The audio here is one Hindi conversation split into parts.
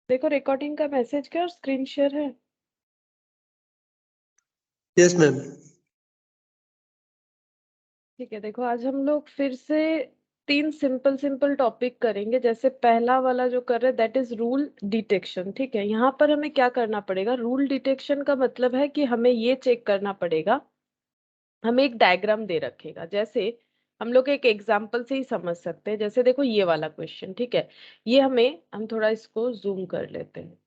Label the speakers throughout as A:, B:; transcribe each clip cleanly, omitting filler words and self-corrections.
A: देखो रिकॉर्डिंग का मैसेज क्या और स्क्रीन शेयर है।
B: Yes ma'am.
A: ठीक है, देखो आज हम लोग फिर से 3 सिंपल सिंपल टॉपिक करेंगे। जैसे पहला वाला जो कर रहे हैं दैट इज रूल डिटेक्शन। ठीक है, यहाँ पर हमें क्या करना पड़ेगा? रूल डिटेक्शन का मतलब है कि हमें ये चेक करना पड़ेगा, हमें एक डायग्राम दे रखेगा। जैसे हम लोग एक एग्जांपल से ही समझ सकते हैं। जैसे देखो ये वाला क्वेश्चन, ठीक है, ये हम थोड़ा इसको जूम कर लेते हैं।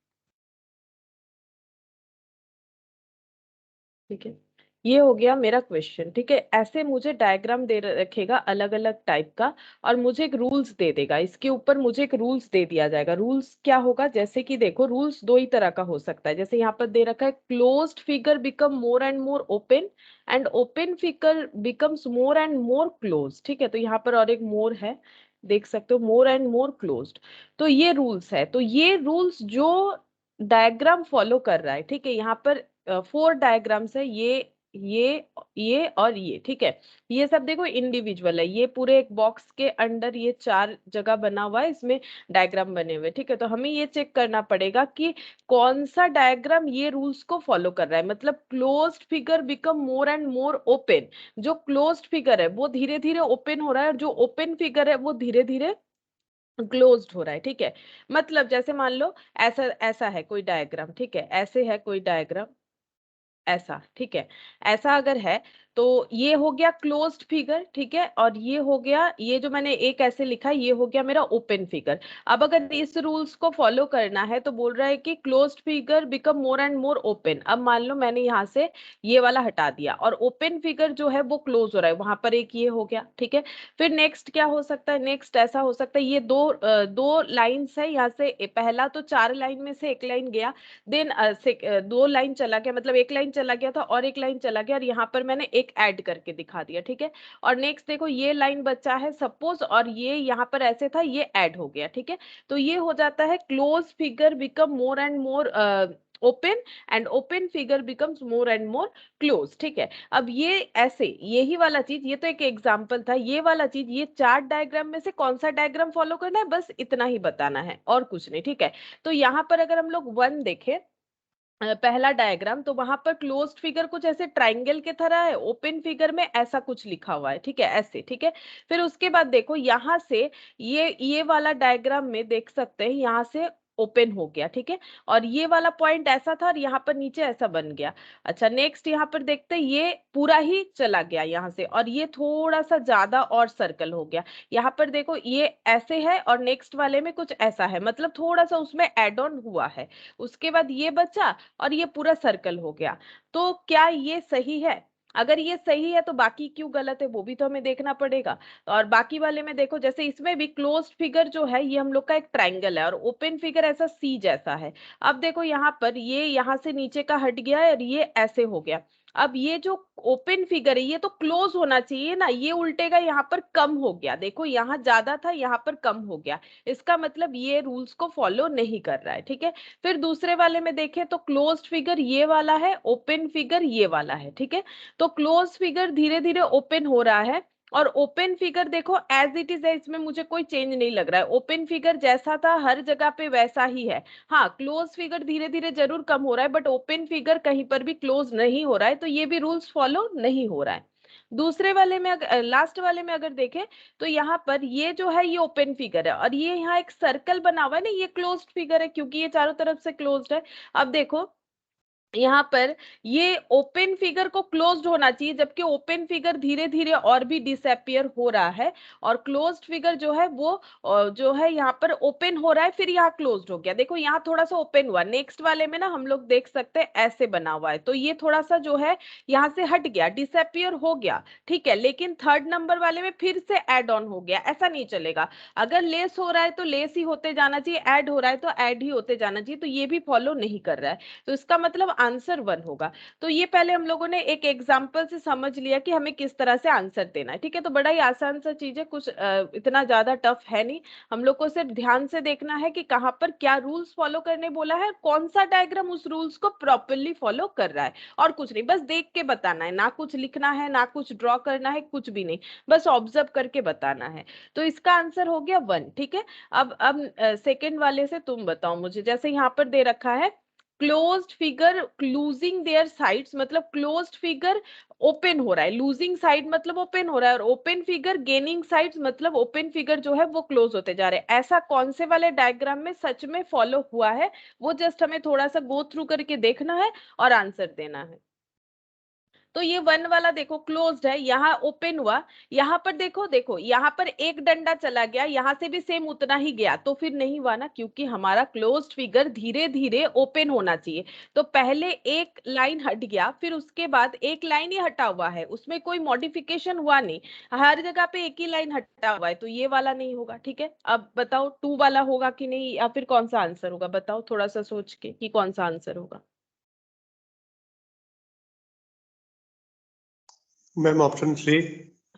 A: ठीक है, ये हो गया मेरा क्वेश्चन। ठीक है, ऐसे मुझे डायग्राम दे रखेगा अलग अलग टाइप का, और मुझे एक रूल्स दे देगा। इसके ऊपर मुझे एक रूल्स दे दिया जाएगा। रूल्स क्या होगा? जैसे कि देखो रूल्स दो ही तरह का हो सकता है। जैसे यहाँ पर दे रखा है closed figure become more and more open and open figure becomes more and more close. ठीक है, तो यहाँ पर और एक मोर है, देख सकते हो, मोर एंड मोर क्लोज्ड। तो ये रूल्स है। तो ये रूल्स जो डायग्राम फॉलो कर रहा है, ठीक है, यहाँ पर 4 डायग्राम्स है, ये और ये। ठीक है, ये सब देखो इंडिविजुअल है। ये पूरे एक बॉक्स के अंडर ये 4 जगह बना हुआ है, इसमें डायग्राम बने हुए। ठीक है, तो हमें ये चेक करना पड़ेगा कि कौन सा डायग्राम ये रूल्स को फॉलो कर रहा है। मतलब closed figure become more and more open, जो क्लोज्ड फिगर है वो धीरे धीरे ओपन हो रहा है, और जो ओपन फिगर है वो धीरे धीरे क्लोज्ड हो रहा है। ठीक है, मतलब जैसे मान लो ऐसा ऐसा है कोई डायग्राम। ठीक है, ऐसे है कोई डायग्राम, ऐसा। ठीक है, ऐसा अगर है तो ये हो गया क्लोज्ड फिगर। ठीक है, और ये हो गया, ये जो मैंने एक ऐसे लिखा, ये हो गया मेरा ओपन फिगर। अब अगर इस रूल्स को फॉलो करना है तो बोल रहा है कि closed figure become more and more open. अब मान लो मैंने यहाँ से ये वाला हटा दिया और ओपन फिगर जो है वो क्लोज हो रहा है, वहां पर एक ये हो गया। ठीक है, फिर नेक्स्ट क्या हो सकता है? नेक्स्ट ऐसा हो सकता है, ये दो लाइंस है, यहाँ से पहला तो 4 लाइन में से एक लाइन गया, देन 2 लाइन चला गया, मतलब एक लाइन चला गया था और एक लाइन चला गया, और यहाँ पर मैंने एक ऐड करके दिखा दिया। ठीक है, और नेक्स्ट देखो ये लाइन बचा है सपोज, और ये यहाँ पर ऐसे था, ये ऐड हो गया। ठीक है, तो ये हो जाता है close figure become more and more open and open figure becomes more and more close. ठीक है, अब ये ऐसे यही वाला चीज, ये तो एक एग्जांपल था, ये वाला चीज, ये 4 डायग्राम में से कौन सा डायग्राम फॉलो करना है, बस इतना ही बताना है और कुछ नहीं। ठीक है, तो यहाँ पर अगर हम लोग 1 देखें, पहला डायग्राम, तो वहां पर क्लोज्ड फिगर कुछ ऐसे ट्राइंगल के तरह है, ओपन फिगर में ऐसा कुछ लिखा हुआ है। ठीक है, ऐसे। ठीक है, फिर उसके बाद देखो यहाँ से ये वाला डायग्राम में देख सकते हैं, यहाँ से ओपन हो गया। ठीक है, और ये वाला पॉइंट ऐसा था और यहाँ पर नीचे ऐसा बन गया। अच्छा, नेक्स्ट यहाँ पर देखते हैं, ये पूरा ही चला गया यहाँ से, और ये थोड़ा सा ज्यादा और सर्कल हो गया। यहाँ पर देखो ये ऐसे है और नेक्स्ट वाले में कुछ ऐसा है, मतलब थोड़ा सा उसमें एड ऑन हुआ है। उसके बाद ये बचा और ये पूरा सर्कल हो गया। तो क्या ये सही है? अगर ये सही है तो बाकी क्यों गलत है वो भी तो हमें देखना पड़ेगा। और बाकी वाले में देखो, जैसे इसमें भी क्लोज्ड फिगर जो है ये हम लोग का एक ट्रायंगल है, और ओपन फिगर ऐसा सी जैसा है। अब देखो यहाँ पर ये यहाँ से नीचे का हट गया है और ये ऐसे हो गया। अब ये जो ओपन फिगर है ये तो क्लोज होना चाहिए ना, ये उल्टेगा, यहाँ पर कम हो गया। देखो यहाँ ज्यादा था, यहाँ पर कम हो गया, इसका मतलब ये रूल्स को फॉलो नहीं कर रहा है। ठीक है, फिर दूसरे वाले में देखें तो क्लोज्ड फिगर ये वाला है, ओपन फिगर ये वाला है। ठीक है, तो क्लोज फिगर धीरे धीरे ओपन हो रहा है, और ओपन फिगर देखो एज इट इज है, इसमें मुझे कोई चेंज नहीं लग रहा है। ओपन फिगर जैसा था हर जगह पे वैसा ही है। हाँ, क्लोज फिगर धीरे धीरे जरूर कम हो रहा है, बट ओपन फिगर कहीं पर भी क्लोज नहीं हो रहा है, तो ये भी रूल्स फॉलो नहीं हो रहा है। दूसरे वाले में अगर लास्ट वाले में अगर देखें तो यहाँ पर ये जो है ये ओपन फिगर है, और ये यहाँ एक सर्कल बना हुआ है ना, ये क्लोज्ड फिगर है क्योंकि ये चारों तरफ से क्लोज्ड है। अब देखो यहाँ पर ये ओपन फिगर को क्लोज्ड होना चाहिए, जबकि ओपन फिगर धीरे धीरे और भी डिसअपियर हो रहा है, और क्लोज्ड फिगर जो है वो जो है यहाँ पर ओपन हो रहा है, फिर यहाँ क्लोज्ड हो गया। देखो यहाँ थोड़ा सा ओपन हुआ, नेक्स्ट वाले में ना हम लोग देख सकते हैं ऐसे बना हुआ है, तो ये थोड़ा सा जो है यहाँ से हट गया, डिसअपियर हो गया। ठीक है, लेकिन थर्ड नंबर वाले में फिर से एड ऑन हो गया, ऐसा नहीं चलेगा। अगर लेस हो रहा है तो लेस ही होते जाना चाहिए, ऐड हो रहा है तो ऐड ही होते जाना चाहिए, तो ये भी फॉलो नहीं कर रहा है। तो इसका मतलब आंसर 1 होगा। तो ये पहले हम लोगों ने एक एग्जाम्पल से समझ लिया कि हमें किस तरह से आंसर देना है। ठीक है, तो बड़ा ही आसान सा चीज है, कुछ इतना ज्यादा टफ है नहीं। हम लोग को सिर्फ ध्यान से देखना है कि कहाँ पर क्या रूल्स फॉलो करने बोला है, कौन सा डायग्राम उस रूल्स को प्रॉपरली फॉलो कर रहा है, और कुछ नहीं, बस देख के बताना है, ना कुछ लिखना है ना कुछ ड्रॉ करना है, कुछ भी नहीं, बस ऑब्जर्व करके बताना है। तो इसका आंसर हो गया 1। ठीक है, अब सेकंड वाले से तुम बताओ मुझे, जैसे यहाँ पर दे रखा है closed figure losing their sides, मतलब क्लोज्ड फिगर ओपन हो रहा है, लूजिंग साइड मतलब ओपन हो रहा है, और ओपन फिगर गेनिंग साइड्स मतलब ओपन फिगर जो है वो क्लोज होते जा रहे हैं। ऐसा कौन से वाले डायग्राम में सच में फॉलो हुआ है, वो जस्ट हमें थोड़ा सा गो थ्रू करके देखना है और आंसर देना है। तो ये 1 वाला देखो क्लोज्ड है, यहाँ ओपन हुआ, यहाँ पर देखो देखो यहाँ पर एक डंडा चला गया, यहाँ से भी सेम उतना ही गया, तो फिर नहीं हुआ ना, क्योंकि हमारा क्लोज्ड फिगर धीरे धीरे ओपन होना चाहिए। तो पहले एक लाइन हट गया, फिर उसके बाद एक लाइन ही हटा हुआ है, उसमें कोई मॉडिफिकेशन हुआ नहीं, हर जगह पे एक ही लाइन हटा हुआ है, तो ये वाला नहीं होगा। ठीक है, अब बताओ 2 वाला होगा कि नहीं, या फिर कौन सा आंसर होगा, बताओ थोड़ा सा सोच के कि कौन सा आंसर होगा।
B: Ma'am option 3।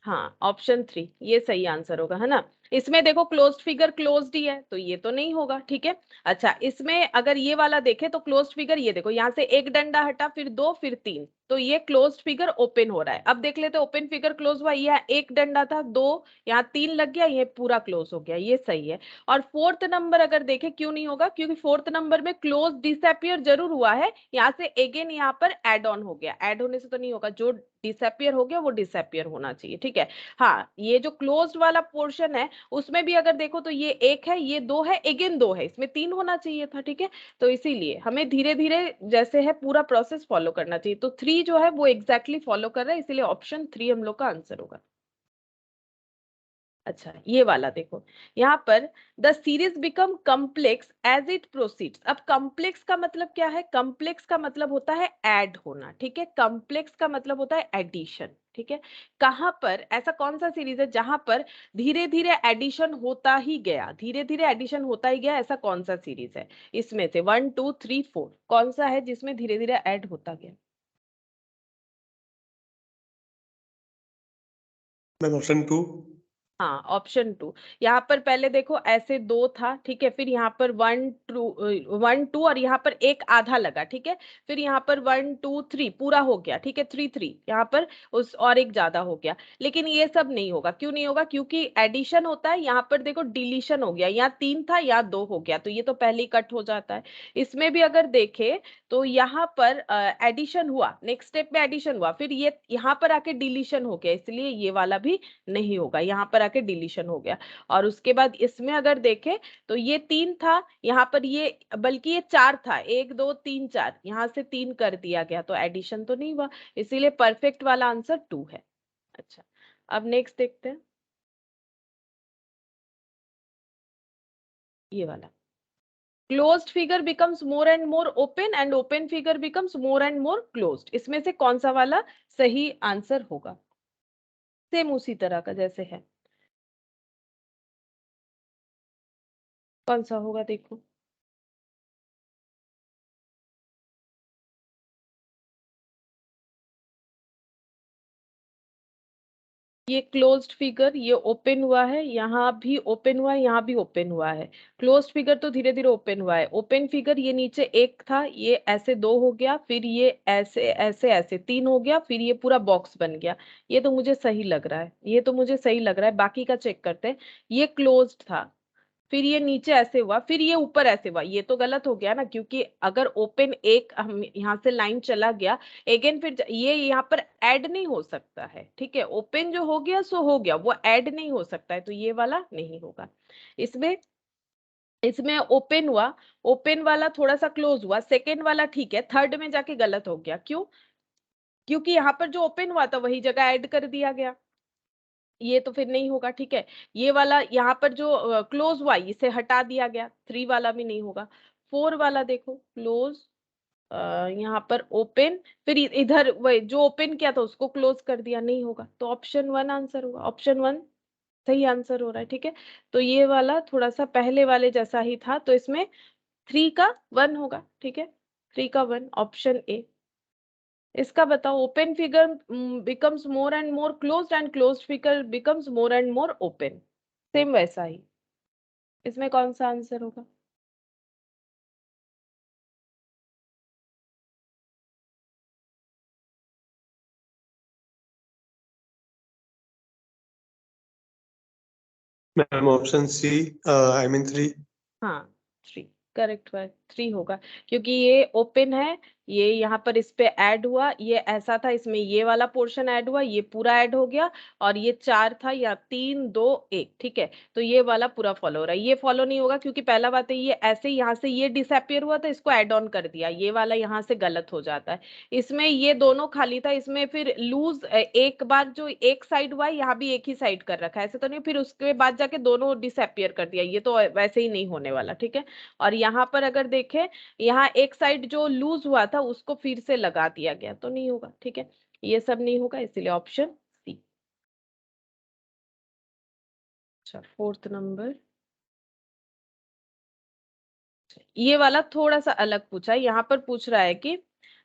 A: हाँ, ऑप्शन 3 ये सही आंसर होगा, है ना। इसमें देखो क्लोज्ड फिगर क्लोज्ड ही है, तो ये तो नहीं होगा। ठीक है, अच्छा इसमें अगर ये वाला देखे तो क्लोज्ड फिगर, ये देखो यहाँ से एक डंडा हटा, फिर 2 फिर 3, तो ये क्लोज्ड फिगर ओपन हो रहा है। अब देख लेते ओपन फिगर क्लोज हुआ, ये एक डंडा था, 2 यहाँ 3 लग गया, ये पूरा क्लोज हो गया, ये सही है। और फोर्थ नंबर अगर देखे क्यों नहीं होगा, क्योंकि फोर्थ नंबर में क्लोज डिसअपियर जरूर हुआ है, यहाँ से अगेन यहाँ पर एड ऑन हो गया, ऐड होने से तो नहीं होगा, जो डिसअपियर हो गया वो डिसअपियर होना चाहिए। ठीक है, हाँ ये जो क्लोज्ड वाला पोर्शन है उसमें भी अगर देखो तो ये एक है, ये 2 है, अगेन 2 है, इसमें 3 होना चाहिए था। ठीक है, तो इसीलिए हमें धीरे धीरे जैसे है पूरा प्रोसेस फॉलो करना चाहिए, तो 3 जो है वो एग्जैक्टली फॉलो कर रहा है, इसीलिए ऑप्शन 3 हम लोग का आंसर होगा। अच्छा ये वाला देखो, यहाँ पर the series become complex as it proceeds. अब कम्प्लेक्स का मतलब क्या है, कम्प्लेक्स का मतलब होता है ऐड होना। ठीक है, कम्प्लेक्स का मतलब होता है एडिशन। ठीक है, कहां पर ऐसा कौन सा सीरीज है जहां पर धीरे धीरे एडिशन होता ही गया, धीरे धीरे एडिशन होता ही गया, ऐसा कौन सा सीरीज है इसमें से 1 2 3 4, कौन सा है जिसमें धीरे धीरे ऐड होता गया।
B: Ma'am option 2।
A: हाँ, ऑप्शन 2। यहाँ पर पहले देखो ऐसे 2 था, ठीक है, फिर यहाँ पर 1 2 और यहाँ पर एक आधा लगा। ठीक है, फिर यहाँ पर 1 2 3 पूरा हो गया। ठीक है, 3 3 यहाँ पर उस और एक ज्यादा हो गया, लेकिन ये सब नहीं होगा। क्यों नहीं होगा, क्योंकि एडिशन होता है, यहाँ पर देखो डिलीशन हो गया, यहाँ 3 था यहाँ 2 हो गया, तो ये तो पहले ही कट हो जाता है। इसमें भी अगर देखे तो यहाँ पर एडिशन हुआ, नेक्स्ट स्टेप में एडिशन हुआ, फिर ये यहाँ पर आके डिलीशन हो गया, इसलिए ये वाला भी नहीं होगा, यहाँ पर आके डिलीशन हो गया। और उसके बाद इसमें अगर देखें तो ये 3 था, यहाँ पर ये बल्कि ये 4 था, 1 2 3 4, यहाँ से 3 कर दिया गया, तो एडिशन तो नहीं हुआ, इसीलिए परफेक्ट वाला आंसर 2 है। अच्छा, अब नेक्स्ट देखते हैं ये वाला, closed figure becomes more and more open and open figure becomes more and more closed, इसमें से कौन सा वाला सही आंसर होगा, सेम उसी तरह का जैसे है, कौन सा होगा देखो। ये क्लोज्ड फिगर, ये ओपन हुआ है, यहाँ भी ओपन हुआ है, यहाँ भी ओपन हुआ है। क्लोज्ड फिगर तो धीरे धीरे ओपन हुआ है, ओपन फिगर ये नीचे एक था, ये ऐसे 2 हो गया, फिर ये ऐसे ऐसे ऐसे 3 हो गया, फिर ये पूरा बॉक्स बन गया। ये तो मुझे सही लग रहा है, ये तो मुझे सही लग रहा है, बाकी का चेक करते हैं। ये क्लोज्ड था, फिर ये नीचे ऐसे हुआ, फिर ये ऊपर ऐसे हुआ, ये तो गलत हो गया ना, क्योंकि अगर ओपन एक हम यहाँ से लाइन चला गया अगेन, फिर ये यहाँ पर ऐड नहीं हो सकता है। ठीक है, ओपन जो हो गया सो हो गया, वो ऐड नहीं हो सकता है, तो ये वाला नहीं होगा। इसमें इसमें ओपन हुआ, ओपन वाला थोड़ा सा क्लोज हुआ, सेकेंड वाला ठीक है, थर्ड में जाके गलत हो गया। क्यों, क्योंकि यहाँ पर जो ओपन हुआ था वही जगह ऐड कर दिया गया, ये तो फिर नहीं होगा। ठीक है, ये वाला यहाँ पर जो क्लोज हुआ इसे हटा दिया गया, 3 वाला भी नहीं होगा। 4 वाला देखो क्लोज, यहाँ पर ओपन, फिर इधर वही जो ओपन किया था उसको क्लोज कर दिया, नहीं होगा, तो ऑप्शन 1 आंसर होगा, ऑप्शन 1 सही आंसर हो रहा है। ठीक है, तो ये वाला थोड़ा सा पहले वाले जैसा ही था, तो इसमें 3 का 1 होगा। ठीक है, 3 का 1 ऑप्शन ए। इसका बताओ, open figure becomes more and more closed and closed figure becomes more and more open. Same वैसा ही, इसमें कौन सा आंसर होगा?
B: Ma'am option C, I mean 3।
A: हाँ 3 करेक्ट है, 3 होगा, क्योंकि ये ओपन है, ये यहाँ पर इस पे ऐड हुआ, ये ऐसा था, इसमें ये वाला पोर्शन ऐड हुआ, ये पूरा ऐड हो गया, और ये 4 था, या 3 2 1, ठीक है, तो ये वाला पूरा फॉलो हो रहा है। ये फॉलो नहीं होगा, क्योंकि पहला बात है ये ऐसे यहाँ से ये डिसअपियर हुआ था, इसको ऐड ऑन कर दिया, ये वाला यहाँ से गलत हो जाता है। इसमें ये दोनों खाली था, इसमें फिर लूज एक बार जो एक साइड हुआ है, यहाँ भी एक ही साइड कर रखा है, ऐसे तो नहीं फिर उसके बाद जाके दोनों डिसअपियर कर दिया, ये तो वैसे ही नहीं होने वाला, ठीक है। और यहाँ पर अगर देखें, यहाँ एक साइड जो लूज हुआ था उसको फिर से लगा दिया गया, तो नहीं होगा, ठीक है, ये सब नहीं होगा, इसीलिए ऑप्शन सी। अच्छा 4th नंबर, ये वाला थोड़ा सा अलग पूछा है, यहाँ पर पूछ रहा है कि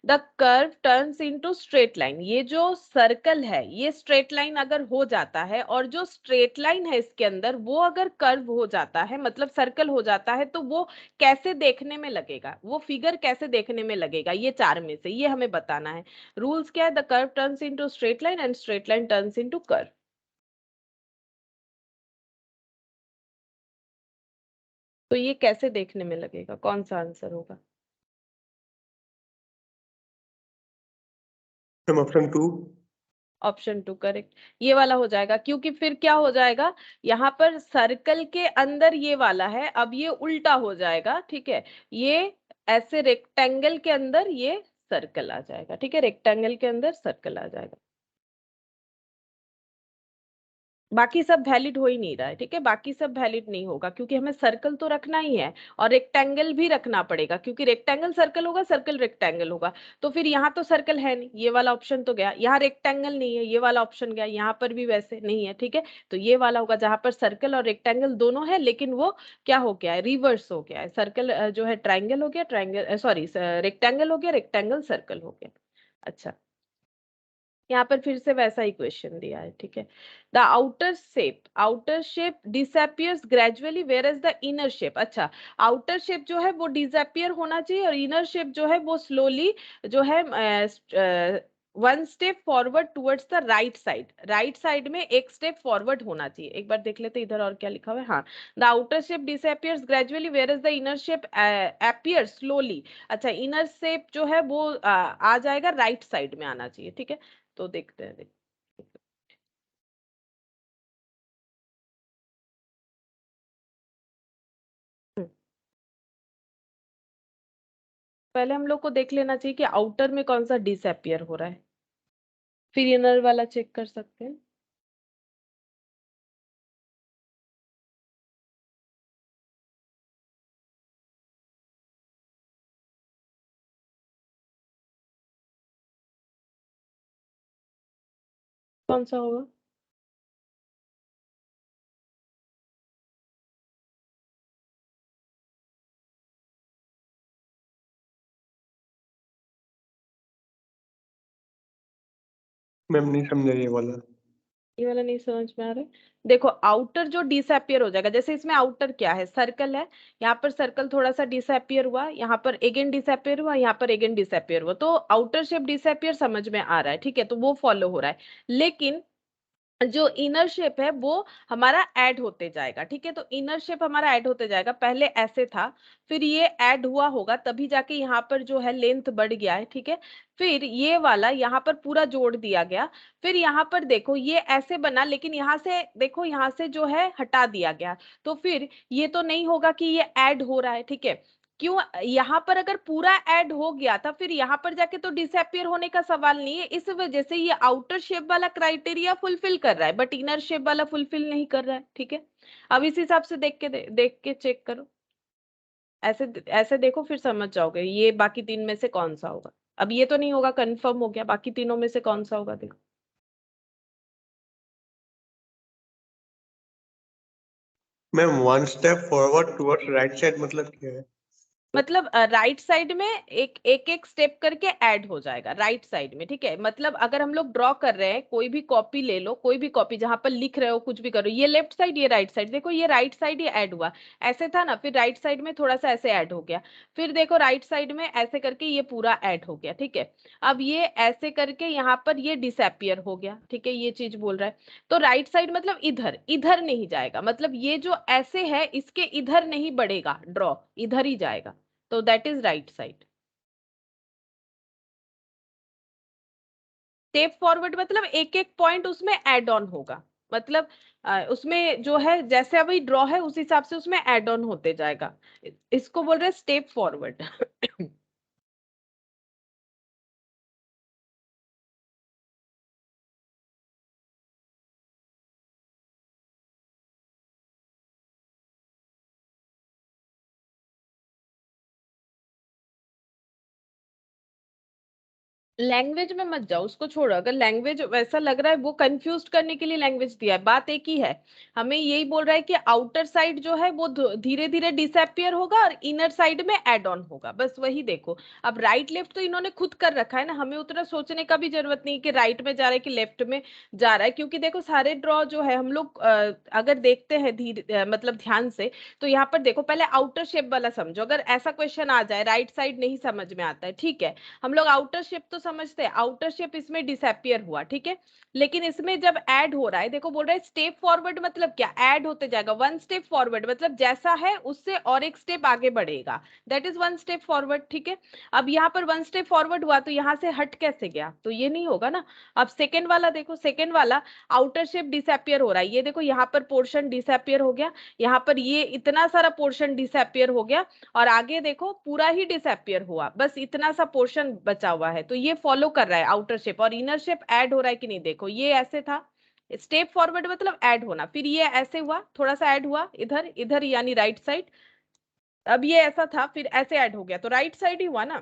A: the curve turns into straight line. ये जो सर्कल है ये स्ट्रेट लाइन अगर हो जाता है, और जो स्ट्रेट लाइन है इसके अंदर वो अगर कर्व हो जाता है, मतलब सर्कल हो जाता है, तो वो कैसे देखने में लगेगा, वो फिगर कैसे देखने में लगेगा, ये 4 में से ये हमें बताना है। रूल्स क्या है? The curve turns into straight line and straight line turns into curve. तो ये कैसे देखने में लगेगा, कौन सा आंसर होगा?
B: Ma'am option 2।
A: ऑप्शन 2 करेक्ट, ये वाला हो जाएगा, क्योंकि फिर क्या हो जाएगा, यहाँ पर सर्कल के अंदर ये वाला है, अब ये उल्टा हो जाएगा, ठीक है, ये ऐसे रेक्टेंगल के अंदर ये सर्कल आ जाएगा, ठीक है, रेक्टेंगल के अंदर सर्कल आ जाएगा। बाकी सब वैलिड हो ही नहीं रहा है, ठीक है, बाकी सब वैलिड नहीं होगा, क्योंकि हमें सर्कल तो रखना ही है, और रेक्टेंगल भी रखना पड़ेगा, क्योंकि रेक्टेंगल सर्कल होगा, सर्कल रेक्टेंगल होगा। तो फिर यहाँ तो सर्कल है नहीं, ये वाला ऑप्शन तो गया, यहाँ रेक्टेंगल नहीं है, ये वाला ऑप्शन गया, यहाँ पर भी वैसे नहीं है, ठीक है, तो ये वाला होगा जहां पर सर्कल और रेक्टेंगल दोनों है, लेकिन वो क्या हो गया है, रिवर्स हो गया है, सर्कल जो है ट्राइंगल हो गया, ट्राइंगल सॉरी रेक्टेंगल हो गया, रेक्टेंगल सर्कल हो गया। अच्छा, यहाँ पर फिर से वैसा ही क्वेश्चन दिया है, ठीक है। The outer shape disappears gradually whereas the inner shape. अच्छा, आउटर शेप जो है वो डिसअपियर होना चाहिए, और इनर शेप जो है वो स्लोली जो है 1 step forward towards the right side में 1 स्टेप फॉरवर्ड होना चाहिए। एक बार देख लेते इधर और क्या लिखा हुआ है। हाँ, the outer shape disappears gradually whereas the inner shape appear slowly. अच्छा, इनर शेप जो है वो आ जाएगा राइट साइड में आना चाहिए, ठीक है, तो देखते हैं हम्म, पहले हम लोग को देख लेना चाहिए कि आउटर में कौन सा डिसअपियर हो रहा है, फिर इनर वाला चेक कर सकते हैं। कौन सा होगा?
B: मैम नहीं समझा ये वाला।
A: ये वाला नहीं समझ में आ रहा है। देखो, आउटर जो डिसअपियर हो जाएगा, जैसे इसमें आउटर क्या है, सर्कल है, यहाँ पर सर्कल थोड़ा सा डिसअपियर हुआ, यहाँ पर अगेन डिसअपियर हुआ, यहाँ पर अगेन डिसअपियर हुआ, तो आउटर शेप डिसअपियर समझ में आ रहा है, ठीक है, तो वो फॉलो हो रहा है। लेकिन जो इनर शेप है वो हमारा ऐड होते जाएगा, ठीक है, तो इनर शेप हमारा ऐड होते जाएगा, पहले ऐसे था, फिर ये ऐड हुआ होगा, तभी जाके यहाँ पर जो है लेंथ बढ़ गया है, ठीक है, फिर ये वाला यहाँ पर पूरा जोड़ दिया गया, फिर यहाँ पर देखो ये ऐसे बना, लेकिन यहाँ से देखो, यहाँ से जो है हटा दिया गया, तो फिर ये तो नहीं होगा कि ये ऐड हो रहा है, ठीक है, क्यों, यहाँ पर अगर पूरा ऐड हो गया था, फिर यहाँ पर जाके तो डिसअपियर होने का सवाल नहीं है, इस वजह से ये आउटर शेप वाला क्राइटेरिया फुलफिल कर रहा है, बट इनर शेप वाला फुलफिल नहीं कर रहा है, ठीक है। अब इस हिसाब से देख के चेक करो, ऐसे ऐसे देखो, फिर समझ जाओगे ये बाकी 3 में से कौन सा होगा। अब ये तो नहीं होगा, कंफर्म हो गया, बाकी तीनों में से कौन सा होगा, देखो।
B: Ma'am 1 step forward towards right side मतलब क्या है?
A: मतलब राइट साइड में एक एक एक स्टेप करके ऐड हो जाएगा राइट साइड में, ठीक है। मतलब अगर हम लोग ड्रॉ कर रहे हैं, कोई भी कॉपी ले लो, कोई भी कॉपी जहां पर लिख रहे हो, कुछ भी करो, ये लेफ्ट साइड ये राइट साइड, देखो ये राइट साइड ये ऐड हुआ, ऐसे था ना, फिर राइट साइड में थोड़ा सा ऐसे ऐड हो गया, फिर देखो राइट साइड में ऐसे करके ये पूरा ऐड हो गया, ठीक है। अब ये ऐसे करके यहाँ पर ये डिसअपियर हो गया, ठीक है, ये चीज बोल रहा है। तो राइट साइड मतलब इधर इधर नहीं जाएगा, मतलब ये जो ऐसे है इसके इधर नहीं बढ़ेगा ड्रॉ, इधर ही जाएगा, तो that is right side. Step forward मतलब एक एक पॉइंट उसमें ऐड ऑन होगा, मतलब उसमें जो है जैसे अभी ड्रॉ है उस हिसाब से उसमें ऐड ऑन होते जाएगा, इसको बोल रहे हैं स्टेप फॉरवर्ड। लैंग्वेज में मत जाओ, उसको छोड़ो, अगर लैंग्वेज वैसा लग रहा है वो कंफ्यूज करने के लिए लैंग्वेज दिया है, बात एक ही है। हमें यही बोल रहा है कि आउटर साइड जो है वो धीरे धीरे डिसअपियर होगा और इनर साइड में एड ऑन होगा, बस वही देखो। अब राइट लेफ्ट तो इन्होंने खुद कर रखा है ना, हमें उतना सोचने का भी जरूरत नहीं कि राइट में जा रहा है कि लेफ्ट में जा रहा है, क्योंकि देखो सारे ड्रॉ जो है हम लोग अगर देखते हैं धीरे मतलब ध्यान से, तो यहाँ पर देखो पहले आउटर शेप वाला समझो, अगर ऐसा क्वेश्चन आ जाए राइट साइड नहीं समझ में आता है, ठीक है, हम लोग आउटर शेप तो समझते हैं, आउटर शेप इसमें डिसअपियर हुआ, ठीक है, लेकिन इसमें जब ऐड हो रहा है, देखो बोल रहा है स्टेप फॉरवर्ड मतलब क्या, ऐड होते जाएगा, वन स्टेप फॉरवर्ड मतलब जैसा है उससे और एक स्टेप आगे बढ़ेगा, that is one step forward, ठीक है। अब यहाँ पर वन स्टेप फॉरवर्ड हुआ तो यहाँ से हट कैसे गया, तो ये नहीं होगा ना। अब सेकेंड वाला देखो, सेकेंड वाला आउटर शेप डिसअपियर हो रहा है, ये देखो यहाँ पर पोर्शन डिसअपियर हो गया, यहाँ पर ये इतना सारा पोर्शन डिसअपियर हो गया, और आगे देखो पूरा ही डिसअपियर हुआ, बस इतना सा पोर्शन बचा हुआ है, तो ये फॉलो कर रहा है आउटर शेप, और इनर शेप ऐड हो रहा है कि नहीं, देखो ये ऐसे था, स्टेप फॉरवर्ड मतलब ऐड होना, फिर ये ऐसे हुआ, थोड़ा सा ऐड हुआ इधर इधर यानी राइट साइड, अब ये ऐसा था फिर ऐसे ऐड हो गया, तो राइट साइड ही हुआ ना।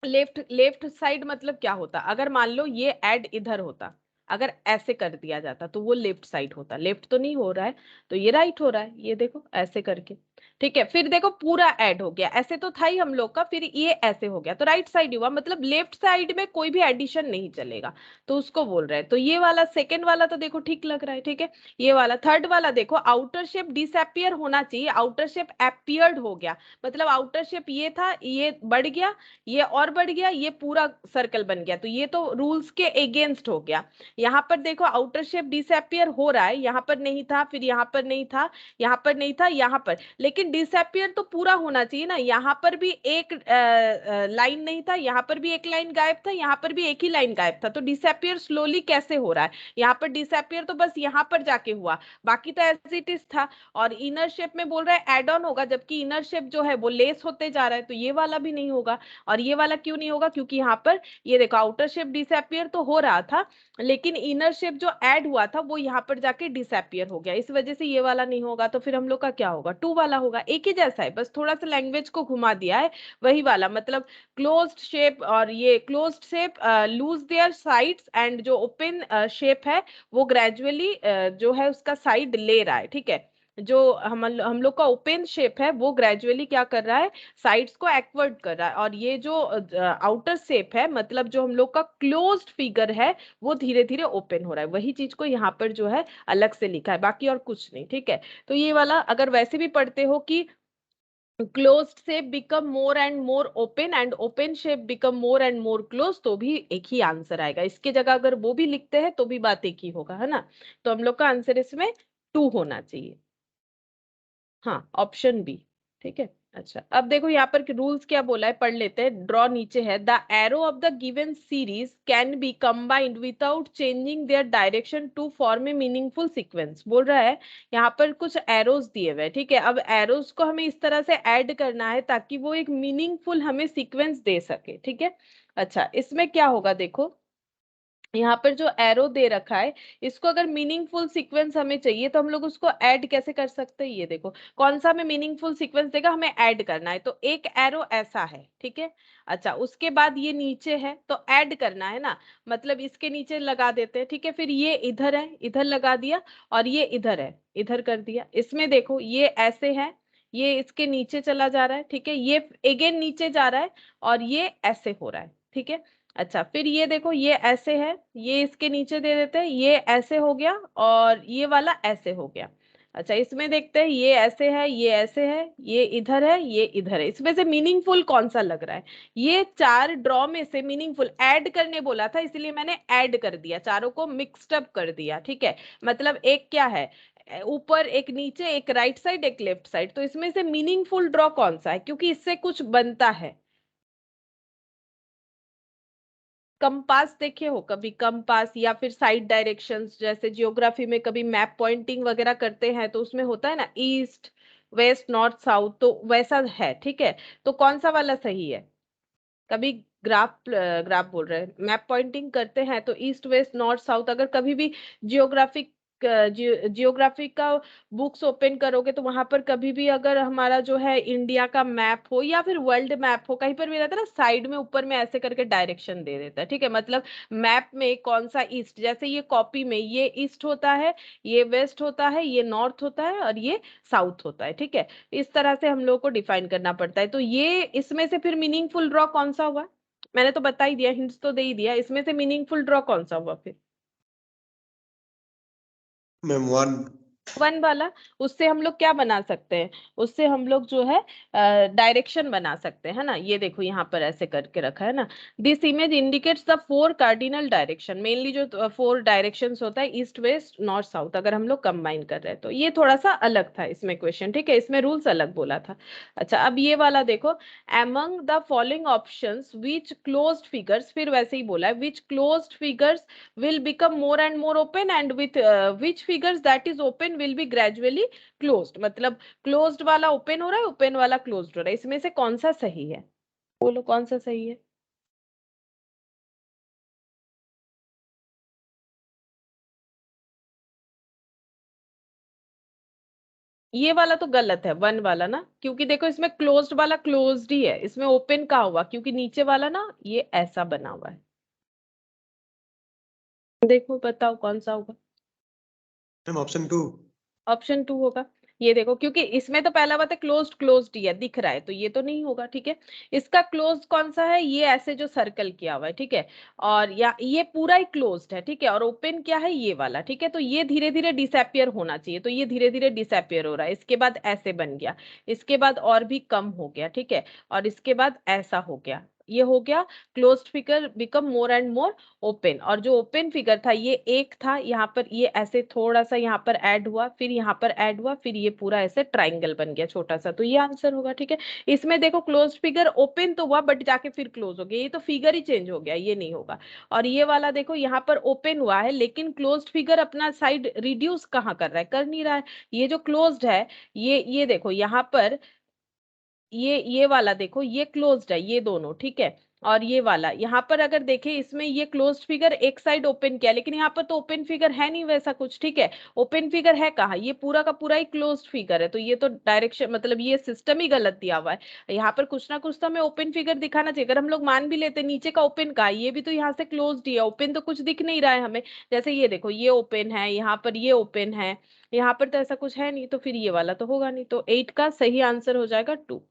A: लेफ्ट लेफ्ट साइड मतलब क्या होता, अगर मान लो ये ऐड इधर होता, अगर ऐसे कर दिया जाता तो वो लेफ्ट साइड होता, लेफ्ट तो नहीं हो रहा है, तो ये राइट हो रहा है, ये देखो ऐसे करके, ठीक है। फिर देखो पूरा ऐड हो गया, ऐसे तो था ही हम लोग का, फिर ये ऐसे हो गया तो राइट साइड हुआ, मतलब लेफ्ट साइड में कोई भी एडिशन नहीं चलेगा, तो उसको बोल रहे हैं। तो ये वाला सेकेंड वाला तो देखो ठीक लग रहा है, ठीक है। ये वाला थर्ड वाला देखो, आउटर शेप डिसअपियर होना चाहिए, आउटर शेप अपियर्ड हो गया, मतलब आउटर शेप ये था, ये बढ़ गया, ये और बढ़ गया, ये पूरा सर्कल बन गया, तो ये तो रूल्स के अगेंस्ट हो गया। यहाँ पर देखो आउटर शेप डिसअपियर हो रहा है, यहाँ पर नहीं था, फिर यहाँ पर नहीं था, यहाँ पर नहीं था, यहाँ पर, लेकिन डिसअपियर तो पूरा होना चाहिए ना, यहाँ पर भी एक लाइन नहीं था, यहाँ पर भी एक लाइन गायब था, यहाँ पर भी एक ही लाइन गायब था, तो डिसअपियर स्लोली कैसे हो रहा है, यहाँ पर डिसअपियर तो बस यहाँ पर जाके हुआ, बाकी तो एज इट इज था। और इनर शेप में बोल रहा है एड ऑन होगा, जबकि इनर शेप जो है वो लेस होते जा रहा है, तो ये वाला भी नहीं होगा। और ये वाला क्यों नहीं होगा, क्योंकि यहाँ पर ये देखो आउटर शेप डिसअपियर तो हो रहा था, लेकिन इनर शेप जो ऐड हुआ था वो यहाँ पर जाके डिसअपियर हो गया, इस वजह से ये वाला नहीं होगा, तो फिर हम लोग का क्या होगा, टू वाला होगा, एक ही जैसा है, बस थोड़ा सा लैंग्वेज को घुमा दिया है, वही वाला, मतलब क्लोज्ड शेप, और ये closed shape lose their sides, and जो ओपन शेप है वो ग्रेजुअली जो है उसका साइड ले रहा है, ठीक है। जो हम लोग का ओपन शेप है वो ग्रेजुअली क्या कर रहा है, साइड्स को एक्वर्ड कर रहा है, और ये जो आउटर शेप है मतलब जो हम लोग का क्लोज्ड फिगर है वो धीरे धीरे ओपन हो रहा है, वही चीज को यहाँ पर जो है अलग से लिखा है, बाकी और कुछ नहीं, ठीक है। तो ये वाला अगर वैसे भी पढ़ते हो कि closed shape become more and more open and open shape become more and more close, तो भी एक ही आंसर आएगा, इसके जगह अगर वो भी लिखते हैं तो भी बात एक ही होगा, है ना। तो हम लोग का आंसर इसमें टू होना चाहिए, हाँ ऑप्शन बी, ठीक है। अच्छा अब देखो यहाँ पर रूल्स क्या बोला है, पढ़ लेते हैं, ड्रॉ नीचे है, the arrow of the given series can be combined without changing their direction to form a meaningful sequence, बोल रहा है यहाँ पर कुछ एरोज दिए हुए हैं, ठीक है। अब एरोज को हमें इस तरह से ऐड करना है ताकि वो एक मीनिंगफुल हमें सीक्वेंस दे सके, ठीक है। अच्छा इसमें क्या होगा देखो, यहाँ पर जो एरो दे रखा है, इसको अगर मीनिंगफुल सीक्वेंस हमें चाहिए तो हम लोग उसको ऐड कैसे कर सकते हैं, ये देखो कौन सा हमें मीनिंगफुल सीक्वेंस देगा, हमें ऐड करना है, तो एक एरो ऐसा है, ठीक है। अच्छा उसके बाद ये नीचे है तो ऐड करना है ना, मतलब इसके नीचे लगा देते हैं, ठीक है। फिर ये इधर है, इधर लगा दिया, और ये इधर है, इधर कर दिया, इसमें देखो ये ऐसे है, ये इसके नीचे चला जा रहा है, ठीक है, ये अगेन नीचे जा रहा है और ये ऐसे हो रहा है, ठीक है। अच्छा, फिर ये देखो, ये ऐसे है, ये इसके नीचे दे देते हैं, ये ऐसे हो गया और ये वाला ऐसे हो गया। अच्छा, इसमें देखते हैं, ये ऐसे है, ये ऐसे है, ये इधर है, ये इधर है, इसमें से मीनिंगफुल कौन सा लग रहा है? ये चार ड्रॉ में से मीनिंगफुल ऐड करने बोला था, इसलिए मैंने ऐड कर दिया, चारों को मिक्स्ड अप कर दिया, ठीक है। मतलब एक क्या है, ऊपर एक नीचे, एक राइट साइड एक लेफ्ट साइड, तो इसमें से मीनिंगफुल ड्रॉ कौन सा है, क्योंकि इससे कुछ बनता है। कंपास देखे हो कभी? कंपास या फिर साइड डायरेक्शंस, जैसे जियोग्राफी में कभी मैप पॉइंटिंग वगैरह करते हैं तो उसमें होता है ना ईस्ट वेस्ट नॉर्थ साउथ, तो वैसा है, ठीक है। तो कौन सा वाला सही है? कभी ग्राफ ग्राफ बोल रहे हैं, मैप पॉइंटिंग करते हैं तो ईस्ट वेस्ट नॉर्थ साउथ, अगर कभी भी जियोग्राफिक जियोग्राफी का बुक्स ओपन करोगे तो वहां पर कभी भी अगर हमारा जो है इंडिया का मैप हो या फिर वर्ल्ड मैप हो, कहीं पर भी रहता है ना, साइड में ऊपर में ऐसे करके डायरेक्शन दे देता है, ठीक है। मतलब मैप में कौन सा ईस्ट, जैसे ये कॉपी में ये ईस्ट होता है, ये वेस्ट होता है, ये नॉर्थ होता है और ये साउथ होता है, ठीक है। इस तरह से हम लोग को डिफाइन करना पड़ता है। तो ये इसमें से फिर मीनिंगफुल ड्रॉ कौन सा हुआ? मैंने तो बता ही दिया, हिंट्स तो दे ही दिया, इसमें से मीनिंगफुल ड्रॉ कौन सा हुआ फिर?
B: मैम 1।
A: वन वाला। उससे हम लोग क्या बना सकते हैं? उससे हम लोग जो है डायरेक्शन बना सकते हैं, है ना। ये देखो यहाँ पर ऐसे करके रखा है ना, this image indicates the four cardinal direction, mainly जो फोर डायरेक्शंस होता है ईस्ट वेस्ट नॉर्थ साउथ, अगर हम लोग कंबाइन कर रहे हैं तो ये थोड़ा सा अलग था इसमें क्वेश्चन, ठीक है, इसमें रूल्स अलग बोला था। अच्छा, अब ये वाला देखो, among the following options which closed figures, फिर वैसे ही बोला है, which closed figures will become more and more open and with which figures that is open will be gradually closed, मतलब closed वाला open हो रहा है, open वाला closed हो रहा है, इसमें से कौन सा सही है? बोलो कौन सा सही है? ये वाला तो गलत है, वन वाला ना, क्योंकि देखो इसमें क्लोज्ड वाला क्लोज्ड ही है, इसमें ओपन का हुआ, क्योंकि नीचे वाला ना ये ऐसा बना हुआ है। देखो बताओ कौन सा होगा?
B: Ma'am option 2।
A: ऑप्शन टू होगा। ये देखो, क्योंकि इसमें तो पहला बात है क्लोज्ड क्लोज्ड ही है, दिख रहा है, तो ये तो नहीं होगा, ठीक है। इसका क्लोज्ड कौन सा है? ये ऐसे जो सर्कल किया हुआ है, ठीक है, और या ये पूरा ही क्लोज्ड है, ठीक है, और ओपन क्या है? ये वाला, ठीक है। तो ये धीरे धीरे डिसअपियर होना चाहिए, तो ये धीरे धीरे डिसअपियर हो रहा है, इसके बाद ऐसे बन गया, इसके बाद और भी कम हो गया, ठीक है, और इसके बाद ऐसा हो गया, ये हो गया closed figure become more and more open. और जो ओपन फिगर था ये एक था, यहाँ पर ये ऐसे थोड़ा सा यहाँ पर ऐड हुआ, फिर यहाँ पर ऐड हुआ, फिर ये पूरा ऐसे ट्राइंगल बन गया छोटा सा, तो ये आंसर होगा, ठीक है। इसमें देखो क्लोज्ड फिगर ओपन तो हुआ बट जाके फिर क्लोज हो गया, ये तो फिगर ही चेंज हो गया, ये नहीं होगा। और ये वाला देखो, यहाँ पर ओपन हुआ है लेकिन क्लोज्ड फिगर अपना साइड रिड्यूस कहाँ कर रहा है? कर नहीं रहा है। ये जो क्लोज्ड है, ये देखो यहाँ पर, ये वाला देखो, ये क्लोज्ड है, ये दोनों, ठीक है। और ये वाला यहाँ पर अगर देखें, इसमें ये क्लोज्ड फिगर एक साइड ओपन किया, लेकिन यहाँ पर तो ओपन फिगर है नहीं वैसा कुछ, ठीक है। ओपन फिगर है कहाँ? ये पूरा का पूरा ही क्लोज्ड फिगर है, तो ये तो डायरेक्शन मतलब ये सिस्टम ही गलत दिया हुआ है। यहाँ पर कुछ ना कुछ तो हमें ओपन फिगर दिखाना चाहिए। अगर हम लोग मान भी लेते नीचे का ओपन का, ये भी तो यहाँ से क्लोज्ड ही है, ओपन तो कुछ दिख नहीं रहा है हमें। जैसे ये देखो, ये ओपन है, यहाँ पर ये ओपन है, यहाँ पर तो ऐसा कुछ है नहीं, तो फिर ये वाला तो होगा नहीं, तो 8 का सही आंसर हो जाएगा 2।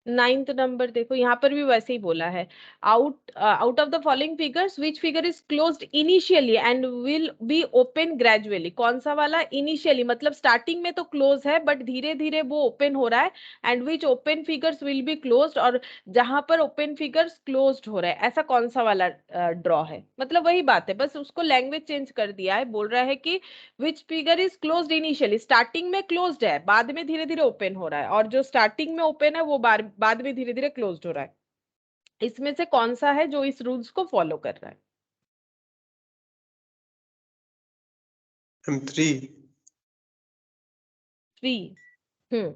A: नाइन्थ नंबर देखो, यहाँ पर भी वैसे ही बोला है, out of the following figures which figure is closed initially and will be open gradually. कौन सा वाला इनिशियली, मतलब स्टार्टिंग में तो क्लोज है बट धीरे धीरे वो ओपन हो रहा है, and which open figures will be closed, और जहां पर ओपन फिगर्स क्लोज्ड हो रहा है, ऐसा कौन सा वाला ड्रॉ है? मतलब वही बात है, बस उसको लैंग्वेज चेंज कर दिया है, बोल रहा है कि which figure is closed initially, starting में क्लोज्ड है, बाद में धीरे धीरे ओपन हो रहा है, और जो स्टार्टिंग में ओपन है वो बाद में धीरे धीरे क्लोज्ड हो रहा है। इसमें से कौन सा है जो इस रूल्स को फॉलो कर रहा है?
B: मैम 3।
A: 3। हम्म,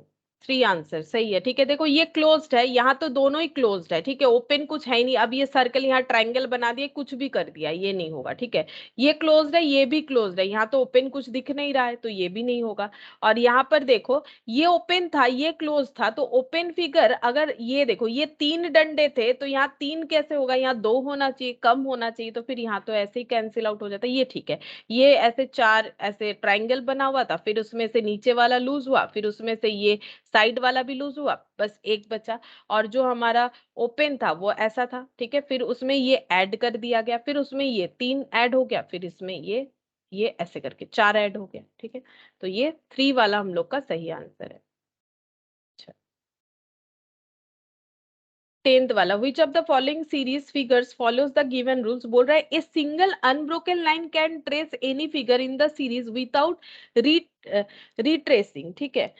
A: 3 आंसर सही है, ठीक है। देखो ये क्लोज्ड है, यहाँ तो दोनों ही क्लोज्ड है, ठीक है, ओपन कुछ है ही नहीं। अब ये सर्कल यहाँ ट्रायंगल बना दिए, कुछ भी कर दिया, ये नहीं होगा, ठीक है। ये क्लोज्ड है, ये भी क्लोज्ड है, यहाँ तो ओपन कुछ दिख नहीं रहा है, तो ये भी नहीं होगा। और यहाँ पर देखो ये ओपन था, ये क्लोज था, तो ओपन फिगर अगर ये देखो ये 3 डंडे थे, तो यहाँ 3 कैसे होगा, यहाँ 2 होना चाहिए, कम होना चाहिए, तो फिर यहाँ तो ऐसे ही कैंसिल आउट हो जाता है, ये ठीक है। ये ऐसे 4 ऐसे ट्रायंगल बना हुआ था, फिर उसमें से नीचे वाला लूज हुआ, फिर उसमें से ये साइड वाला भी लूज हुआ, बस एक बचा। और जो हमारा ओपन था वो ऐसा था, ठीक है, फिर उसमें ये ऐड कर दिया गया, फिर उसमें ये 3 ऐड हो गया, फिर इसमें ये ऐसे करके 4 ऐड हो गया, ठीक है। तो ये 3 वाला हम लोग का सही आंसर है। अच्छा, 10th वाला, which of the following series figures follows the given rules, बोल रहा है a single unbroken line can trace any figure in the series without री रिट्रेसिंग, ठीक है।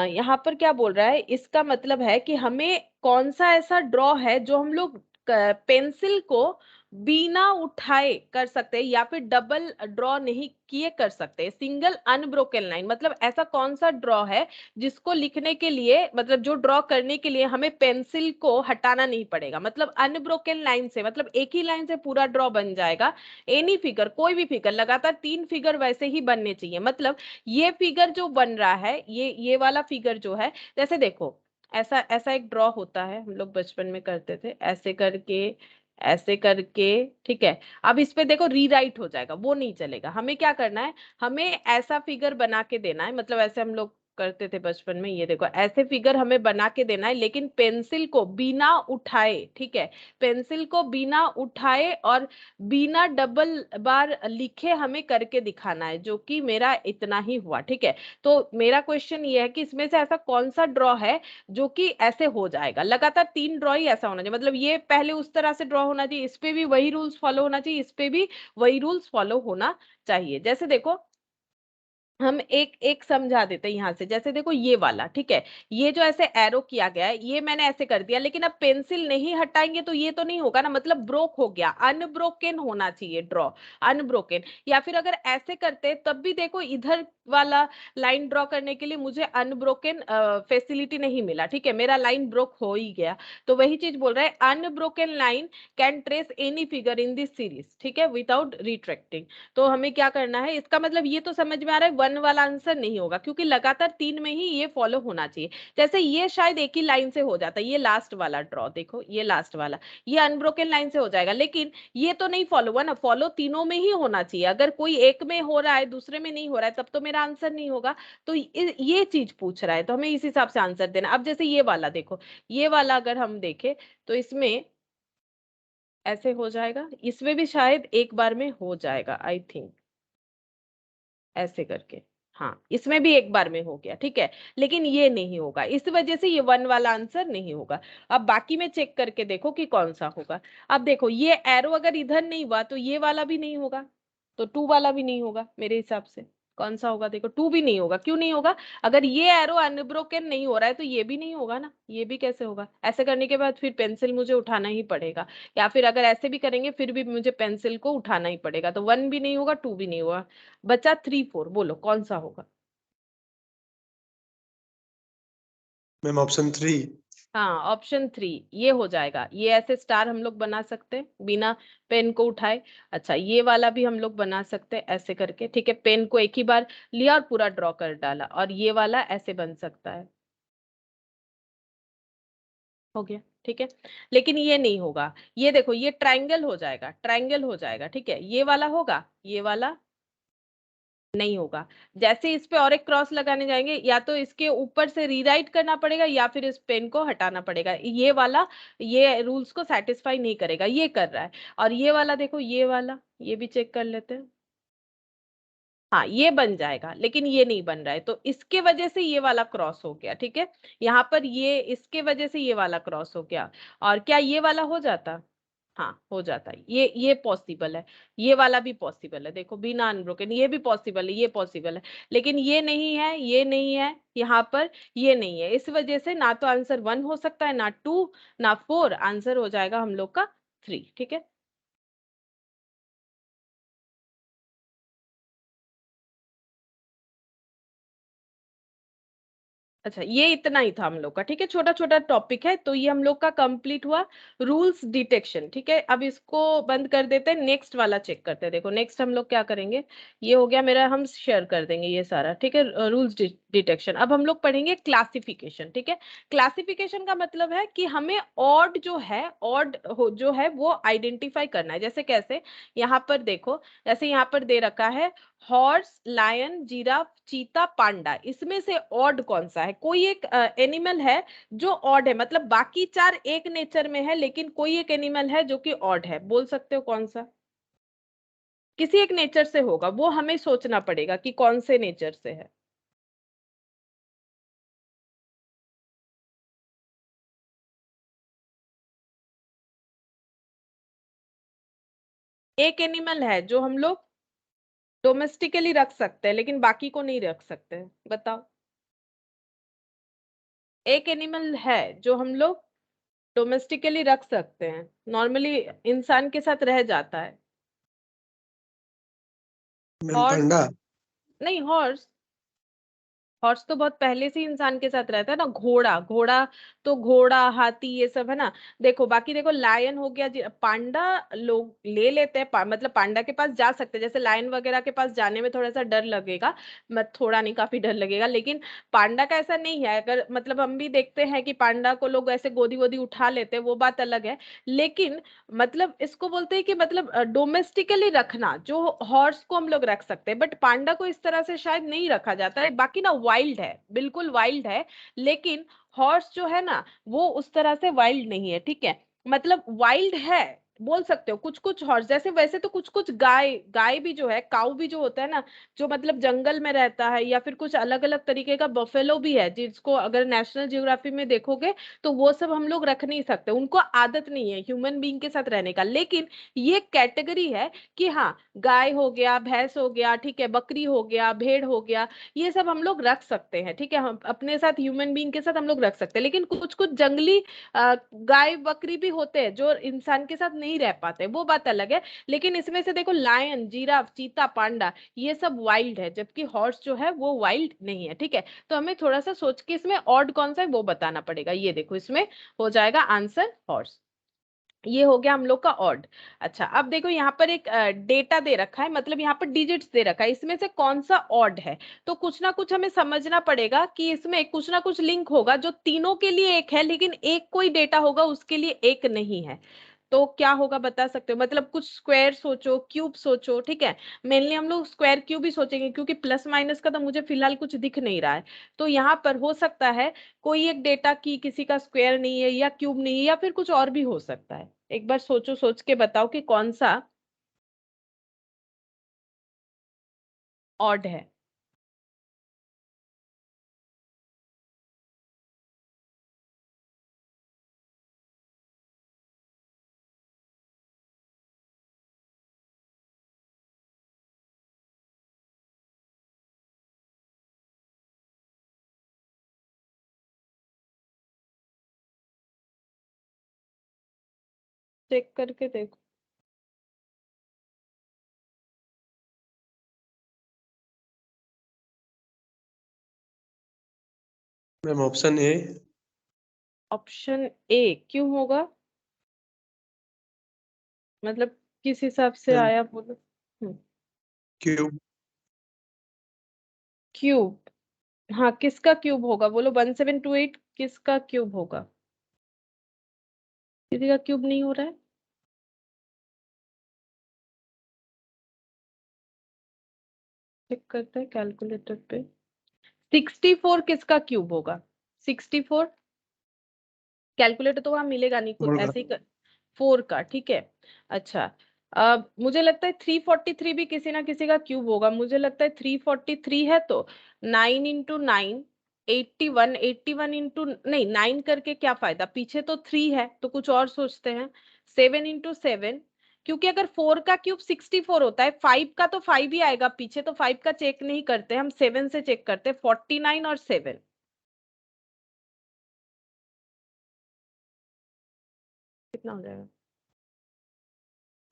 A: यहाँ पर क्या बोल रहा है, इसका मतलब है कि हमें कौन सा ऐसा ड्रॉ है जो हम लोग पेंसिल को बिना उठाए कर सकते हैं, या फिर डबल ड्रॉ नहीं किए कर सकते। सिंगल अनब्रोकन लाइन मतलब ऐसा कौन सा ड्रॉ है जिसको लिखने के लिए, मतलब जो ड्रॉ करने के लिए हमें पेंसिल को हटाना नहीं पड़ेगा, मतलब अनब्रोकन लाइन से, मतलब एक ही लाइन से पूरा ड्रॉ बन जाएगा। एनी फिगर, कोई भी फिगर, लगातार 3 फिगर वैसे ही बनने चाहिए। मतलब ये फिगर जो बन रहा है, ये वाला फिगर जो है, जैसे देखो ऐसा ऐसा एक ड्रॉ होता है, हम लोग बचपन में करते थे, ऐसे करके ऐसे करके, ठीक है। अब इस पे देखो रीराइट हो जाएगा, वो नहीं चलेगा। हमें क्या करना है, हमें ऐसा फिगर बना के देना है, मतलब ऐसे हम लोग करते थे बचपन में, ये देखो ऐसे फिगर हमें बना के देना है, लेकिन पेंसिल को बिना उठाए, ठीक है, पेंसिल को बिना उठाए और बिना डबल बार लिखे हमें करके दिखाना है, जो कि मेरा इतना ही हुआ, ठीक है। तो मेरा क्वेश्चन ये है कि इसमें से ऐसा कौन सा ड्रॉ है जो कि ऐसे हो जाएगा, लगातार 3 ड्रॉ ही ऐसा होना चाहिए, मतलब ये पहले उस तरह से ड्रॉ होना चाहिए, इस पे भी वही रूल्स फॉलो होना चाहिए, इस पे भी वही रूल्स फॉलो होना चाहिए। जैसे देखो हम एक एक समझा देते हैं यहाँ से, जैसे देखो ये वाला, ठीक है, ये जो ऐसे एरो किया गया है, ये मैंने ऐसे कर दिया, लेकिन अब पेंसिल नहीं हटाएंगे तो ये तो नहीं होगा ना, मतलब ब्रोक हो गया, अनब्रोकन होना चाहिए ड्रॉ, अनब्रोकन। या फिर अगर ऐसे करते तब भी देखो इधर वाला लाइन ड्रॉ करने के लिए मुझे अनब्रोकन फैसिलिटी नहीं मिला, ठीक है, मेरा लाइन ब्रोक हो ही गया। तो वही चीज बोल रहा है, unbroken line can trace any figure in this series, ठीक है, विदाउट रिट्रैक्टिंग। तो हमें क्या करना है, इसका मतलब ये तो समझ में आ रहा है 1 वाला आंसर नहीं होगा, क्योंकि लगातार 3 में ही ये फॉलो होना चाहिए। जैसे ये शायद एक ही लाइन से हो जाता है, ये लास्ट वाला ड्रॉ देखो, ये लास्ट वाला, ये अनब्रोकन लाइन से हो जाएगा, लेकिन ये तो नहीं फॉलो हुआ ना, फॉलो तीनों में ही होना चाहिए। अगर कोई एक में हो रहा है दूसरे में नहीं हो रहा है, तब तो मेरा आंसर नहीं होगा। तो ये चीज पूछ रहा है, तो हमें इस हिसाब से आंसर देना। अब जैसे ये वाला देखो, ये वाला अगर हम देखें तो इसमें ऐसे हो जाएगा, इसमें भी शायद एक बार में हो जाएगा, आई थिंक ऐसे करके। हाँ, इसमें भी एक बार में हो गया, ठीक है, लेकिन ये नहीं होगा, इस वजह से ये 1 वाला आंसर नहीं होगा। अब बाकी में चेक करके देखो कि कौन सा होगा। अब देखो ये एरो अगर इधर नहीं हुआ तो ये वाला भी नहीं होगा, तो 2 वाला भी नहीं होगा मेरे हिसाब से। कौन सा होगा, देखो 2 भी नहीं होगा, क्यों नहीं होगा, अगर ये एरो अनब्रोकन नहीं हो रहा है तो ये भी नहीं होगा ना, ये भी कैसे होगा। ऐसे करने के बाद फिर पेंसिल मुझे उठाना ही पड़ेगा, या फिर अगर ऐसे भी करेंगे फिर भी मुझे पेंसिल को उठाना ही पड़ेगा, तो 1 भी नहीं होगा, 2 भी नहीं होगा, बचा 3 4, बोलो कौन सा होगा।
B: Ma'am option 3।
A: हाँ, ऑप्शन 3 ये हो जाएगा, ये ऐसे स्टार हम लोग बना सकते हैं बिना पेन को उठाए। अच्छा, ये वाला भी हम लोग बना सकते हैं ऐसे करके, ठीक है, पेन को एक ही बार लिया और पूरा ड्रॉ कर डाला, और ये वाला ऐसे बन सकता है, हो गया, ठीक है। लेकिन ये नहीं होगा, ये देखो ये ट्रायंगल हो जाएगा, ट्रायंगल हो जाएगा, ठीक है, ये वाला होगा, ये वाला नहीं होगा। जैसे इस पे और एक क्रॉस लगाने जाएंगे, या तो इसके ऊपर से रीराइट करना पड़ेगा, या फिर इस पेन को हटाना पड़ेगा, ये वाला ये रूल्स को सेटिस्फाई नहीं करेगा, ये कर रहा है। और ये वाला देखो, ये वाला, ये भी चेक कर लेते हैं। हाँ, ये बन जाएगा, लेकिन ये नहीं बन रहा है, तो इसके वजह से ये वाला क्रॉस हो गया, ठीक है। यहाँ पर ये इसके वजह से ये वाला क्रॉस हो गया। और क्या ये वाला हो जाता, हाँ हो जाता है, ये पॉसिबल है, ये वाला भी पॉसिबल है, देखो बिना अनब्रोकन, ये भी पॉसिबल है, ये पॉसिबल है, लेकिन ये नहीं है, ये नहीं है यहाँ पर, ये नहीं है, इस वजह से ना तो आंसर 1 हो सकता है, ना 2, ना 4, आंसर हो जाएगा हम लोग का 3, ठीक है। अच्छा, ये इतना ही था हम लोग का, ठीक है, छोटा छोटा टॉपिक है, तो ये हम लोग का कंप्लीट हुआ रूल्स डिटेक्शन। ठीक है, अब इसको बंद कर देते हैं, नेक्स्ट वाला चेक करते हैं। देखो नेक्स्ट हम लोग क्या करेंगे, ये हो गया मेरा, हम शेयर कर देंगे ये सारा, ठीक है, रूल्स डिटेक्शन। अब हम लोग पढ़ेंगे क्लासिफिकेशन। ठीक है, क्लासिफिकेशन का मतलब है कि हमें ऑड जो है, ऑड जो है वो आइडेंटिफाई करना है। जैसे कैसे, यहाँ पर देखो, जैसे यहाँ पर दे रखा है हॉर्स, लायन, जिराफ, चीता, पांडा, इसमें से ऑड कौन सा है? कोई एक एनिमल है जो ऑड है, मतलब बाकी चार एक नेचर में है, लेकिन कोई एक एनिमल है जो कि ऑड है। बोल सकते हो कौन सा? किसी एक नेचर से होगा, वो हमें सोचना पड़ेगा कि कौन से नेचर से है। एक एनिमल है जो हम लोग डोमेस्टिकली रख सकते हैं, लेकिन बाकी को नहीं रख सकते। बताओ, एक एनिमल है जो हम लोग डोमेस्टिकली रख सकते हैं, नॉर्मली इंसान के साथ रह जाता है।
B: मैम
A: हॉर्स,
B: पांडा।
A: नहीं, हॉर्स, हॉर्स तो बहुत पहले से ही इंसान के साथ रहता है ना। घोड़ा, घोड़ा तो घोड़ा, हाथी, ये सब है ना। देखो बाकी, देखो लायन हो गया, पांडा लोग ले लेते हैं, मतलब पांडा के पास जा सकते हैं। जैसे लायन वगैरह के पास जाने में थोड़ा सा डर लगेगा, मत थोड़ा नहीं, काफी डर लगेगा, लेकिन पांडा का ऐसा नहीं है। अगर मतलब हम भी देखते हैं कि पांडा को लोग ऐसे गोदी वोदी उठा लेते हैं, वो बात अलग है। लेकिन मतलब इसको बोलते हैं कि मतलब डोमेस्टिकली रखना, जो हॉर्स को हम लोग रख सकते हैं, बट पांडा को इस तरह से शायद नहीं रखा जाता है। बाकी ना वाइल्ड है, बिल्कुल वाइल्ड है, लेकिन हॉर्स जो है ना वो उस तरह से वाइल्ड नहीं है। ठीक है, मतलब वाइल्ड है, बोल सकते हो कुछ कुछ हॉर्स जैसे। वैसे तो कुछ कुछ गाय, गाय भी जो है, काऊ भी जो होता है ना, जो मतलब जंगल में रहता है, या फिर कुछ अलग अलग तरीके का बफेलो भी है, जिसको अगर नेशनल जियोग्राफी में देखोगे तो वो सब हम लोग रख नहीं सकते, उनको आदत नहीं है ह्यूमन बीइंग के साथ रहने का। लेकिन ये कैटेगरी है कि हाँ, गाय हो गया, भैंस हो गया, ठीक है, बकरी हो गया, भेड़ हो गया, ये सब हम लोग रख सकते हैं। ठीक है, हम अपने साथ ह्यूमन बीइंग के साथ हम लोग रख सकते हैं। लेकिन कुछ कुछ जंगली गाय बकरी भी होते हैं जो इंसान के साथ नहीं रह पाते, वो बात अलग है। लेकिन इसमें से देखो, लायन, जिराफ, चीता, पांडा, ये सब वाइल्ड है, जबकि हॉर्स जो है वो वाइल्ड नहीं है। ठीक है, तो हमें थोड़ा सा सोच के इसमें ऑड कौन सा है वो बताना पड़ेगा। ये देखो, इसमें हो जाएगा आंसर हॉर्स। ये हो गया हम लोग का ऑड। अच्छा, अब देखो यहाँ पर एक डेटा दे रखा है, मतलब यहाँ पर डिजिट्स दे रखा है, इसमें से कौन सा ऑड है? तो कुछ ना कुछ हमें समझना पड़ेगा कि इसमें कुछ ना कुछ लिंक होगा जो तीनों के लिए एक है, लेकिन एक कोई डेटा होगा उसके लिए एक नहीं है। तो क्या होगा बता सकते हो? मतलब कुछ स्क्वायर सोचो, क्यूब सोचो। ठीक है, मेनली हम लोग स्क्वायर क्यूब ही सोचेंगे, क्योंकि प्लस माइनस का तो मुझे फिलहाल कुछ दिख नहीं रहा है। तो यहाँ पर हो सकता है कोई एक डेटा की किसी का स्क्वायर नहीं है, या क्यूब नहीं है, या फिर कुछ और भी हो सकता है। एक बार सोचो, सोच के बताओ कि कौन सा ऑड है। चेक करके देखो।
B: Ma'am option A.
A: Option A क्यों होगा? मतलब किस हिसाब से
B: मैम
A: आया, बोलो।
B: क्यूब।
A: क्यूब? हाँ, किसका क्यूब होगा बोलो? 1728 किसका क्यूब होगा? किसी का क्यूब नहीं हो रहा है। चेक करते हैं कैलकुलेटर पे। 64 किसका क्यूब होगा? 64, कैलकुलेटर तो वहां मिलेगा नहीं खुद
B: बोल रहा।
A: ऐसे ही 4 का। ठीक है, अच्छा, अब मुझे लगता है 343 भी किसी ना किसी का क्यूब होगा। मुझे लगता है 343 है, तो 9 × 9 81, 81 इंटू, नहीं 9 करके क्या फायदा, पीछे तो 3 है, तो कुछ और सोचते हैं। 7 × 7, क्योंकि अगर 4 का क्यूब 64 होता है, 5 का तो 5 ही आएगा पीछे, तो 5 का चेक नहीं करते हम, 7 से चेक करते हैं। 49 और 7 कितना हो जाएगा?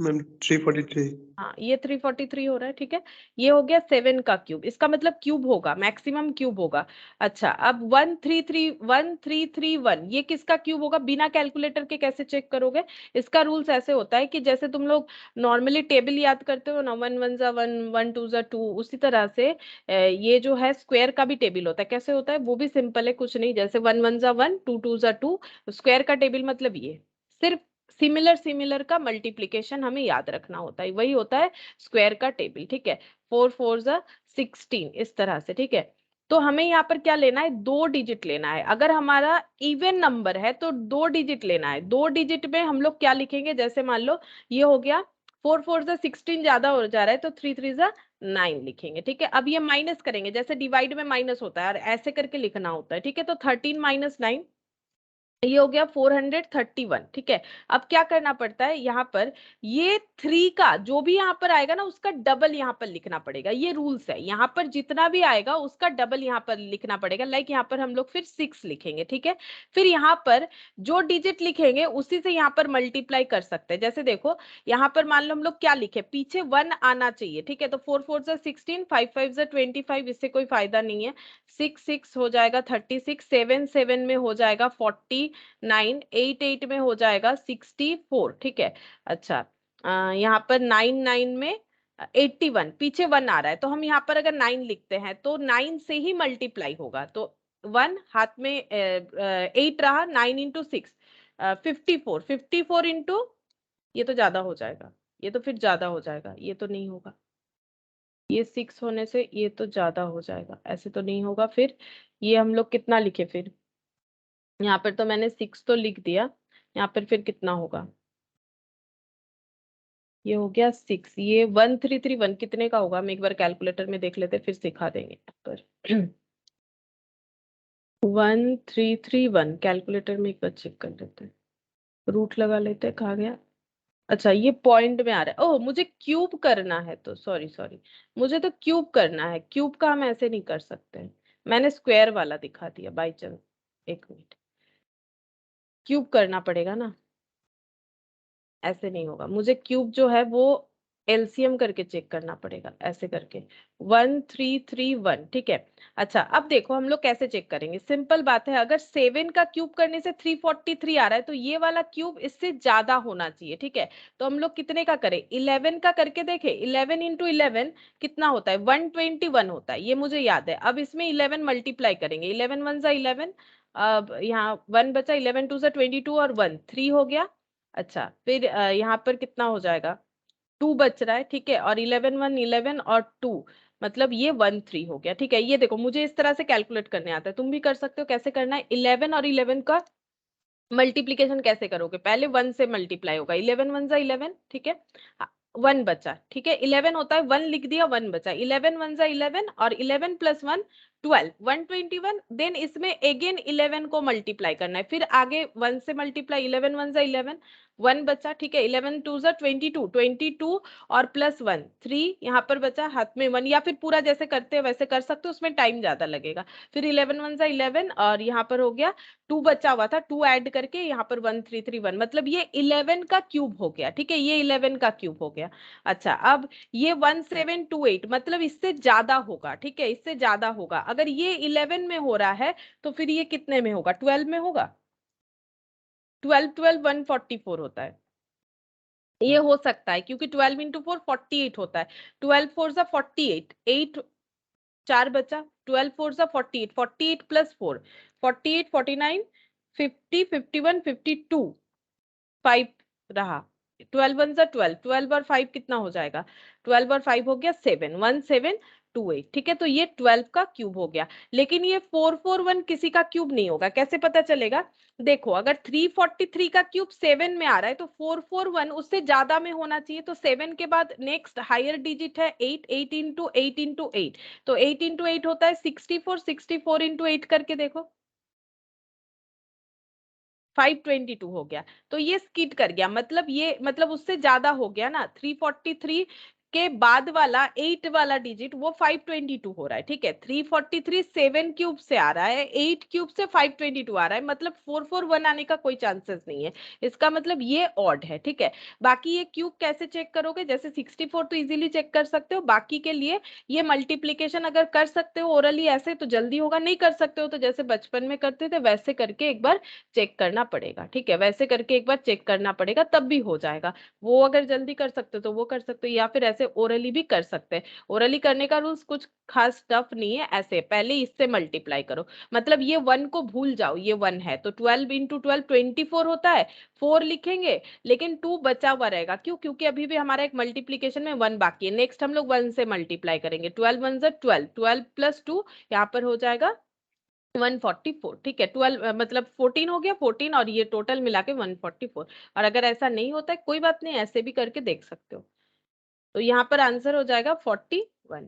B: मैम 343।
A: हाँ ये 343 हो रहा है, ठीक है। ये हो गया 7 का क्यूब, इसका मतलब क्यूब होगा, मैक्सिमम क्यूब होगा। अच्छा अब 1331 ये किसका क्यूब होगा? बिना कैलकुलेटर के कैसे चेक करोगे? इसका रूल्स ऐसे होता है कि जैसे तुम लोग नॉर्मली टेबल याद करते हो ना, 1 1 जा 1 1 2 जा 2, उसी तरह से ये जो है स्क्वायर का भी टेबल होता है। कैसे होता है? वो भी सिंपल है, कुछ नहीं, जैसे 1 1 जा 1 2 2 जा 2, स्क्वायर का टेबल मतलब ये सिर्फ सिमिलर सिमिलर का मल्टीप्लीकेशन हमें याद रखना होता है, वही होता है स्क्वायर का टेबल, ठीक है। 4 4 जा 16 इस तरह से, ठीक है। तो हमें यहाँ पर क्या लेना है? 2 डिजिट लेना है। अगर हमारा इवन नंबर है तो 2 डिजिट लेना है। 2 डिजिट में हम लोग क्या लिखेंगे? जैसे मान लो ये हो गया 4 4 जा 16 ज्यादा हो जा रहा है तो 3 3 जा 9 लिखेंगे, ठीक है। अब ये माइनस करेंगे, जैसे डिवाइड में माइनस होता है और ऐसे करके लिखना होता है, ठीक है। तो 13 माइनस 9 ये हो गया 431, ठीक है। अब क्या करना पड़ता है यहाँ पर? ये 3 का जो भी यहाँ पर आएगा ना उसका डबल यहाँ पर लिखना पड़ेगा, ये रूल्स है। यहाँ पर जितना भी आएगा उसका डबल यहाँ पर लिखना पड़ेगा। लाइक यहाँ पर हम लोग फिर 6 लिखेंगे, ठीक है। फिर यहाँ पर जो डिजिट लिखेंगे उसी से यहाँ पर मल्टीप्लाई कर सकते हैं। जैसे देखो यहाँ पर मान लो हम लोग क्या लिखे, पीछे 1 आना चाहिए, ठीक है। तो 4 4 जा 16, 5 5 जा 25, इससे कोई फायदा नहीं है। 6 6 हो जाएगा 36, 7 7 में हो जाएगा 40, 9 8 8 में हो जाएगा 64, ठीक है। अच्छा यहाँ पर 9 9 में 81, पीछे 1 आ रहा है तो हम यहाँ पर अगर 9 लिखते हैं तो 9 से ही मल्टीप्लाई होगा। तो 1 हाथ में 8 रहा, 9 इंटू 6 54, 54 इंटू, ये तो ज्यादा हो जाएगा, ये तो फिर ज्यादा हो जाएगा, ये तो नहीं होगा। ये 6 होने से ये तो ज्यादा हो जाएगा, ऐसे तो नहीं होगा। फिर ये हम लोग कितना लिखे? फिर यहाँ पर तो मैंने 6 तो लिख दिया, यहाँ पर फिर कितना होगा? ये हो गया 6, ये 1331 कितने का होगा? हम एक बार कैलकुलेटर में देख लेते फिर सिखा देंगे पर 1331 कैलकुलेटर में एक बार चेक कर लेते हैं, रूट लगा लेते हैं, कहाँ गया? अच्छा ये पॉइंट में आ रहा है। ओह मुझे क्यूब करना है, तो सॉरी सॉरी, मुझे तो क्यूब करना है। क्यूब का हम ऐसे नहीं कर सकते, मैंने स्क्वायर वाला दिखा दिया बाई चांस। एक मिनट, क्यूब करना पड़ेगा ना, ऐसे नहीं होगा। मुझे क्यूब जो है वो एलसीएम करके चेक करना पड़ेगा, ऐसे करके 1331, ठीक है। अच्छा अब देखो हम लोग कैसे चेक करेंगे, सिंपल बात है। अगर 7 का क्यूब करने से 343 आ रहा है तो ये वाला क्यूब इससे ज्यादा होना चाहिए, ठीक है। तो हम लोग कितने का करें? 11 का करके देखें। 11 इंटू 11 कितना होता है? 121 होता है, ये मुझे याद है। अब इसमें 11 मल्टीप्लाई करेंगे, 11 1 जा 11, अब यहाँ 1 बचा, 11 2 जा 22 और 1 3 हो गया। अच्छा फिर यहाँ पर कितना हो जाएगा? 2 बच रहा है, ठीक है। और 11 1 11 और 2, मतलब ये 13 हो गया, ठीक है। ये देखो मुझे इस तरह से कैलकुलेट करने आता है, तुम भी कर सकते हो। कैसे करना है? 11 और 11 का मल्टीप्लीकेशन कैसे करोगे? पहले 1 से मल्टीप्लाई होगा, 11 1 जा 11, ठीक है। 1 बचा, ठीक है। 11 होता है, 1 लिख दिया, 1 बचा। 11 1 जा 11 और 11 प्लस 1 12, 121। देन इसमें अगेन 11 को मल्टीप्लाई करना है, फिर आगे 1 से मल्टीप्लाई, 11 1 जा 11, 1 बचा, ठीक है। 11 2 जा 22, 22 और प्लस 1 3, यहाँ पर बचा हाथ में 1, या फिर पूरा जैसे करते हैं वैसे कर सकते हो, उसमें टाइम ज्यादा लगेगा। फिर 11 1 जा 11 और यहाँ पर हो गया 2 बचा हुआ था, 2 ऐड करके यहाँ पर 1331, मतलब ये 11 का क्यूब हो गया, ठीक है। ये 11 का क्यूब हो गया। अच्छा अब ये 1728 मतलब इससे ज्यादा होगा, ठीक है, इससे ज्यादा होगा। अगर ये 11 में हो रहा है तो फिर ये कितने में होगा? 12 में होगा। 12 12 144 होता है, ये हो सकता है क्योंकि 12 इंटू 4 48 होता है। 12 4 जा 48, 8 4 बचा, 12 4 जा 48, 48 प्लस 4 48, 49 50 51 52, 5 रहा। 12 1 जा 12, 12 और 5 कितना हो जाएगा? 12 और 5 हो गया 7, 1728, ठीक है। तो ये 12 का क्यूब हो गया। लेकिन ये 441 किसी का क्यूब नहीं होगा, कैसे पता चलेगा? देखो अगर 343 का क्यूब 7 में आ रहा है तो 441 उससे ज्यादा में होना चाहिए। तो 7 के बाद नेक्स्ट हायर डिजिट है 8, 8 इंटू 8 इंटू 8, तो 8 इंटू 8 होता है 64, 64 इंटू 8 करके देखो 522 हो गया। तो ये स्किड कर गया, मतलब ये मतलब उससे ज्यादा हो गया ना। 343 के बाद वाला 8 वाला डिजिट वो 522 हो रहा है, ठीक है। 343 7 क्यूब से आ रहा है, 8 क्यूब से 522 आ रहा है, मतलब 441 आने का कोई चांसेस नहीं है। इसका मतलब ये ऑड है, ठीक है। बाकी ये क्यूब कैसे चेक करोगे, जैसे 64 तो इजीली चेक कर सकते हो, बाकी के लिए ये मल्टीप्लीकेशन अगर कर सकते हो ओरली ऐसे तो जल्दी होगा, नहीं कर सकते हो तो जैसे बचपन में करते थे वैसे करके एक बार चेक करना पड़ेगा, ठीक है। वैसे करके एक बार चेक करना पड़ेगा तब भी हो जाएगा। वो अगर जल्दी कर सकते हो तो वो कर सकते हो, या फिर ऐसे ओरली भी कर सकते हैं। ओरली करने का रूल्स कुछ खास टफ नहीं है, ऐसे पहले इससे मल्टीप्लाई करो, मतलब ये 1 को भूल जाओ, ये 1 है तो 12 इंटू 12 24 होता है, 4 लिखेंगे, लेकिन 2 बचा हुआ रहेगा, क्यों, क्योंकि अभी भी हमारा एक मल्टीप्लीकेशन में 1 बाकी है। नेक्स्ट हम लोग 1 से मल्टीप्लाई करेंगे, 12 1 12, 12 प्लस 2 यहाँ पर हो जाएगा 144, ठीक है। 12 मतलब 14 हो गया, 14 और ये टोटल मिला के 144। और अगर ऐसा नहीं होता है कोई बात नहीं, ऐसे भी करके देख सकते हो। तो यहाँ पर आंसर हो जाएगा 41।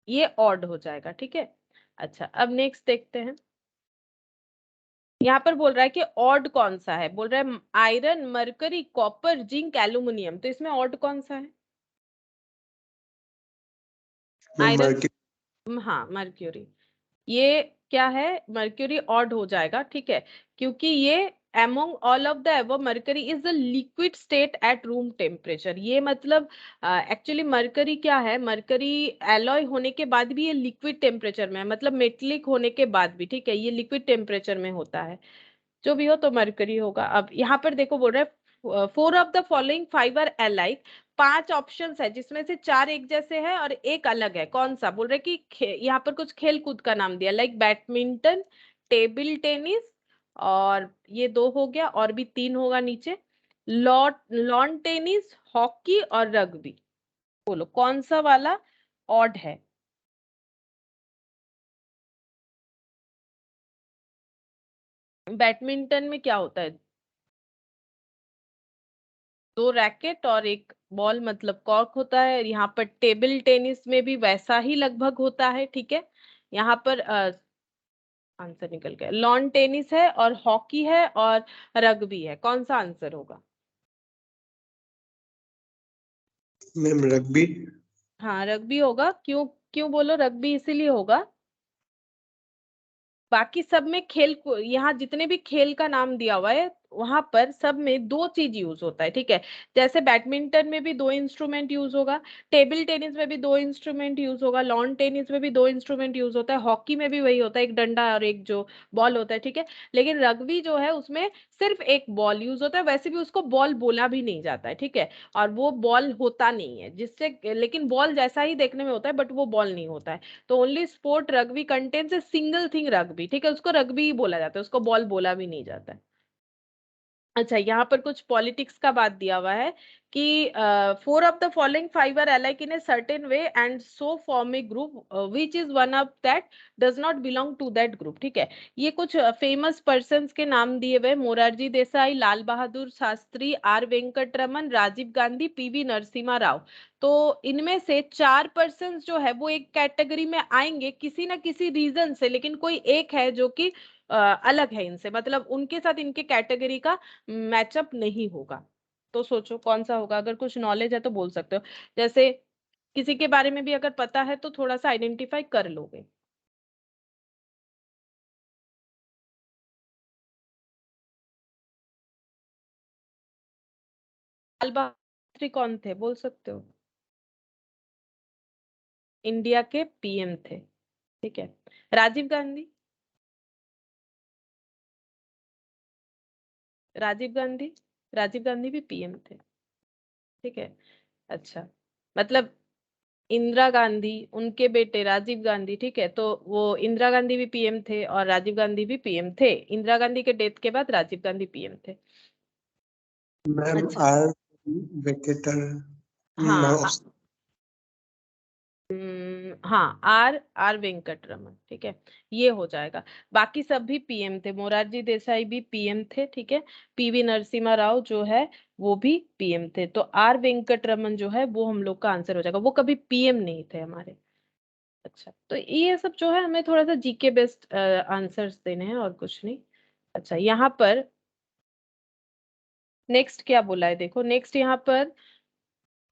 A: ये ऑड हो जाएगा, ठीक है। अच्छा, अब नेक्स्ट देखते हैं। यहाँ पर बोल रहा है कि ऑड कौन सा है, बोल रहा है iron, mercury, copper, zinc, aluminium, तो इसमें ऑड कौन सा है?
B: Ma'am
A: iron,
B: mercury.
A: हाँ मर्क्यूरी। ये क्या है, मर्क्यूरी ऑड हो जाएगा, ठीक है, क्योंकि ये among all of the above mercury is the liquid state at room temperature। ये मतलब एक्चुअली मरकरी क्या है, मरकरी एलॉय होने के बाद भी ये लिक्विड टेम्परेचर में है, मतलब मेटलिक होने के बाद भी, ठीक है, ये लिक्विड टेम्परेचर में होता है। जो भी हो तो मरकरी होगा। अब यहाँ पर देखो बोल रहा है 4 of the following 5 are alike. 5 options है जिसमें से 4 एक जैसे हैं और एक अलग है, कौन सा? बोल रहे कि यहाँ पर कुछ खेल कूद का नाम दिया, लाइक बैडमिंटन, टेबल टेनिस, और ये 2 हो गया, और भी 3 होगा नीचे, लॉन टेनिस, हॉकी और रग्बी। बोलो कौन सा वाला ऑड है? बैडमिंटन में क्या होता है, 2 रैकेट और एक बॉल मतलब कॉर्क होता है। यहाँ पर टेबल टेनिस में भी वैसा ही लगभग होता है, ठीक है। यहाँ पर आंसर निकल गया, लॉन टेनिस है और हॉकी है और रग्बी है, कौन सा आंसर होगा?
B: Ma'am rugby.
A: हाँ रग्बी होगा, क्यों, क्यों बोलो रग्बी इसीलिए होगा, बाकी सब में खेल को, यहाँ जितने भी खेल का नाम दिया हुआ है वहां पर सब में 2 चीज यूज होता है, ठीक है। जैसे बैडमिंटन में भी 2 इंस्ट्रूमेंट यूज होगा, टेबल टेनिस में भी 2 इंस्ट्रूमेंट यूज होगा, लॉन टेनिस में भी 2 इंस्ट्रूमेंट यूज होता है, हॉकी में भी वही होता है, एक डंडा और एक जो बॉल होता है, ठीक है। लेकिन रग्बी जो है उसमें सिर्फ एक बॉल यूज होता है, वैसे भी उसको बॉल बोला भी नहीं जाता है, ठीक है। और वो बॉल होता नहीं है जिससे, लेकिन बॉल जैसा ही देखने में होता है बट वो बॉल नहीं होता है। तो only sport rugby contains a single thing rugby, ठीक है, उसको रग्बी ही बोला जाता है, उसको बॉल बोला भी नहीं जाता है। अच्छा, यहाँ पर कुछ पॉलिटिक्स का बात दिया हुआ है कि 4 of the following 5 are alike in a certain way and so form a group which is one of that does not belong to that group, ठीक है। ये कुछ फेमस पर्सन्स के नाम दिए हुए, मोरारजी देसाई, लाल बहादुर शास्त्री, आर वेंकटरमन, राजीव गांधी, पीवी नरसिम्हा राव। तो इनमें से 4 पर्सन्स जो है वो एक कैटेगरी में आएंगे किसी ना किसी रीजन से, लेकिन कोई एक है जो कि अलग है इनसे, मतलब उनके साथ इनके कैटेगरी का मैचअप नहीं होगा। तो सोचो कौन सा होगा, अगर कुछ नॉलेज है तो बोल सकते हो, जैसे किसी के बारे में भी अगर पता है तो थोड़ा सा आइडेंटिफाई कर लोगे। लाल बहादुर शास्त्री कौन थे, बोल सकते हो? इंडिया के पीएम थे, ठीक है। राजीव गांधी, राजीव गांधी, राजीव गांधी भी पीएम थे, ठीक है। अच्छा, मतलब इंदिरा गांधी, उनके बेटे राजीव गांधी, ठीक है, तो वो इंदिरा गांधी भी पीएम थे और राजीव गांधी भी पीएम थे, इंदिरा गांधी के डेथ के बाद राजीव गांधी पीएम थे।
B: मैम
A: अच्छा,
B: आर वेंकटर।
A: हाँ
B: मैम
A: हाँ, आर आर वेंकट रमन, ठीक है, ये हो जाएगा। बाकी सब भी पीएम थे, मोरारजी देसाई भी पीएम थे, ठीक है। पीवी नरसिम्हा राव जो है वो भी पीएम थे, तो आर वेंकट रमन जो है वो हम लोग का आंसर हो जाएगा, वो कभी पीएम नहीं थे हमारे। अच्छा, तो ये सब जो है हमें थोड़ा सा जीके बेस्ड आंसर्स देने हैं और कुछ नहीं। अच्छा, यहाँ पर नेक्स्ट क्या बोला है, देखो नेक्स्ट यहाँ पर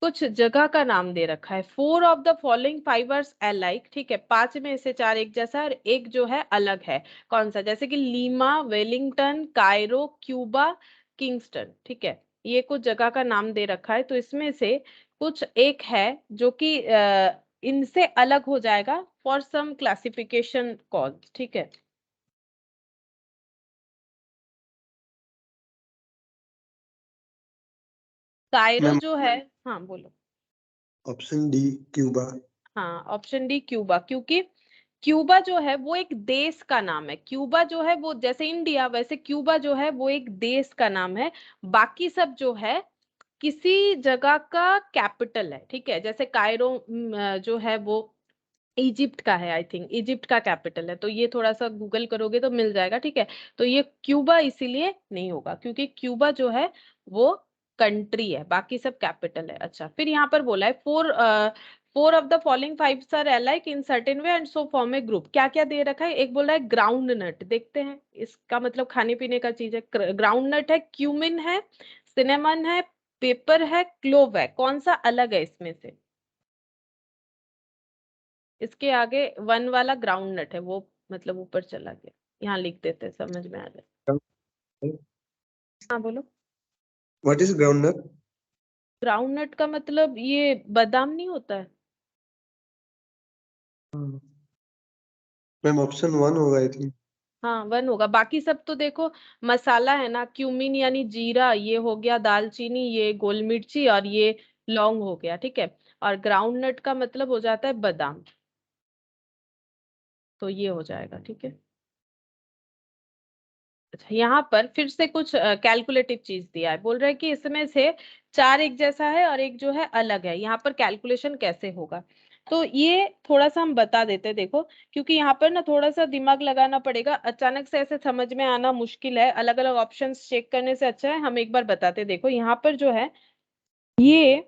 A: कुछ जगह का नाम दे रखा है। 4 of the following five are alike, ठीक है, 5 में से 4 एक जैसा और एक जो है अलग है। कौन सा? जैसे कि Lima, Wellington, Cairo, Cuba, Kingston, ठीक है, ये कुछ जगह का नाम दे रखा है। तो इसमें से कुछ एक है जो कि इनसे अलग हो जाएगा फॉर सम क्लासिफिकेशन कॉज, ठीक है। कायरो
B: मैम
A: जो है, हाँ बोलो।
B: Option D Cuba.
A: हाँ, ऑप्शन डी क्यूबा, क्योंकि क्यूबा जो है वो एक देश का नाम है। क्यूबा जो है वो जैसे इंडिया, वैसे क्यूबा जो है वो एक देश का नाम है। बाकी सब जो है किसी जगह का कैपिटल है, ठीक है। जैसे कायरो जो है वो इजिप्ट का है, आई थिंक इजिप्ट का कैपिटल है। तो ये थोड़ा सा गूगल करोगे तो मिल जाएगा, ठीक है। तो ये क्यूबा इसीलिए नहीं होगा क्योंकि क्यूबा जो है वो कंट्री है, बाकी सब कैपिटल है। अच्छा, फिर यहाँ पर बोला है four of the following five are alike in certain way and so form a group. क्या क्या दे रखा है? एक बोला है ग्राउंड नट, देखते हैं इसका मतलब खाने पीने का चीज है। ग्राउंड नट है, क्यूमिन है, सिनेमन है, पेपर है, क्लोव है। कौन सा अलग है इसमें से? इसके आगे वन वाला ग्राउंड नट है, वो मतलब ऊपर चला गया। यहाँ लिख देते, समझ में आ जाए। हाँ बोलो।
B: What is groundnut?
A: Ground nut का मतलब ये बादाम नहीं होता है?
B: मैम ऑप्शन वन होगा आई थिंक।
A: हाँ, वन होगा। बाकी सब तो देखो मसाला है ना, क्यूमिन यानी जीरा, ये हो गया दालचीनी, ये गोल मिर्ची, और ये लौंग हो गया, ठीक है। और ग्राउंड नट का मतलब हो जाता है बादाम। तो ये हो जाएगा, ठीक है। अच्छा, यहाँ पर फिर से कुछ कैलकुलेटिव चीज दिया है। बोल रहा है कि इसमें से 4 एक जैसा है और एक जो है अलग है। यहाँ पर कैलकुलेशन कैसे होगा? तो ये थोड़ा सा हम बता देते हैं, देखो, क्योंकि यहाँ पर ना थोड़ा सा दिमाग लगाना पड़ेगा। अचानक से ऐसे समझ में आना मुश्किल है। अलग अलग ऑप्शंस चेक करने से अच्छा है हम एक बार बताते हैं। देखो यहाँ पर जो है ये,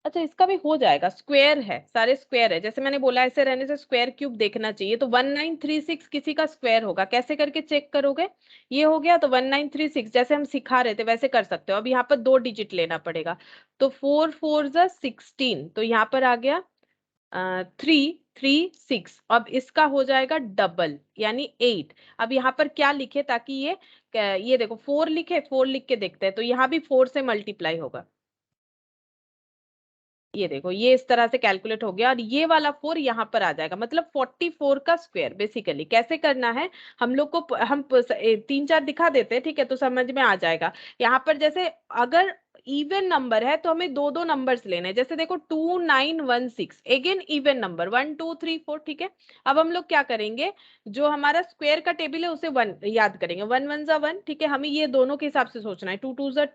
A: अच्छा इसका भी हो जाएगा। स्क्वायर है, सारे स्क्वायर है। जैसे मैंने बोला ऐसे रहने से स्क्वायर क्यूब देखना चाहिए। तो 1936 किसी का स्क्वायर होगा, कैसे करके चेक करोगे? ये हो गया तो 1936 जैसे हम सिखा रहे थे वैसे कर सकते हो। अब यहाँ पर 2 डिजिट लेना पड़ेगा। तो 4 4 जा 16, तो यहाँ पर आ गया 336। अब इसका हो जाएगा डबल यानी 8। अब यहाँ पर क्या लिखे ताकि ये देखो 4 लिखे, 4 लिख के देखते हैं। तो यहाँ भी 4 से मल्टीप्लाई होगा। ये देखो ये इस तरह से कैलकुलेट हो गया और ये वाला 4 यहाँ पर आ जाएगा, मतलब 44 का स्क्वायर। बेसिकली कैसे करना है हम लोग को, हम 3 4 दिखा देते हैं, ठीक है, तो समझ में आ जाएगा। यहाँ पर जैसे अगर इवन नंबर है तो हमें दो दो नंबर्स लेने हैं। जैसे देखो 2916 अगेन इवन नंबर 1 2 3 4, ठीक है। अब हम लोग क्या करेंगे, जो हमारा स्क्वायर का टेबल है उसे वन याद करेंगे। 1 1 जा 1, ठीक है। हमें ये दोनों के हिसाब से सोचना है। 2 2 जा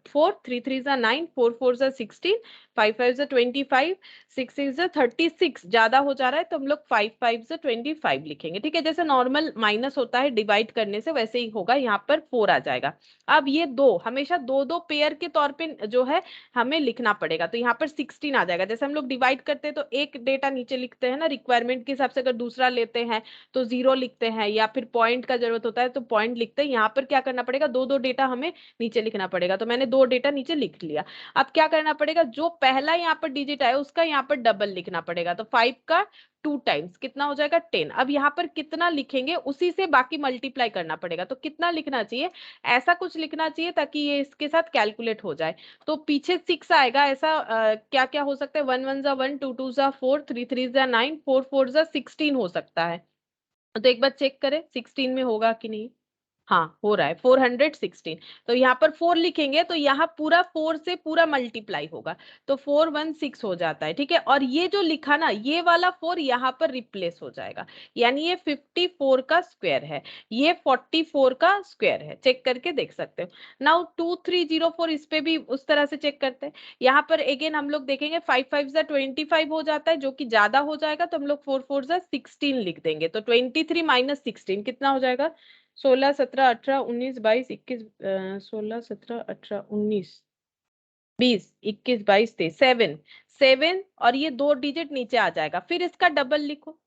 A: 4, 3 3 जा 9, 4 4 जा 16, 5 5 जा 25, 6 6 जा 36। ज्यादा हो जा रहा है तो हम लोग 5 5 जा 25 लिखेंगे, ठीक है। जैसे नॉर्मल माइनस होता है डिवाइड करने से, वैसे ही होगा। यहाँ पर 4 आ जाएगा। अब ये दो हमेशा दो दो पेयर के तौर पे जो है हमें लिखना पड़ेगा। तो यहाँ पर 16 आ जाएगा। जैसे हम लोग डिवाइड करते हैं तो एक डेटा नीचे लिखते हैं ना, रिक्वायरमेंट के हिसाब से। अगर दूसरा लेते हैं तो 0 लिखते हैं, या फिर पॉइंट का जरूरत होता है तो पॉइंट लिखते हैं। यहाँ पर क्या करना पड़ेगा, दो दो डेटा हमें नीचे लिखना पड़ेगा। तो मैंने 2 डेटा नीचे लिख लिया। अब क्या करना पड़ेगा, जो पहला यहाँ पर डिजिट आया उसका यहाँ पर डबल लिखना पड़ेगा। तो 5 का 2 टाइम्स कितना हो जाएगा 10। अब यहाँ पर कितना लिखेंगे उसी से बाकी मल्टीप्लाई करना पड़ेगा। तो कितना लिखना चाहिए, ऐसा कुछ लिखना चाहिए ताकि ये इसके साथ कैलकुलेट हो जाए। तो पीछे 6 आएगा। ऐसा क्या क्या हो सकता है, 1 1 जा 1, 2 2 जा 4, 3 3 जा 9, 4 4 जा 16 हो सकता है। तो एक बार चेक करें 16 में होगा कि नहीं। हाँ हो रहा है 416। तो यहाँ पर 4 लिखेंगे तो यहाँ पूरा 4 से पूरा मल्टीप्लाई होगा। तो 416 हो जाता है, ठीक है। और ये जो लिखा ना, ये वाला 4 यहाँ पर रिप्लेस हो जाएगा। यानी ये 54 का स्क्वायर है, ये 44 का स्क्वायर है। चेक करके देख सकते हो। नाउ 2304 इस पे भी उस तरह से चेक करते हैं। यहाँ पर अगेन हम लोग देखेंगे 5 5 जा 25 हो जाता है, जो कि ज्यादा हो जाएगा। तो हम लोग 4 4 जा 16 लिख देंगे। तो 23 माइनस 16 कितना हो जाएगा, 16 17 18 19 22 21, 16 17 18 19 20 21 22 23, 7 7। और ये 2 डिजिट नीचे आ जाएगा। फिर इसका डबल लिखो,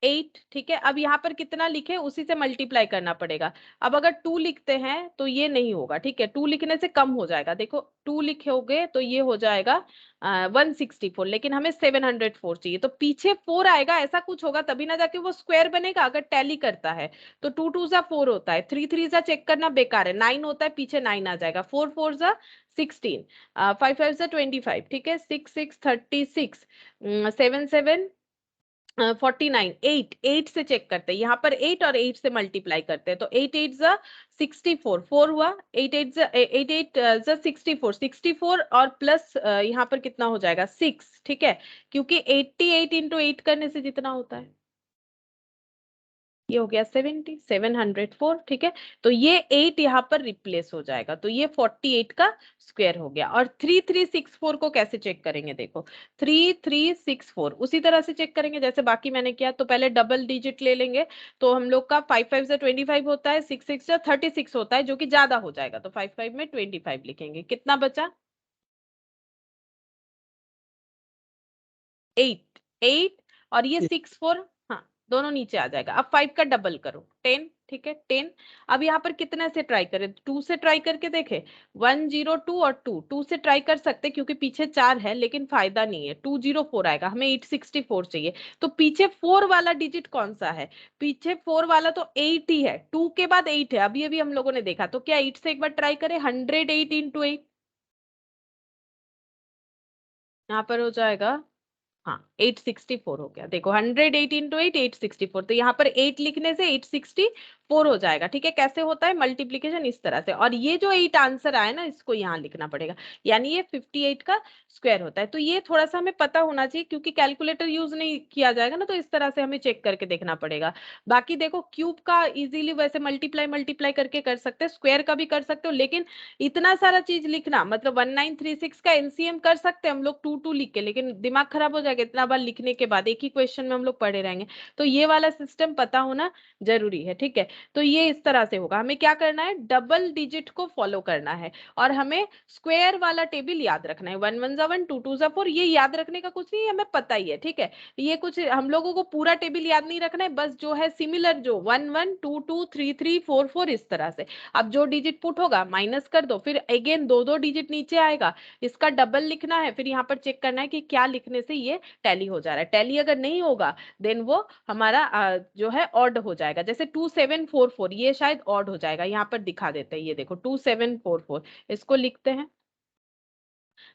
A: 8, ठीक है। अब यहाँ पर कितना लिखे उसी से मल्टीप्लाई करना पड़ेगा। अब अगर 2 लिखते हैं तो ये नहीं होगा, ठीक है, 2 लिखने से कम हो जाएगा। देखो 2 लिखोगे तो ये हो जाएगा 164, लेकिन हमें 704 चाहिए, तो पीछे 4 आएगा, ऐसा कुछ होगा तभी ना जाके वो स्क्वायर बनेगा। अगर टैली करता है तो 2 2 जा 4 होता है, 3 3 जा चेक करना बेकार है, 9 होता है, पीछे 9 आ जाएगा, 4 4 जा 16, 5 5 जा 25, ठीक है, 6 6 36, 7 7 49, 8 से चेक करते हैं, यहाँ पर 8 और 8 से मल्टीप्लाई करते हैं, तो 8 8 जा 64, 4 हुआ, 8 8 जा 8 8 जा 64, 64 और प्लस यहाँ पर कितना हो जाएगा 6, ठीक है, क्योंकि 88 इंटू 8 करने से जितना होता है ये हो गया 70, 704, ठीक है। तो ये 8 यहाँ पर रिप्लेस हो जाएगा, तो ये 48 का स्क्वायर हो गया। और 3364 को कैसे चेक करेंगे, देखो 3364 उसी तरह से चेक करेंगे जैसे बाकी मैंने किया। तो पहले डबल डिजिट ले लेंगे, तो हम लोग का 5 5 से 25 होता है, 6 6 से 36 होता है, जो कि ज्यादा हो जाएगा, तो 5 5 में 25 लिखेंगे। कितना बचा 8 8, और ये 6 4, हाँ दोनों नीचे आ जाएगा। अब 5 का डबल करो 10, ठीक है 10। अब यहाँ पर कितने से ट्राई करें, 2 से ट्राई करके देखे, 102 और 2 2 से ट्राई कर सकते क्योंकि पीछे 4 है, लेकिन फायदा नहीं है, 204 आएगा, हमें 864 चाहिए। तो पीछे 4 वाला डिजिट कौन सा है, पीछे 4 वाला तो 8 ही है, 2 के बाद 8 है, अभी अभी हम लोगों ने देखा। तो क्या 8 से एक बार ट्राई करें, 108 इंटू 8, यहाँ पर हो जाएगा, हाँ 864 हो गया। देखो 108 इंटू 8, 864, तो यहाँ पर 8 लिखने से 864 हो जाएगा, ठीक है। कैसे होता है मल्टीप्लीकेशन, इस तरह से। और ये जो 8 आंसर आया ना, इसको यहाँ लिखना पड़ेगा, यानी ये 58 का स्क्वायर होता है। तो ये थोड़ा सा हमें पता होना चाहिए, क्योंकि कैलकुलेटर यूज नहीं किया जाएगा ना, तो इस तरह से हमें चेक करके देखना पड़ेगा। बाकी देखो क्यूब का इजीली वैसे मल्टीप्लाई मल्टीप्लाई करके कर सकते हैं, स्क्वायर का भी कर सकते हो, लेकिन इतना सारा चीज लिखना, मतलब 1936 का एलसीएम कर सकते हैं हम लोग 2 2 लिख के, लेकिन दिमाग खराब हो जाएगा इतना बार लिखने के बाद, एक ही क्वेश्चन में हम लोग पढ़े रहेंगे। तो ये वाला सिस्टम पता होना जरूरी है, ठीक है। तो ये इस तरह से होगा, हमें क्या करना है, डबल डिजिट को फॉलो करना है, और हमें स्क्वायर वाला टेबल याद रखना है, 1 1 जा 1, 2 2 जा 4, ये याद रखने का कुछ नहीं है, हमें पता ही है, ठीक है। ये कुछ हम लोगों को पूरा टेबल याद नहीं रखना है, बस जो है सिमिलर, जो 1 1 2 2 3 3 4 4 इस तरह से। अब जो डिजिट पुट होगा माइनस कर दो, फिर अगेन दो दो डिजिट नीचे आएगा, इसका डबल लिखना है, फिर यहाँ पर चेक करना है कि क्या लिखने से ये टैली हो जा रहा है। टैली अगर नहीं होगा देन वो हमारा जो है ऑड हो जाएगा, जैसे 2744 ये शायद ऑड हो जाएगा, यहाँ पर दिखा देते हैं, ये देखो 2744, इसको लिखते हैं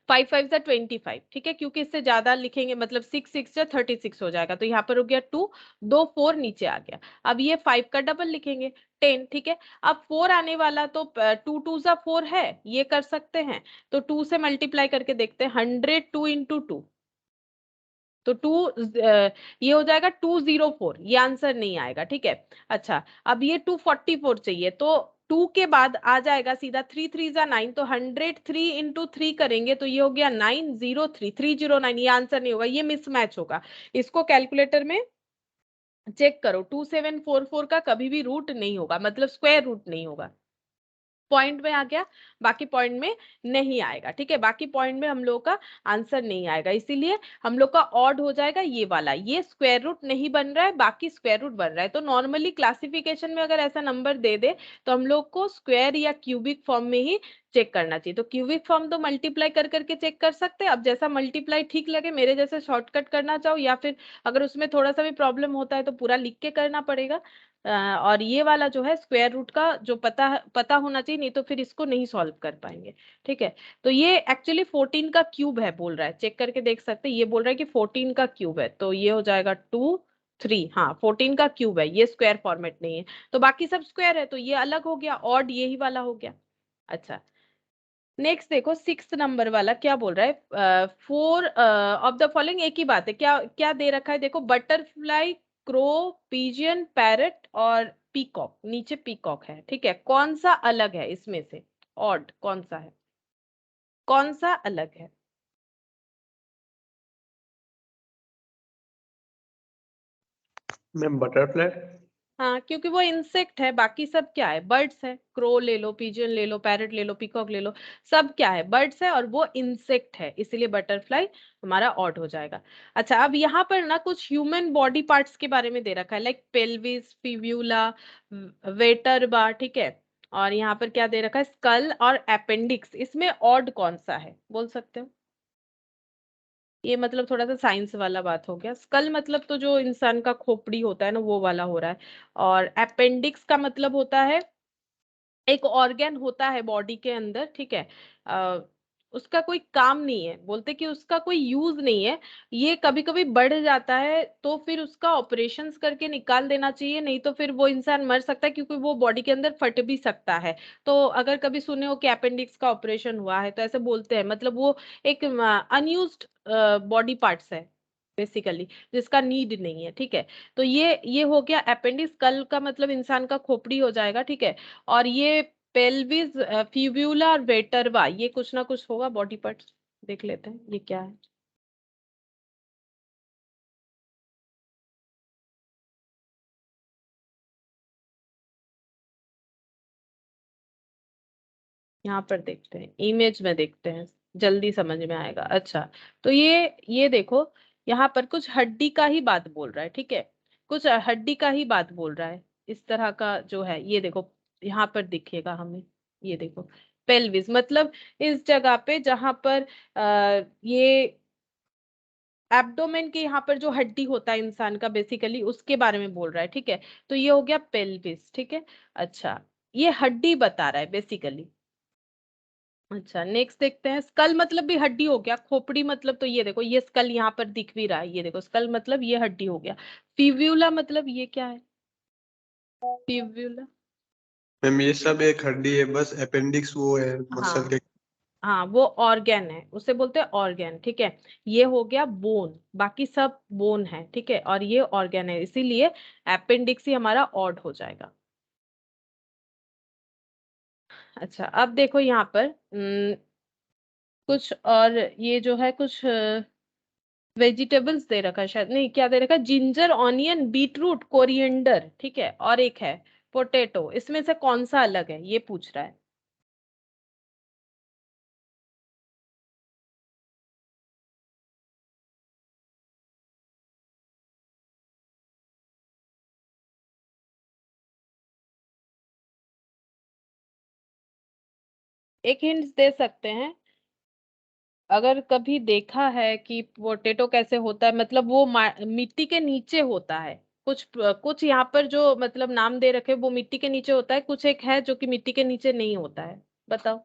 A: 5 5 जा 25, ठीक है, क्योंकि इससे ज्यादा लिखेंगे मतलब 6 6 जा 36 हो जाएगा, तो यहाँ पर हो गया 2 2 4 नीचे आ गया। अब ये 5 का डबल लिखेंगे 10, ठीक है। अब 4 आने वाला तो 2 2 जा 4 है, ये कर सकते हैं, तो 2 से मल्टीप्लाई करके देखते हैं, 102 इंटू 2, तो 2 ये हो जाएगा 204, ये आंसर नहीं आएगा, ठीक है। अच्छा अब ये 244 चाहिए, तो 2 के बाद आ जाएगा सीधा 3 3 जा 9, तो 103 इंटू 3 करेंगे तो ये हो गया 903 309, ये आंसर नहीं होगा, ये मिसमैच होगा। इसको कैलकुलेटर में चेक करो, 2744 का कभी भी रूट नहीं होगा, मतलब स्क्वायर रूट नहीं होगा। पॉइंट में आ गया, बाकी पॉइंट में नहीं आएगा, ठीक है, बाकी पॉइंट में हम लोग का आंसर नहीं आएगा, इसीलिए हम लोग का ऑड हो जाएगा ये वाला, ये स्क्वायर रूट नहीं बन रहा है, बाकी स्क्वायर रूट बन रहा है। तो नॉर्मली क्लासिफिकेशन में अगर ऐसा नंबर दे दे तो हम लोग को स्क्वायर या क्यूबिक फॉर्म में ही चेक करना चाहिए। तो क्यूबिक फॉर्म तो मल्टीप्लाई कर करके चेक कर सकते हैं, अब जैसा मल्टीप्लाई ठीक लगे, मेरे जैसे शॉर्टकट करना चाहो, या फिर अगर उसमें थोड़ा सा भी प्रॉब्लम होता है तो पूरा लिख के करना पड़ेगा। और ये वाला जो है स्क्वायर रूट का जो पता होना चाहिए, नहीं तो फिर इसको नहीं सॉल्व कर पाएंगे, ठीक है। तो ये एक्चुअली 14 का क्यूब है बोल रहा है, चेक करके देख सकते हैं, ये बोल रहा है कि 14 का क्यूब है, तो ये हो जाएगा 2 3, हाँ 14 का क्यूब है, ये स्क्वायर फॉर्मेट नहीं है, तो बाकी सब स्क्वायर है, तो ये अलग हो गया, ऑड यही वाला हो गया। अच्छा नेक्स्ट देखो 6 नंबर वाला क्या बोल रहा है, 4 ऑफ द फॉलोइंग, एक ही बात है, क्या क्या दे रखा है, देखो बटरफ्लाई, क्रो, पिजियन, पैरट और पीकॉक, नीचे पीकॉक है, ठीक है, कौन सा अलग है इसमें से, ऑड कौन सा है, कौन सा अलग है।
B: Ma'am butterfly.
A: हाँ, क्योंकि वो इंसेक्ट है, बाकी सब क्या है, बर्ड्स है। क्रो ले लो, पिजन ले लो, पैरट ले लो, पीकॉक ले लो, सब क्या है, बर्ड्स है, और वो इंसेक्ट है, इसीलिए बटरफ्लाई हमारा ऑड हो जाएगा। अच्छा, अब यहाँ पर ना कुछ ह्यूमन बॉडी पार्ट्स के बारे में दे रखा है, लाइक पेल्विस, फिब्यूला, वेटरबा, ठीक है। और यहाँ पर क्या दे रखा है, स्कल और अपेंडिक्स, इसमें ऑड कौन सा है, बोल सकते हो? ये मतलब थोड़ा सा साइंस वाला बात हो गया। स्कल मतलब तो जो इंसान का खोपड़ी होता है ना, वो वाला हो रहा है। और अपेंडिक्स का मतलब होता है एक ऑर्गन होता है बॉडी के अंदर, ठीक है। आ, उसका कोई काम नहीं है, बोलते कि उसका कोई यूज नहीं है। ये कभी कभी बढ़ जाता है तो फिर उसका ऑपरेशंस करके निकाल देना चाहिए, नहीं तो फिर वो इंसान मर सकता है, क्योंकि वो बॉडी के अंदर फट भी सकता है। तो अगर कभी सुने हो कि अपेंडिक्स का ऑपरेशन हुआ है, तो ऐसे बोलते हैं, मतलब वो एक अनयूज्ड बॉडी पार्ट्स है बेसिकली, जिसका नीड नहीं है, ठीक है। तो ये हो गया अपेंडिक्स। कल का मतलब इंसान का खोपड़ी हो जाएगा, ठीक है। और ये पेल्विस, फिब्यूला और वेटरवा, ये कुछ ना कुछ होगा बॉडी पार्ट्स। देख लेते हैं ये क्या है। यहाँ पर देखते हैं, इमेज में देखते हैं, जल्दी समझ में आएगा। अच्छा, तो ये देखो, यहाँ पर कुछ हड्डी का ही बात बोल रहा है, ठीक है। कुछ हड्डी का ही बात बोल रहा है, इस तरह का जो है, ये देखो, यहाँ पर दिखेगा हमें। ये देखो, पेल्विस मतलब इस जगह पे जहां पर ये एब्डोमेन के यहाँ पर जो हड्डी होता है इंसान का, बेसिकली उसके बारे में बोल रहा है, ठीक है। तो ये हो गया पेल्विस, ठीक है। अच्छा, ये हड्डी बता रहा है बेसिकली। अच्छा, नेक्स्ट देखते हैं, स्कल मतलब भी हड्डी हो गया, खोपड़ी मतलब तो ये देखो, ये स्कल यहाँ पर दिख भी रहा है, ये देखो, स्कल मतलब ये हड्डी हो गया। फिब्यूला मतलब ये क्या है, फिब्यूला?
B: मैम ये सब एक हड्डी है, बस अपेंडिक्स वो है मसल
A: हाँ,
B: के।
A: हाँ, वो ऑर्गन है, उसे बोलते हैं ऑर्गन, ठीक है। ये हो गया बोन, बाकी सब बोन है, ठीक है, और ये ऑर्गन है, इसीलिए अपेंडिक्स ही हमारा ऑड हो जाएगा। अच्छा, अब देखो यहाँ पर कुछ और, ये जो है कुछ वेजिटेबल्स दे रखा है, शायद नहीं, क्या दे रखा है, जिंजर, ऑनियन, बीटरूट, कोरिएंडर, ठीक है, और एक है पोटैटो, इसमें से कौन सा अलग है, ये पूछ रहा है। एक हिंट दे सकते हैं, अगर कभी देखा है कि पोटैटो कैसे होता है, मतलब वो मिट्टी के नीचे होता है। कुछ कुछ यहाँ पर जो मतलब नाम दे रखे, वो मिट्टी के नीचे होता है, कुछ एक है जो कि मिट्टी के नीचे नहीं होता है। बताओ।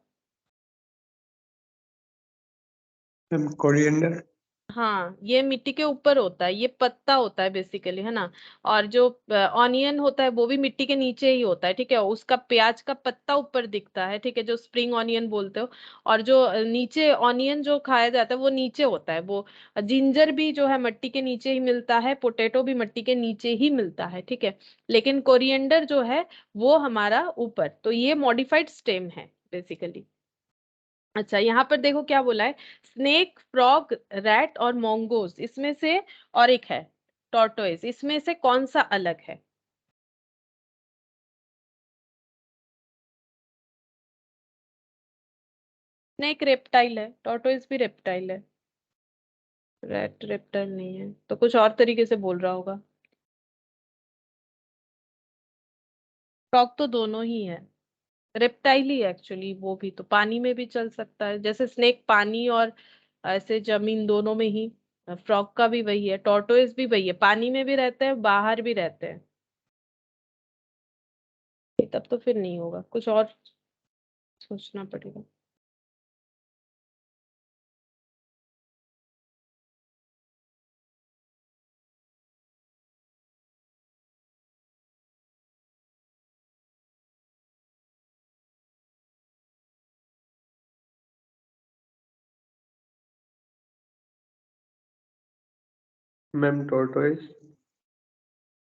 B: Ma'am coriander.
A: हाँ, ये मिट्टी के ऊपर होता है, ये पत्ता होता है बेसिकली, है ना। और जो ऑनियन होता है वो भी मिट्टी के नीचे ही होता है, ठीक है, उसका प्याज का पत्ता ऊपर दिखता है, ठीक है, जो स्प्रिंग ऑनियन बोलते हो। और जो नीचे ऑनियन जो खाया जाता है वो नीचे होता है, वो जिंजर भी जो है मिट्टी के नीचे ही मिलता है, पोटैटो भी मिट्टी के नीचे ही मिलता है, ठीक है। लेकिन कोरिएंडर जो है वो हमारा ऊपर, तो ये मॉडिफाइड स्टेम है बेसिकली। अच्छा, यहाँ पर देखो क्या बोला है, स्नेक, फ्रॉग, रैट और मोंगोज, इसमें से, और एक है टॉर्टोइज, इसमें से कौन सा अलग है? स्नेक रेप्टाइल है, टॉर्टोइज भी रेप्टाइल है। रैट रेप्टाइल नहीं है, तो कुछ और तरीके से बोल रहा होगा। फ्रॉग तो दोनों ही है, रेप्टाइल ही एक्चुअली, वो भी तो पानी में भी चल सकता है, जैसे स्नेक पानी और ऐसे जमीन दोनों में ही। फ्रॉग का भी वही है, टॉर्टोइज भी वही है, पानी में भी रहते हैं, बाहर भी रहते हैं। तब तो फिर नहीं होगा, कुछ और सोचना पड़ेगा।
B: मैम टोर्टोइस।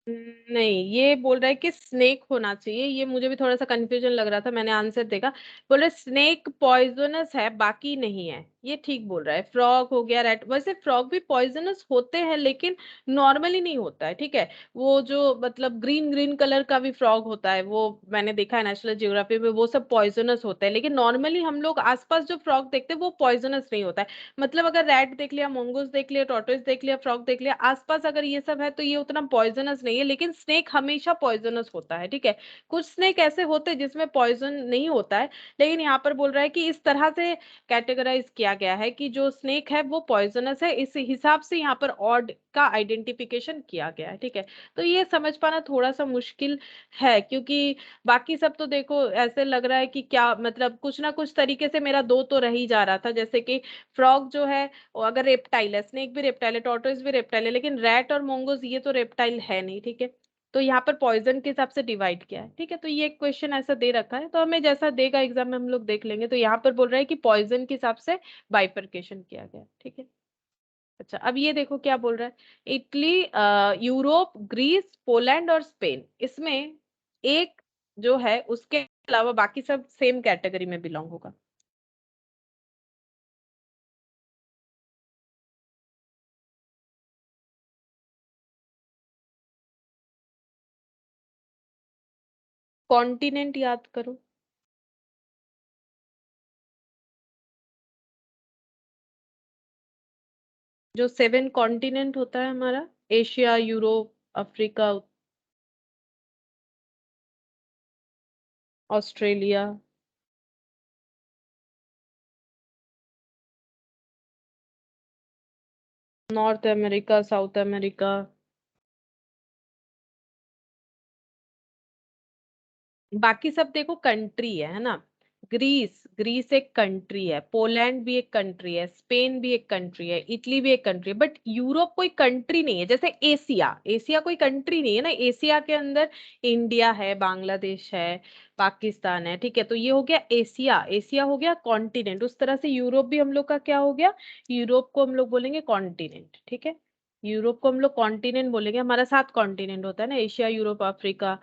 A: नहीं, ये बोल रहा है कि स्नेक होना चाहिए, ये मुझे भी थोड़ा सा कंफ्यूजन लग रहा था, मैंने आंसर देखा। बोल रहे स्नेक पॉइजनस है बाकी नहीं है, ये ठीक बोल रहा है। फ्रॉग हो गया, रैट, वैसे फ्रॉग भी पॉइजनस होते हैं लेकिन नॉर्मली नहीं होता है, ठीक है। वो जो मतलब ग्रीन ग्रीन कलर का भी फ्रॉग होता है, वो मैंने देखा है नेशनल ज्योग्राफी में, वो सब पॉइजनस होता है, लेकिन नॉर्मली हम लोग आसपास जो फ्रॉग देखते हैं वो पॉइजनस नहीं होता है। मतलब अगर रैट देख लिया, मोंगोस देख लिया, टॉर्टोइस देख लिया, फ्रॉग देख लिया, आसपास अगर ये सब है तो ये उतना पॉइजनस नहीं है, लेकिन स्नेक हमेशा पॉइजनस होता है, ठीक है। कुछ स्नेक ऐसे होते हैं जिसमें पॉइजन नहीं होता है, लेकिन यहाँ पर बोल रहा है कि इस तरह से कैटेगराइज किया गया है कि जो स्नेक है वो पॉइजनस है, इस हिसाब से यहाँ पर ऑड का आइडेंटिफिकेशन किया गया है, ठीक है। तो ये समझ पाना थोड़ा सा मुश्किल है, क्योंकि बाकी सब तो देखो ऐसे लग रहा है कि क्या मतलब कुछ ना कुछ तरीके से मेरा दो तो रह ही जा रहा था, जैसे कि फ्रॉग जो है वो अगर रेप्टाइल है, स्नेक भी रेप्टाइल है, टॉर्टोइस भी रेप्टाइल है, लेकिन रैट और मोंगोज ये तो रेप्टाइल है नहीं, ठीक है। तो यहाँ पर पॉइजन के हिसाब से डिवाइड किया है, ठीक है। तो ये क्वेश्चन ऐसा दे रखा है, तो हमें जैसा देगा एग्जाम में हम लोग देख लेंगे। तो यहाँ पर बोल रहा है कि पॉइजन के हिसाब से बाइफरकेशन किया गया, ठीक है। अच्छा, अब ये देखो क्या बोल रहा है। इटली, यूरोप, ग्रीस, पोलैंड और स्पेन, इसमें एक जो है उसके अलावा बाकी सब सेम कैटेगरी में बिलोंग होगा। कॉन्टिनेंट याद करो। जो सेवन कॉन्टिनेंट होता है हमारा, Asia, Europe, Africa, Australia. North America, south America. बाकी सब देखो कंट्री है ना। ग्रीस, ग्रीस एक कंट्री है, पोलैंड भी एक कंट्री है, स्पेन भी एक कंट्री है, इटली भी एक कंट्री है, बट यूरोप कोई कंट्री नहीं है। जैसे एशिया, एशिया कोई कंट्री नहीं है ना, एशिया के अंदर इंडिया है, बांग्लादेश है, पाकिस्तान है, ठीक है। तो ये हो गया एशिया, एशिया हो गया कॉन्टिनेंट। उस तरह से यूरोप भी हम लोग का क्या हो गया, यूरोप को हम लोग बोलेंगे कॉन्टिनेंट, ठीक है। यूरोप को हम लोग कॉन्टिनेंट बोलेंगे। हमारा 7 कॉन्टिनेंट होता है ना, एशिया, यूरोप, अफ्रीका,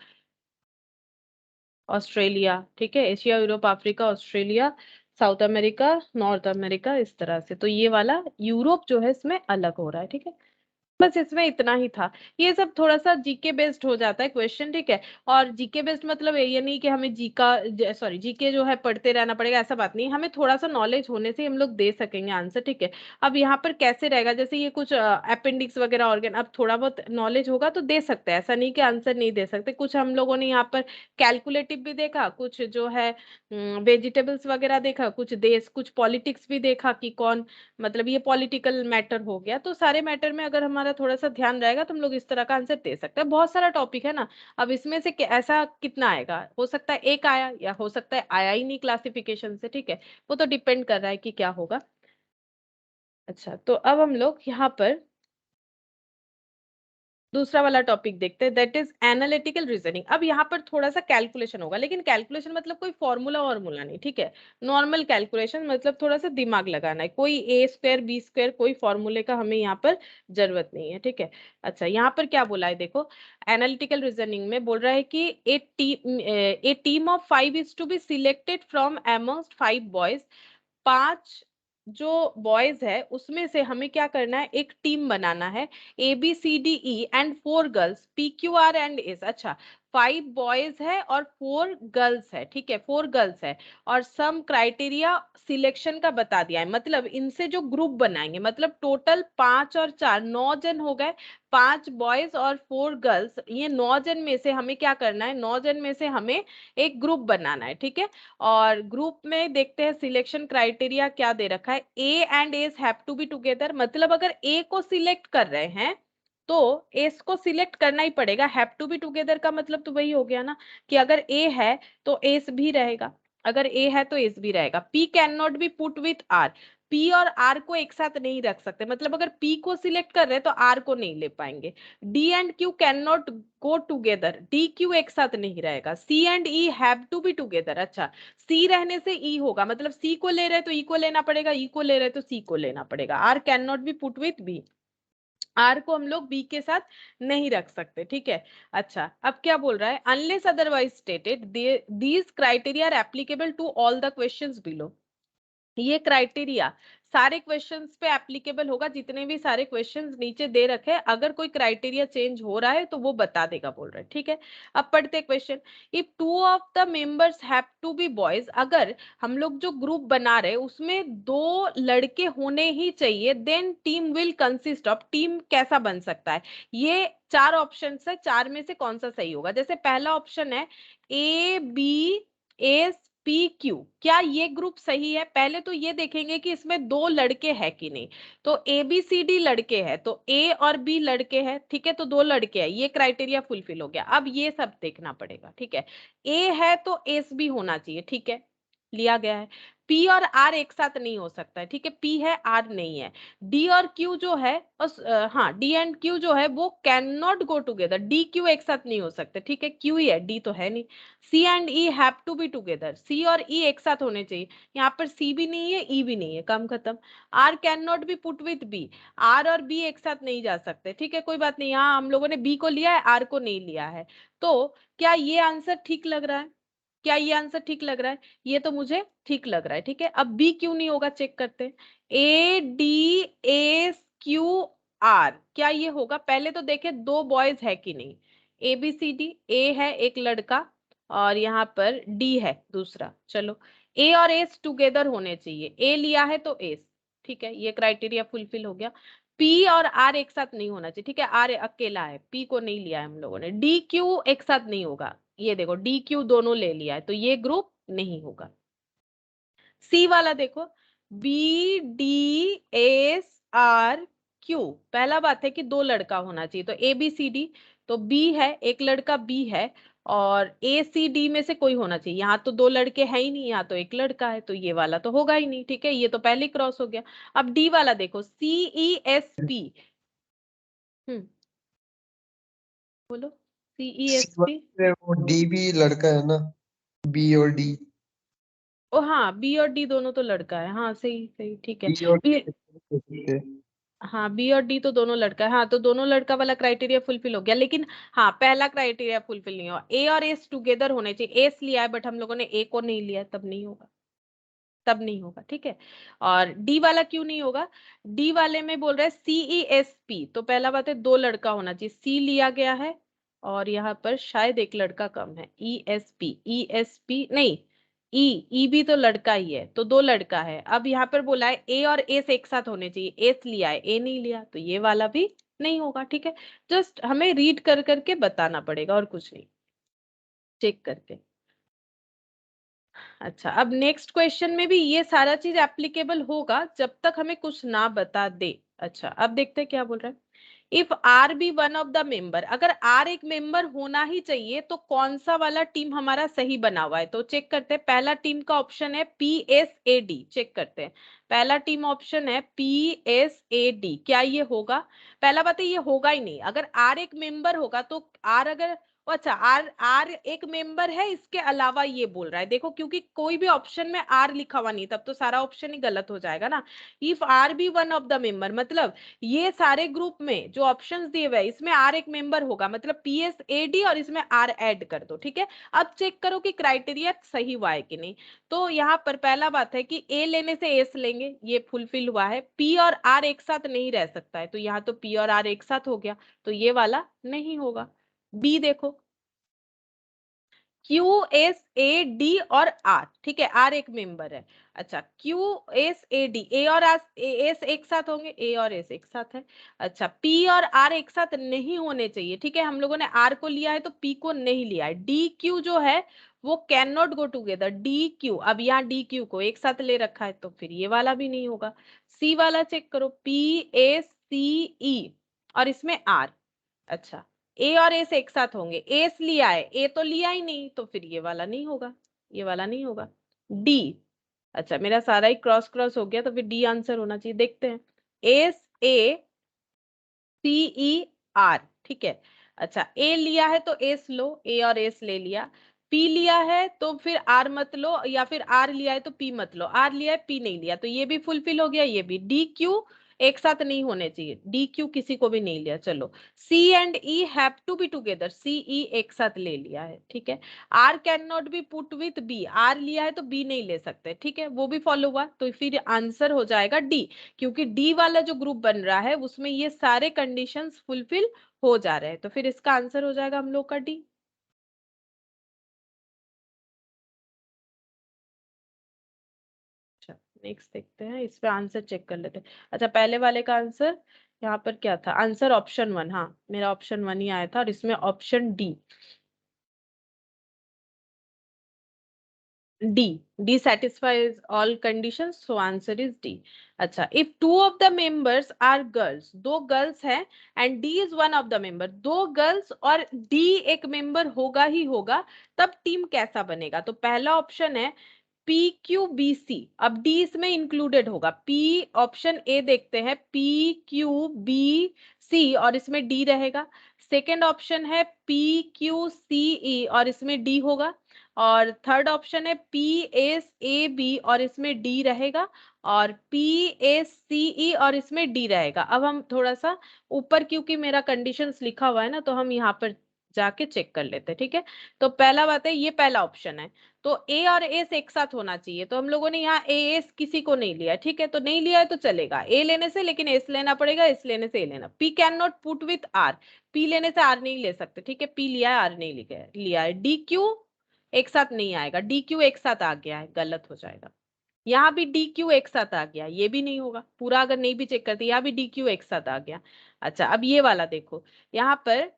A: ऑस्ट्रेलिया, ठीक है। Asia, Europe, Africa, Australia, south America, north America, इस तरह से। तो ये वाला यूरोप जो है इसमें अलग हो रहा है, ठीक है। बस इसमें इतना ही था। ये सब थोड़ा सा जीके बेस्ड हो जाता है क्वेश्चन, ठीक है। और जीके बेस्ड मतलब ये नहीं कि हमें सॉरी जीके जो है पढ़ते रहना पड़ेगा, ऐसा बात नहीं। हमें थोड़ा सा नॉलेज होने से हम लोग दे सकेंगे आंसर, ठीक है। अब यहाँ पर कैसे रहेगा, जैसे ये कुछ अपेंडिक्स वगैरह ऑर्गन, अब थोड़ा बहुत नॉलेज होगा तो दे सकते हैं, ऐसा नहीं कि आंसर नहीं दे सकते। कुछ हम लोगों ने यहाँ पर कैलकुलेटिव भी देखा, कुछ जो है वेजिटेबल्स वगैरह देखा, कुछ देश, कुछ पॉलिटिक्स भी देखा कि कौन, मतलब ये पॉलिटिकल मैटर हो गया। तो सारे मैटर में अगर हमारा थोड़ा सा ध्यान रहेगा तो हम लोग इस तरह का आंसर दे सकते हैं। बहुत सारा टॉपिक है ना। अब इसमें से ऐसा कितना आएगा, हो सकता है एक आया, या हो सकता है आया ही नहीं क्लासिफिकेशन से, ठीक है। वो तो डिपेंड कर रहा है कि क्या होगा। अच्छा, तो अब हम लोग यहाँ पर दूसरा वाला टॉपिक देखते हैं, दैट इज एनालिटिकल रीजनिंग। अब यहाँ पर थोड़ा सा कैलकुलेशन होगा, लेकिन कैलकुलेशन मतलब कोई फॉर्मूला वॉर्मूला नहीं, ठीक है। नॉर्मल कैलकुलेशन, मतलब थोड़ा सा दिमाग लगाना है, कोई ए स्क्वायर बी स्क्वायर कोई फॉर्मूले का हमें यहाँ पर जरूरत नहीं है, ठीक है। अच्छा, यहाँ पर क्या बोला है देखो, एनालिटिकल रीजनिंग में बोल रहा है कि a team of 5 is to be selected from amongst 5 boys. 5 जो बॉयज है उसमें से हमें क्या करना है, एक टीम बनाना है। ABCDE and 4 girls, PQR and S। अच्छा, 5 बॉयज है और 4 गर्ल्स है, ठीक है, 4 गर्ल्स है। और सम क्राइटेरिया सिलेक्शन का बता दिया है, मतलब इनसे जो ग्रुप बनाएंगे, मतलब टोटल 5 और 4 9 जन हो गए। 5 बॉयज और 4 गर्ल्स, ये 9 जन में से हमें क्या करना है, 9 जन में से हमें एक ग्रुप बनाना है, ठीक है। और ग्रुप में देखते हैं सिलेक्शन क्राइटेरिया क्या दे रखा है, A and S have to be together. मतलब अगर A को सिलेक्ट कर रहे हैं तो एस को सिलेक्ट करना ही पड़ेगा। हैव टू बी टुगेदर का मतलब तो वही हो गया ना, कि अगर ए है तो एस भी रहेगा, अगर ए है तो एस भी रहेगा। P can not be put with R, P और आर को एक साथ नहीं रख सकते, मतलब अगर पी को सिलेक्ट कर रहे हैं तो आर को नहीं ले पाएंगे। D and Q can not go together, D Q एक साथ नहीं रहेगा। C and E have to be together. अच्छा, सी रहने से ई होगा, मतलब सी को ले रहे तो ई को लेना पड़ेगा, ई को ले रहे तो सी को लेना पड़ेगा। R can not be put with B. R को हम लोग बी के साथ नहीं रख सकते, ठीक है। अच्छा, अब क्या बोल रहा है, unless otherwise stated these criteria are applicable to all the questions below. ये क्राइटेरिया सारे क्वेश्चंस पे एप्लीकेबल होगा, जितने भी सारे क्वेश्चंस नीचे दे रखे हैं, अगर कोई क्राइटेरिया चेंज हो रहा है तो वो बता देगा, बोल रहा है, ठीक है। अब पढ़ते question. If two of the members have to be boys, अगर हम लोग जो ग्रुप बना रहे उसमें 2 लड़के होने ही चाहिए, then team will consist of, team कैसा बन सकता है। ये 4 ऑप्शन है, 4 में से कौन सा सही होगा। जैसे पहला ऑप्शन है A B S P Q, क्या ये ग्रुप सही है। पहले तो ये देखेंगे कि इसमें 2 लड़के हैं कि नहीं। तो ए बी सी डी लड़के हैं, तो ए और बी लड़के हैं, ठीक है, तो 2 लड़के हैं, ये क्राइटेरिया फुलफिल हो गया। अब ये सब देखना पड़ेगा, ठीक है। ए है तो एस भी होना चाहिए, ठीक है, लिया गया है। पी और आर एक साथ नहीं हो सकता है, ठीक है, पी है आर नहीं है। डी और क्यू जो है, हाँ, डी एंड क्यू जो है वो can not go together, D Q एक साथ नहीं हो सकते, ठीक है, क्यू ही है, डी तो है नहीं। C and E have to be together, C और ई एक साथ होने चाहिए, यहाँ पर सी भी नहीं है, ई भी नहीं है, काम खत्म। R can not be put with B, R और बी एक साथ नहीं जा सकते, ठीक है, कोई बात नहीं, यहाँ हम लोगों ने बी को लिया है, आर को नहीं लिया है। तो क्या ये आंसर ठीक लग रहा है, क्या ये आंसर ठीक लग रहा है, ये तो मुझे ठीक लग रहा है, ठीक है। अब बी क्यों नहीं होगा चेक करते हैं। A D S Q R, क्या ये होगा, पहले तो देखे 2 बॉयज है कि नहीं। ए बी सी डी, ए है एक लड़का और यहाँ पर डी है दूसरा, चलो ए और एस टुगेदर होने चाहिए, ए लिया है तो एस, ठीक है, ये क्राइटेरिया फुलफिल हो गया। पी और आर एक साथ नहीं होना चाहिए, ठीक है, आर अकेला है, पी को नहीं लिया है हम लोगों ने। डी क्यू एक साथ नहीं होगा, ये देखो डी क्यू दोनों ले लिया है, तो ये ग्रुप नहीं होगा। सी वाला देखो, B D S R Q, पहला बात है कि 2 लड़का होना चाहिए, तो ए बी सी डी, तो बी है एक लड़का, बी है, और ए सी डी में से कोई होना चाहिए, यहाँ तो 2 लड़के हैं ही नहीं, यहाँ तो एक लड़का है, तो ये वाला तो होगा ही नहीं, ठीक है, ये तो पहले क्रॉस हो गया। अब डी वाला देखो, सी ई एस पी, हम्म, बोलो, सी ई
B: सी
A: एस पी,
B: वाले वो डी भी लड़का है ना, बी और डी।
A: ओ हाँ, बी और डी दोनों तो लड़का है, हाँ सही सही, ठीक है।
B: बी और
A: बी,
B: डी।
A: हाँ बी और डी तो दोनों लड़का है, हाँ तो दोनों लड़का वाला क्राइटेरिया फुलफिल हो गया, लेकिन हाँ पहला क्राइटेरिया फुलफिल नहीं हुआ, ए और एस टुगेदर होने चाहिए, एस लिया है बट हम लोगों ने ए को नहीं लिया, तब नहीं होगा, तब नहीं होगा, ठीक है। और डी वाला क्यों नहीं होगा, डी वाले में बोल रहा है सीई एस पी, तो पहला बात है 2 लड़का होना चाहिए, सी लिया गया है और यहाँ पर शायद एक लड़का कम है, ई एस पी नहीं, ई ई भी तो लड़का ही है, तो 2 लड़का है। अब यहाँ पर बोला है ए और एस एक साथ होने चाहिए, एस लिया है ए नहीं लिया, तो ये वाला भी नहीं होगा, ठीक है। जस्ट हमें रीड कर करके बताना पड़ेगा और कुछ नहीं, चेक करके। अच्छा, अब नेक्स्ट क्वेश्चन में भी ये सारा चीज एप्लीकेबल होगा जब तक हमें कुछ ना बता दे। अच्छा, अब देखते हैं क्या बोल रहा है। If R be one of the member, अगर आर एक मेंबर होना ही चाहिए तो कौन सा वाला टीम हमारा सही बना हुआ है, तो चेक करते हैं। पहला टीम का ऑप्शन है P S A D, check करते हैं। पहला टीम ऑप्शन है पी एस ए डी, क्या ये होगा। पहला बात है ये होगा ही नहीं, अगर आर एक मेंबर होगा तो आर अगर, अच्छा आर आर एक मेंबर है, इसके अलावा ये बोल रहा है, देखो क्योंकि कोई भी ऑप्शन में आर लिखा हुआ नहीं, तब तो सारा ऑप्शन ही गलत हो जाएगा ना। If R be one of the member, मतलब ये सारे ग्रुप में जो ऑप्शंस दिए हुए हैं इसमें आर एक मेंबर होगा, मतलब पी एस ए डी और इसमें आर ऐड कर दो, ठीक है। अब चेक करो कि क्राइटेरिया सही हुआ है कि नहीं। तो यहाँ पर पहला बात है कि ए लेने से एस लेंगे, ये फुलफिल हुआ है। पी और आर एक साथ नहीं रह सकता है, तो यहाँ तो पी और आर एक साथ हो गया, तो ये वाला नहीं होगा। बी देखो, क्यू एस ए डी और आर, ठीक है, आर एक मेंबर है। अच्छा, क्यू एस ए डी, ए और एस एक साथ होंगे, ए और एस एक साथ है। अच्छा, पी और आर एक साथ नहीं होने चाहिए, ठीक है, हम लोगों ने आर को लिया है तो पी को नहीं लिया है। डी क्यू जो है वो can not go together, D Q, अब यहाँ डी क्यू को एक साथ ले रखा है तो फिर ये वाला भी नहीं होगा। सी वाला चेक करो, पी ए सी ई और इसमें आर, अच्छा ए और एस एक साथ होंगे, एस लिया है, ए तो लिया ही नहीं, तो फिर ये वाला नहीं होगा, ये वाला नहीं होगा। डी, अच्छा मेरा सारा ही क्रॉस क्रॉस हो गया, तो फिर डी आंसर होना चाहिए, देखते हैं। S A C E R, ठीक है। अच्छा, ए लिया है तो एस लो, ए और एस ले लिया। पी लिया है तो फिर आर मत लो, या फिर आर लिया है तो पी मत लो, आर लिया है पी नहीं लिया, तो ये भी फुलफिल हो गया, ये भी। डी क्यू एक साथ नहीं होने चाहिए, डी क्यू किसी को भी नहीं लिया, चलो C and E have to be together, C E एक साथ ले लिया है, ठीक है। R can not be put with B, R लिया है तो बी नहीं ले सकते, ठीक है, वो भी फॉलो हुआ, तो फिर आंसर हो जाएगा डी, क्योंकि डी वाला जो ग्रुप बन रहा है उसमें ये सारे कंडीशंस फुलफिल हो जा रहे हैं, तो फिर इसका आंसर हो जाएगा हम लोग का डी। अच्छा नेक्स्ट देखते हैं, इस पे आंसर चेक कर लेते हैं। अच्छा पहले वाले का आंसर यहाँ पर क्या था, आंसर ऑप्शन वन, हाँ मेरा ऑप्शन वन ही आया था, और इसमें option D, D. D satisfies all conditions, so answer is D. अच्छा, if two of the members are girls, दो girls हैं and D is one of the member, दो girls और D एक member होगा ही होगा, तब टीम कैसा बनेगा? तो पहला ऑप्शन है पी क्यू बी सी, अब डी इसमें इंक्लूडेड होगा, पी ऑप्शन ए देखते हैं, पी क्यू बी सी और इसमें डी रहेगा। सेकेंड ऑप्शन है पी क्यू सी ई और इसमें डी होगा, और थर्ड ऑप्शन है पी एस ए बी और इसमें डी रहेगा, और पी एस सी ई और इसमें डी रहेगा। अब हम थोड़ा सा ऊपर, क्योंकि मेरा कंडीशंस लिखा हुआ है ना, तो हम यहाँ पर जाके चेक कर लेते हैं, ठीक है। तो पहला बात है, ये पहला ऑप्शन है, तो ए और एस एक साथ होना चाहिए, तो हम लोगों ने यहाँ ए एस किसी को नहीं लिया, ठीक है, तो नहीं लिया है तो चलेगा, ए लेने से, लेकिन एस लेना पड़ेगा, एस लेने से ए लेना। P can not put with R, P लेने से आर नहीं ले सकते, ठीक है, पी लिया है आर नहीं लिया है। डी क्यू एक साथ नहीं आएगा, डी क्यू एक साथ आ गया है, गलत हो जाएगा। यहाँ भी डी क्यू एक साथ आ गया, ये भी नहीं होगा, पूरा अगर नहीं भी चेक करते, यहाँ भी डी क्यू एक साथ आ गया। अच्छा अब ये वाला देखो, यहाँ पर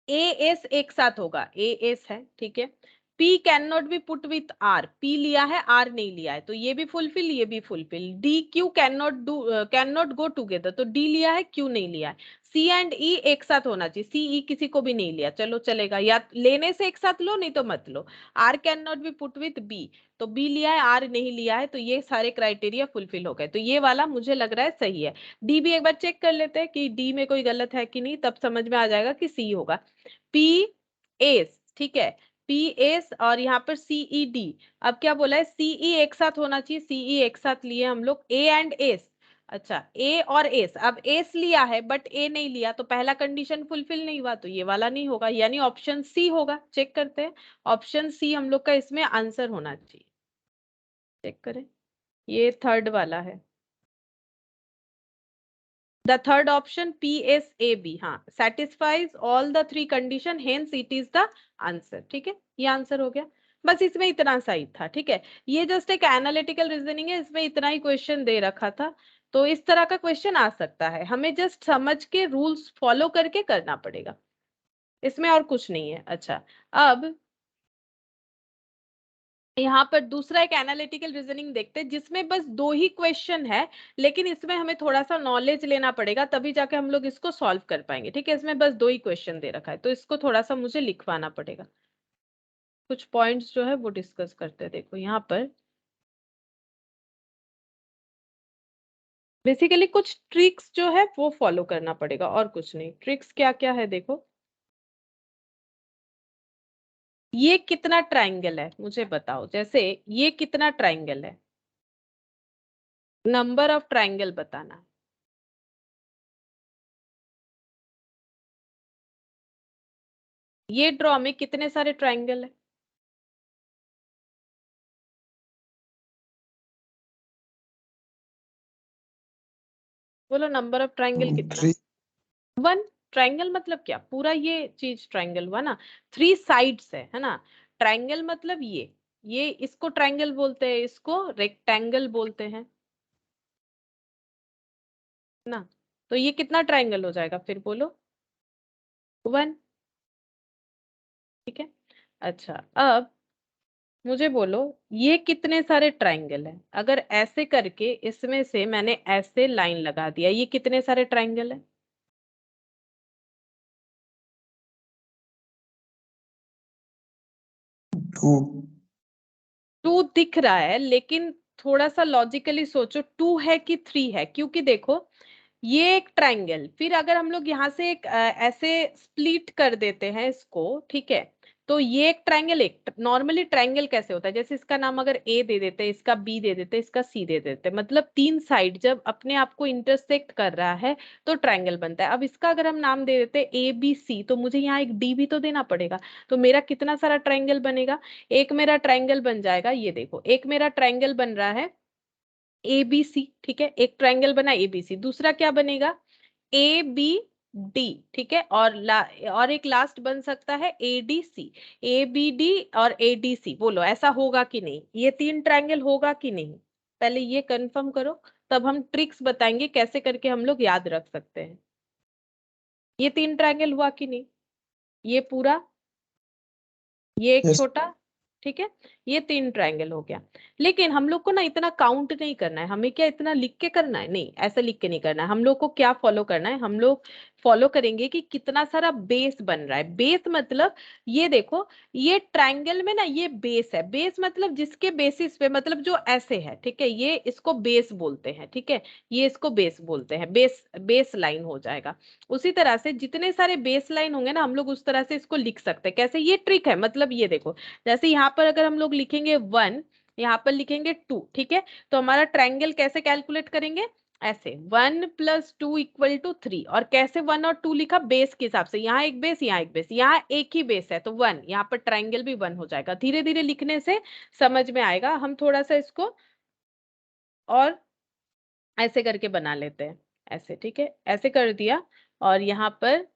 A: ए एस एक साथ होगा, ए एस है, ठीक है। P can not be put with R, P लिया है आर नहीं लिया है, तो ये भी फुलफिल ये भी fulfil. D Q can not go together, तो डी लिया है क्यू नहीं लिया है। सी एंड ई एक साथ होना चाहिए, सी ई किसी को भी नहीं लिया, चलो चलेगा, या लेने से एक साथ लो नहीं तो मत लो। R can not be put with B, तो बी लिया है आर नहीं लिया है, तो ये सारे क्राइटेरिया फुलफिल हो गए, तो ये वाला मुझे लग रहा है सही है। डी भी एक बार चेक कर लेते हैं कि डी में कोई गलत है कि नहीं, तब समझ में आ जाएगा कि सी होगा। पी एस, ठीक है, पी एस और यहाँ पर सीई डी। अब क्या बोला है, सीई एक साथ होना चाहिए, सीई एक साथ लिए हम लोग, ए एंड एस। अच्छा ए और एस, अब एस लिया है बट ए नहीं लिया, तो पहला कंडीशन फुलफिल नहीं हुआ, तो ये वाला नहीं होगा, यानी ऑप्शन सी होगा। चेक करते हैं, ऑप्शन सी हम लोग का इसमें आंसर होना चाहिए, चेक करें, ये थर्ड वाला है, the third option P S A B, हाँ satisfies all the three condition, hence it is the answer, ठीक है, ये आंसर हो गया। बस इसमें इतना सही था, ठीक है, ये जस्ट एक एनालिटिकल रीजनिंग है, इसमें इतना ही क्वेश्चन दे रखा था, तो इस तरह का क्वेश्चन आ सकता है, हमें जस्ट समझ के रूल्स फॉलो करके करना पड़ेगा, इसमें और कुछ नहीं है। अच्छा अब यहाँ पर दूसरा एक एनालिटिकल रीजनिंग देखते हैं, जिसमें बस दो ही क्वेश्चन है, लेकिन इसमें हमें थोड़ा सा नॉलेज लेना पड़ेगा, तभी जाके हम लोग इसको सॉल्व कर पाएंगे, ठीक है। इसमें बस दो ही क्वेश्चन दे रखा है, तो इसको थोड़ा सा मुझे लिखवाना पड़ेगा, कुछ पॉइंट्स जो है वो डिस्कस करते हैं। देखो यहाँ पर बेसिकली कुछ ट्रिक्स जो है वो फॉलो करना पड़ेगा, और कुछ नहीं। ट्रिक्स क्या क्या है देखो, ये कितना ट्राइंगल है मुझे बताओ, जैसे ये कितना ट्राइंगल है, नंबर ऑफ ट्राइंगल बताना है। ये ड्रॉ में कितने सारे ट्राइंगल है, बोलो नंबर ऑफ ट्राइंगल कितना।
B: 3।
A: वन। ट्राइंगल मतलब क्या, पूरा ये चीज ट्राइंगल हुआ ना, थ्री साइड्स है ना। ट्राइंगल मतलब ये इसको ट्राइंगल बोलते हैं, इसको रेक्टेंगल बोलते हैं ना। तो ये कितना ट्राइंगल हो जाएगा फिर बोलो, वन, ठीक है। अच्छा अब मुझे बोलो, ये कितने सारे ट्राइंगल है, अगर ऐसे करके इसमें से मैंने ऐसे लाइन लगा दिया, ये कितने सारे ट्राइंगल है।
B: 2।
A: टू दिख रहा है, लेकिन थोड़ा सा लॉजिकली सोचो, टू है कि थ्री है, क्योंकि देखो ये एक ट्राइंगल, फिर अगर हम लोग यहाँ से एक ऐसे स्प्लिट कर देते हैं इसको, ठीक है, तो ये एक ट्रायंगल, एक नॉर्मली ट्रायंगल कैसे होता है, जैसे इसका नाम अगर ए दे देते, इसका बी दे देते, इसका सी दे देते, मतलब तीन साइड जब अपने आप को इंटरसेक्ट कर रहा है तो ट्रायंगल बनता है। अब इसका अगर हम नाम दे देते ए बी सी, तो मुझे यहाँ एक डी भी तो देना पड़ेगा, तो मेरा कितना सारा ट्रायंगल बनेगा, एक मेरा ट्रायंगल बन जाएगा, ये देखो एक मेरा ट्रायंगल बन रहा है ए बी सी, ठीक है, एक ट्रायंगल बना ए बी सी, दूसरा क्या बनेगा ए बी डी, ठीक है, और एक लास्ट बन सकता है A D C, A B D और ए डी सी। बोलो ऐसा होगा कि नहीं, ये तीन ट्रायंगल होगा कि नहीं, पहले ये कंफर्म करो, तब हम ट्रिक्स बताएंगे कैसे करके हम लोग याद रख सकते हैं। ये तीन ट्रायंगल हुआ कि नहीं, ये पूरा, ये एक
B: यस।
A: छोटा, ठीक है, ये तीन ट्रायंगल हो गया। लेकिन हम लोग को ना इतना काउंट नहीं करना है, हमें क्या इतना लिख के करना है, नहीं ऐसे लिख के नहीं करना है, हम लोग को क्या फॉलो करना है, हम लोग फॉलो करेंगे कि कितना सारा बेस बन रहा है। बेस मतलब ये देखो, ये ट्रायंगल में ना ये बेस है, बेस मतलब जिसके बेसिस पे, मतलब जो ऐसे है, ठीक है, ये इसको बेस बोलते हैं, ठीक है, ये इसको बेस बोलते हैं, बेस बेस लाइन हो जाएगा। उसी तरह से जितने सारे बेस लाइन होंगे ना हम लोग उस तरह से इसको लिख सकते हैं। कैसे, ये ट्रिक है, मतलब ये देखो, जैसे यहाँ पर अगर हम लोग लिखेंगे 1, यहाँ पर लिखेंगे 2, ठीक है, तो हमारा ट्रायंगल कैसे कैलकुलेट करेंगे, ऐसे 1 + 2 = 3। और कैसे 1 और 2 लिखा, बेस के हिसाब से, यहाँ एक बेस, यहाँ एक बेस, यहाँ एक ही बेस है तो 1, यहाँ पर ट्रायंगल भी 1 हो जाएगा। धीरे धीरे लिखने से समझ में आएगा, हम थोड़ा सा इसको और ऐसे करके बना लेते हैं, ऐसे, ठीक है, ऐसे कर दिया, और यहाँ पर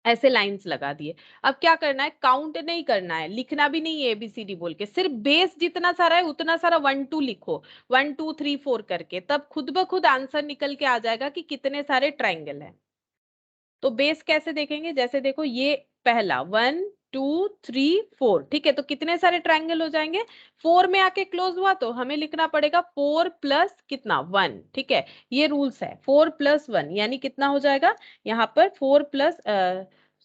A: ऐसे लाइंस लगा दिए। अब क्या करना है, काउंट नहीं करना है, लिखना भी नहीं है एबीसीडी बोल के, सिर्फ बेस जितना सारा है उतना सारा 1 2 लिखो, 1 2 3 4 करके, तब खुद ब खुद आंसर निकल के आ जाएगा कि कितने सारे ट्रायंगल है। तो बेस कैसे देखेंगे, जैसे देखो ये पहला 1 2 3 4, ठीक है, तो कितने सारे ट्रायंगल हो जाएंगे, 4 में आके क्लोज हुआ तो हमें लिखना पड़ेगा 4 प्लस कितना 1, ठीक है, ये रूल्स है, 4 + 1 यानी कितना हो जाएगा, यहाँ पर 4 प्लस,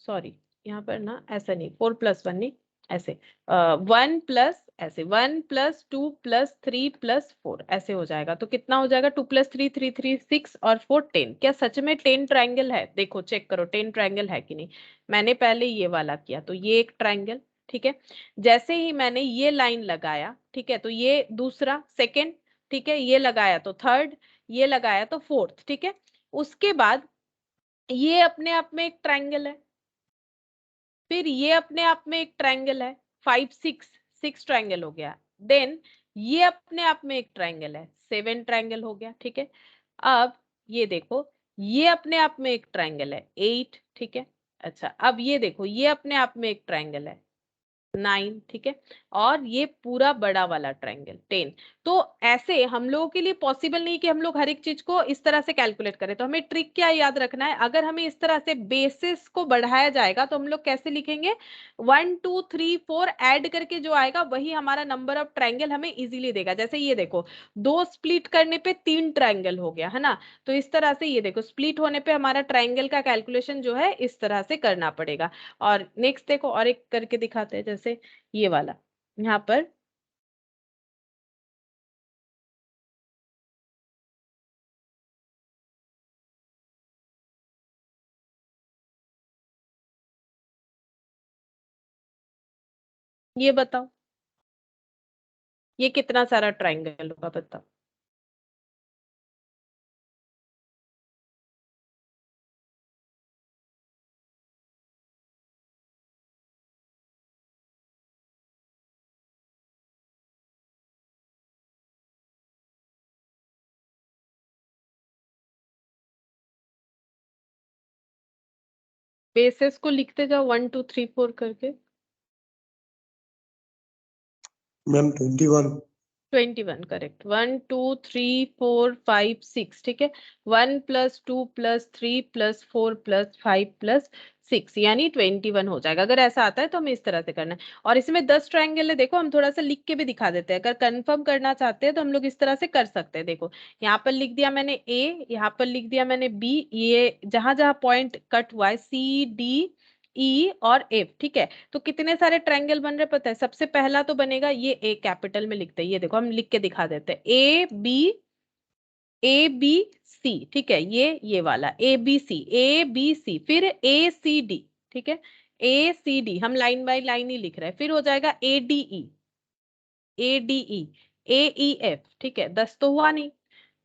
A: सॉरी, यहाँ पर ना ऐसा नहीं, 4 + 1 नहीं, ऐसे 1 प्लस, ऐसे 1 + 2 + 3 + 4 ऐसे हो जाएगा, तो कितना हो जाएगा, 2 + 3 3 3 6 और 4 10। क्या सच में 10 ट्रायंगल है, देखो चेक करो 10 ट्रायंगल है कि नहीं। मैंने पहले ये वाला किया तो ये एक ट्रायंगल, ठीक है, जैसे ही मैंने ये लाइन लगाया, ठीक है, तो ये दूसरा सेकंड, ठीक है, ये लगाया तो थर्ड, ये लगाया तो फोर्थ, ठीक है, उसके बाद ये अपने आप में एक ट्रायंगल है, फिर ये अपने आप में एक ट्रायंगल है, 5 6 6 ट्रायंगल हो गया, देन ये अपने आप में एक ट्रायंगल है, 7 ट्रायंगल हो गया, ठीक है। अब ये देखो, ये अपने आप में एक ट्रायंगल है, 8, ठीक है। अच्छा, अब ये देखो, ये अपने आप में एक ट्रायंगल है, 9, ठीक है, और ये पूरा बड़ा वाला ट्रायंगल 10। तो ऐसे हम लोगों के लिए पॉसिबल नहीं कि हम लोग हर एक चीज को इस तरह से कैलकुलेट करें, तो हमें ट्रिक क्या याद रखना है, अगर हमें इस तरह से बेसिस को बढ़ाया जाएगा तो हम लोग कैसे लिखेंगे, 1 2 3 4 ऐड करके जो आएगा वही हमारा नंबर ऑफ ट्रायंगल हमें इजीली देगा। जैसे ये देखो, 2 स्प्लिट करने पे 3 ट्रायंगल हो गया है ना, तो इस तरह से ये देखो, स्प्लिट होने पे हमारा ट्रायंगल का कैलकुलेशन जो है इस तरह से करना पड़ेगा। और नेक्स्ट देखो, और एक करके दिखाते हैं, जैसे ये वाला, यहाँ पर ये बताओ, ये कितना सारा ट्रायंगल होगा बताओ। बेसिस को लिखते जाओ 1 2 3 4 करके।
B: मैम 21।
A: 21 करेक्ट, 1 2 3 4 5 6, ठीक है, 1 + 2 + 3 + 4 + 5 + 6 यानी 21 हो जाएगा। अगर ऐसा आता है तो हमें इस तरह से करना है, और इसमें 10 ट्रायंगल है, देखो हम थोड़ा सा लिख के भी दिखा देते हैं, अगर कंफर्म करना चाहते हैं तो हम लोग इस तरह से कर सकते हैं। देखो यहाँ पर लिख दिया मैंने ए, यहाँ पर लिख दिया मैंने बी, ये जहां जहां पॉइंट कट हुआ है सी डी ई और एफ, ठीक है, तो कितने सारे ट्रायंगल बन रहे पता है, सबसे पहला तो बनेगा ये, ए कैपिटल में लिखते हैं, ये देखो हम लिख के दिखा देते हैं, ए बी सी, ठीक है, ये वाला ए बी सी, ए बी सी, फिर ए सी डी, ठीक है, ACD हम लाइन बाय लाइन ही लिख रहे हैं, फिर हो जाएगा ADE, ADE, AEF, ठीक है 10 तो हुआ नहीं,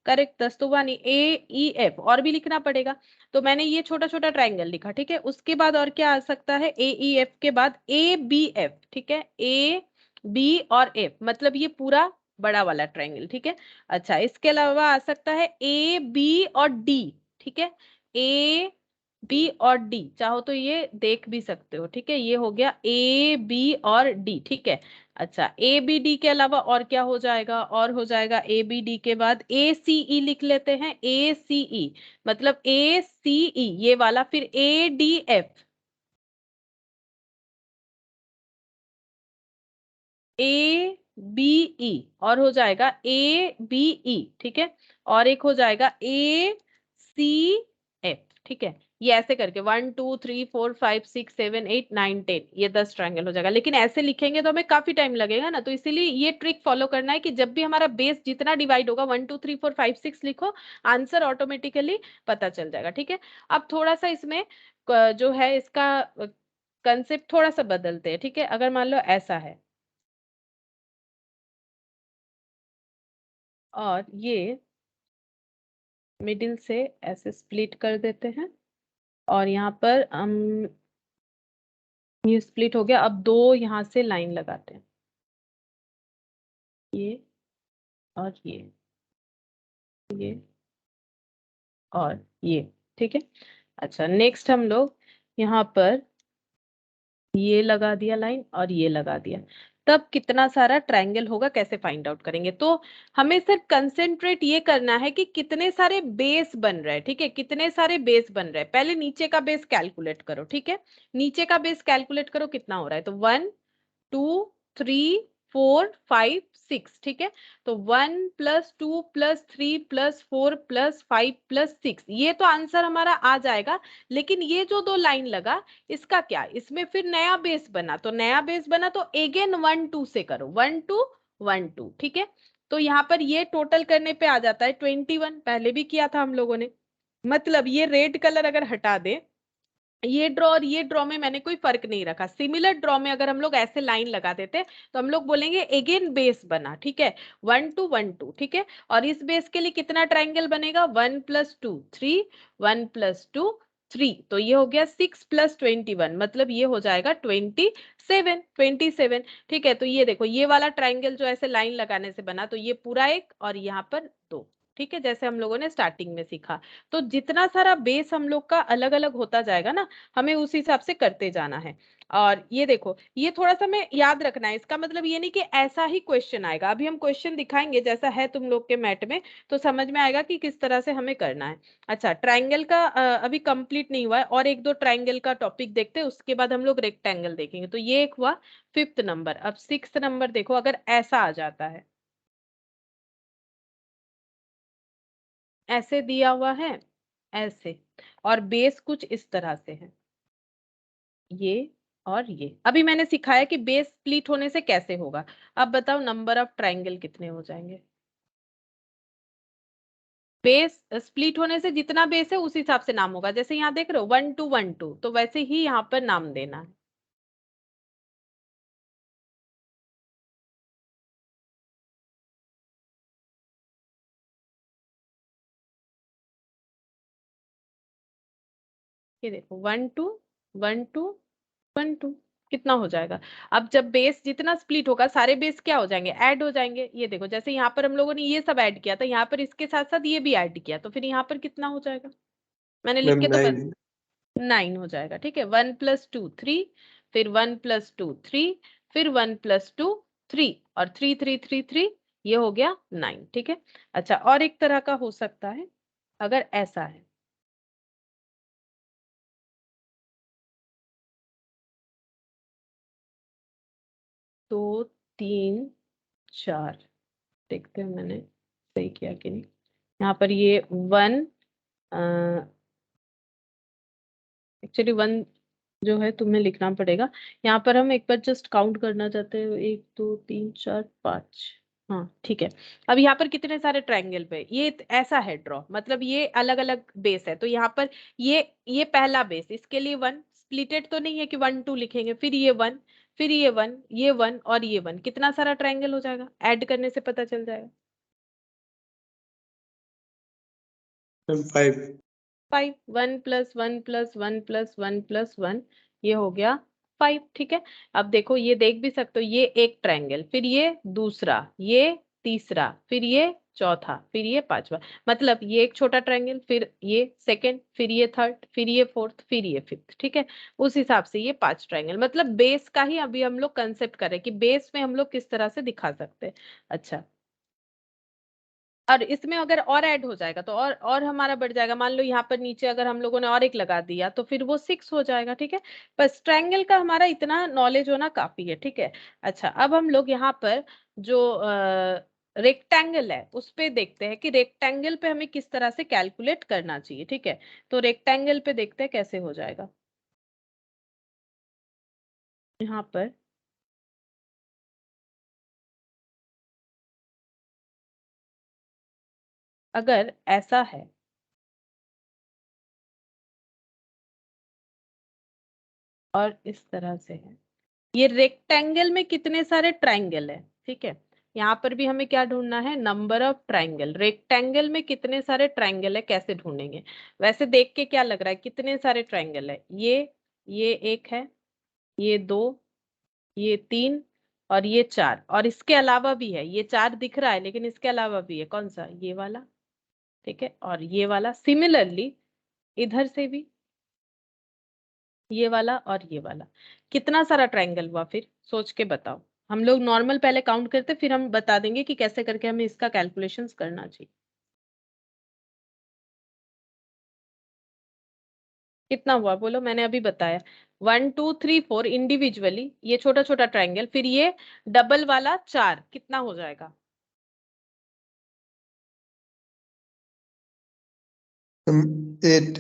A: करेक्ट 10 तो हुआ नहीं, AEF और भी लिखना पड़ेगा, तो मैंने ये छोटा छोटा ट्राइंगल लिखा, ठीक है। उसके बाद और क्या आ सकता है, AEF के बाद ABF, ठीक है, AB और F, मतलब ये पूरा बड़ा वाला ट्राइंगल, ठीक है। अच्छा, इसके अलावा आ सकता है AB और D, ठीक है, AB और D, चाहो तो ये देख भी सकते हो, ठीक है, ये हो गया AB और D, ठीक है। अच्छा, ABD के अलावा और क्या हो जाएगा, और हो जाएगा ABD के बाद ACE लिख लेते हैं, ACE मतलब ACE ये वाला, फिर ADF, ABE और हो जाएगा ABE, ठीक है, और एक हो जाएगा ACF, ठीक है। ये ऐसे करके 1 2 3 4 5 6 7 8 9 10 ये 10 ट्रायंगल हो जाएगा, लेकिन ऐसे लिखेंगे तो हमें काफी टाइम लगेगा ना, तो इसीलिए ये ट्रिक फॉलो करना है कि जब भी हमारा बेस जितना डिवाइड होगा 1 2 3 4 5 6 लिखो, आंसर ऑटोमेटिकली पता चल जाएगा, ठीक है। अब थोड़ा सा इसमें जो है इसका कंसेप्ट थोड़ा सा बदलते हैं, ठीक है। अगर मान लो ऐसा है और ये मिडिल से ऐसे स्प्लिट कर देते हैं, और यहाँ पर हम ये स्प्लिट हो गया, अब दो यहाँ से लाइन लगाते हैं, ये और ये और ये, ठीक है। अच्छा, नेक्स्ट हम लोग यहाँ पर ये लगा दिया लाइन और ये लगा दिया, तब कितना सारा ट्रायंगल होगा कैसे फाइंड आउट करेंगे, तो हमें सिर्फ कंसेंट्रेट ये करना है कि कितने सारे बेस बन रहे हैं, ठीक है, कितने सारे बेस बन रहे हैं। पहले नीचे का बेस कैलकुलेट करो, ठीक है, नीचे का बेस कैलकुलेट करो कितना हो रहा है, तो 1 2 3 4 5 6, ठीक है। तो 1 plus 2 plus 3 plus 4 plus 5 plus 6, ये तो आंसर हमारा आ जाएगा। लेकिन ये जो दो लाइन लगा, इसका क्या, इसमें फिर नया बेस बना, तो नया बेस बना तो अगेन 1 2 से करो, 1 2 1 2, ठीक है। तो यहाँ पर ये टोटल करने पे आ जाता है 21, पहले भी किया था हम लोगों ने। मतलब ये रेड कलर अगर हटा दे, ये ड्रॉ और ये ड्रॉ में मैंने कोई फर्क नहीं रखा, सिमिलर ड्रॉ में अगर हम लोग ऐसे लाइन लगा देते तो हम लोग बोलेंगे अगेन बेस बना, ठीक है, 1 2 1 2, ठीक है। और इस बेस के लिए कितना ट्राइंगल बनेगा, 1 प्लस 2 3, 1 प्लस 2 3, तो ये हो गया 6 प्लस 21, मतलब ये हो जाएगा 27, ठीक है। तो ये देखो, ये वाला ट्राइंगल जो ऐसे लाइन लगाने से बना, तो ये पूरा एक और यहाँ पर दो, ठीक है, जैसे हम लोगों ने स्टार्टिंग में सीखा। तो जितना सारा बेस हम लोग का अलग अलग होता जाएगा ना, हमें उस हिसाब से करते जाना है। और ये देखो, ये थोड़ा सा हमें याद रखना है, इसका मतलब ये नहीं कि ऐसा ही क्वेश्चन आएगा, अभी हम क्वेश्चन दिखाएंगे जैसा है तुम लोग के मैट में, तो समझ में आएगा कि किस तरह से हमें करना है। अच्छा, ट्राइंगल का अभी कंप्लीट नहीं हुआ है, और एक दो ट्राइंगल का टॉपिक देखते हैं, उसके बाद हम लोग रेक्टेंगल देखेंगे। तो ये एक हुआ 5th नंबर। अब 6th नंबर देखो, अगर ऐसा आ जाता है, ऐसे दिया हुआ है, ऐसे, और बेस कुछ इस तरह से है, ये और ये। अभी मैंने सिखाया कि बेस स्प्लिट होने से कैसे होगा। अब बताओ नंबर ऑफ ट्राइंगल कितने हो जाएंगे, बेस स्प्लिट होने से जितना बेस है उस हिसाब से नाम होगा, जैसे यहाँ देख रहे हो 1 2 1 2, तो वैसे ही यहाँ पर नाम देना है। ये देखो 1 2 1 2 1 2, कितना हो जाएगा। अब जब बेस जितना स्प्लिट होगा, सारे बेस क्या हो जाएंगे, ऐड हो जाएंगे। ये देखो, जैसे यहाँ पर हम लोगों ने ये सब ऐड किया था, यहाँ पर इसके साथ साथ ये भी ऐड किया, तो फिर यहाँ पर कितना हो जाएगा, मैंने लिख
B: मैम
A: के तो
B: 9।
A: 9 हो जाएगा, ठीक है। 1 प्लस 2 3, फिर 1 प्लस 2 3, फिर 1 प्लस 2 3, और 3 3 3 3, ये हो गया 9, ठीक है। अच्छा, और एक तरह का हो सकता है, अगर ऐसा है, 2 3 4, देखते हैं मैंने सही किया कि नहीं। यहाँ पर ये 1, एक्चुअली 1 जो है तुम्हें लिखना पड़ेगा। यहाँ पर हम एक बार जस्ट काउंट करना चाहते हैं, 1 2 3 4 5, हाँ ठीक है। अब यहाँ पर कितने सारे ट्रायंगल पे, ये ऐसा है ड्रॉ, मतलब ये अलग अलग बेस है, तो यहाँ पर ये पहला बेस, इसके लिए 1 स्प्लिटेड तो नहीं है कि 1 2 लिखेंगे, फिर ये 1, फिर ये 1, ये 1 और ये 1, कितना सारा ट्रायंगल हो जाएगा, ऐड करने से पता चल जाएगा।
B: Ma'am 5।
A: 5, 1 plus 1 plus 1 plus 1 plus 1, ये हो गया 5। ठीक है, अब देखो ये देख भी सकते हो, ये एक ट्रायंगल, फिर ये दूसरा, ये तीसरा, फिर ये चौथा, फिर ये पांचवा, मतलब ये एक छोटा ट्रायंगल, फिर ये सेकंड, फिर ये थर्ड, फिर ये फोर्थ, फिर ये फिफ्थ। ठीक है, उस हिसाब से ये 5 ट्रायंगल, मतलब बेस का ही अभी हम लोग कंसेप्ट कर रहे हैं कि बेस में हम लोग किस तरह से दिखा सकते हैं। अच्छा, और इसमें अगर और ऐड हो जाएगा तो और हमारा बढ़ जाएगा। मान लो यहाँ पर नीचे अगर हम लोगों ने और एक लगा दिया तो फिर वो 6 हो जाएगा। ठीक है, बस ट्रायंगल का हमारा इतना नॉलेज होना काफी है। ठीक है, अच्छा अब हम लोग यहाँ पर जो रेक्टेंगल है उस पे देखते हैं कि रेक्टेंगल पे हमें किस तरह से कैलकुलेट करना चाहिए। ठीक है, तो रेक्टेंगल पे देखते हैं कैसे हो जाएगा। यहाँ पर अगर ऐसा है, और इस तरह से है, ये रेक्टेंगल में कितने सारे ट्रायंगल है। ठीक है, यहाँ पर भी हमें क्या ढूंढना है, नंबर ऑफ ट्रायंगल। रेक्टेंगल में कितने सारे ट्रायंगल है कैसे ढूंढेंगे, वैसे देख के क्या लग रहा है कितने सारे ट्रायंगल है, ये एक है, ये 2, ये 3 और ये 4, और इसके अलावा भी है, ये 4 दिख रहा है लेकिन इसके अलावा भी है, कौन सा, ये वाला। ठीक है, और ये वाला सिमिलरली इधर से भी, ये वाला और ये वाला, कितना सारा ट्रायंगल हुआ फिर सोच के बताओ। हम लोग नॉर्मल पहले काउंट करते फिर हम बता देंगे कि कैसे करके हमें इसका कैलकुलेशंस करना चाहिए। कितना हुआ बोलो, मैंने अभी बताया 1 2 3 4 इंडिविजुअली, ये छोटा छोटा ट्रायंगल, फिर ये डबल वाला 4, कितना हो जाएगा।
B: मैम 8।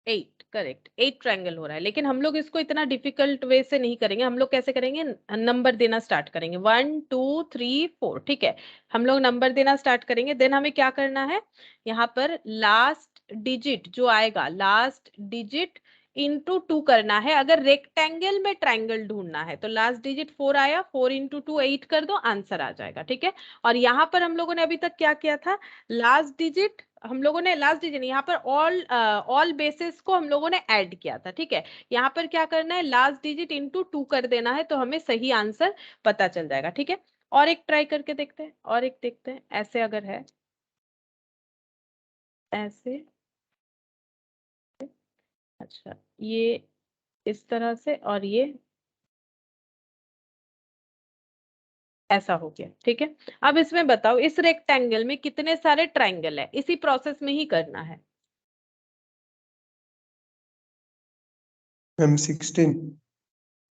A: 8, करेक्ट, 8 ट्रायंगल हो रहा है, लेकिन हम लोग इसको इतना डिफिकल्ट वे से नहीं करेंगे। हम लोग कैसे करेंगे, नंबर देना स्टार्ट करेंगे, 1 2 3 4। ठीक है, हम लोग नंबर देना स्टार्ट करेंगे, देन हमें क्या करना है, यहाँ पर लास्ट डिजिट जो आएगा, लास्ट डिजिट इंटू 2 करना है। अगर रेक्टेंगल में ट्रायंगल ढूंढना है तो लास्ट डिजिट 4 आया, 4 इंटू 2 8 कर दो, आंसर आ जाएगा। ठीक है, और यहाँ पर हम लोगों ने अभी तक क्या किया था, लास्ट डिजिट, हम लोगों ने लास्ट डिजिट यहाँ पर ऑल बेसिस को हम लोगों ने ऐड किया था। ठीक है, यहाँ पर क्या करना है, लास्ट डिजिट इंटू 2 कर देना है, तो हमें सही आंसर पता चल जाएगा। ठीक है, और एक ट्राई करके देखते हैं, और एक देखते हैं, ऐसे अगर है, ऐसे, अच्छा ये इस तरह से, और ये ऐसा हो गया। ठीक है, अब इसमें बताओ इस रेक्टेंगल में कितने सारे ट्रायंगल है, इसी प्रोसेस में ही करना है।
B: मैम 16।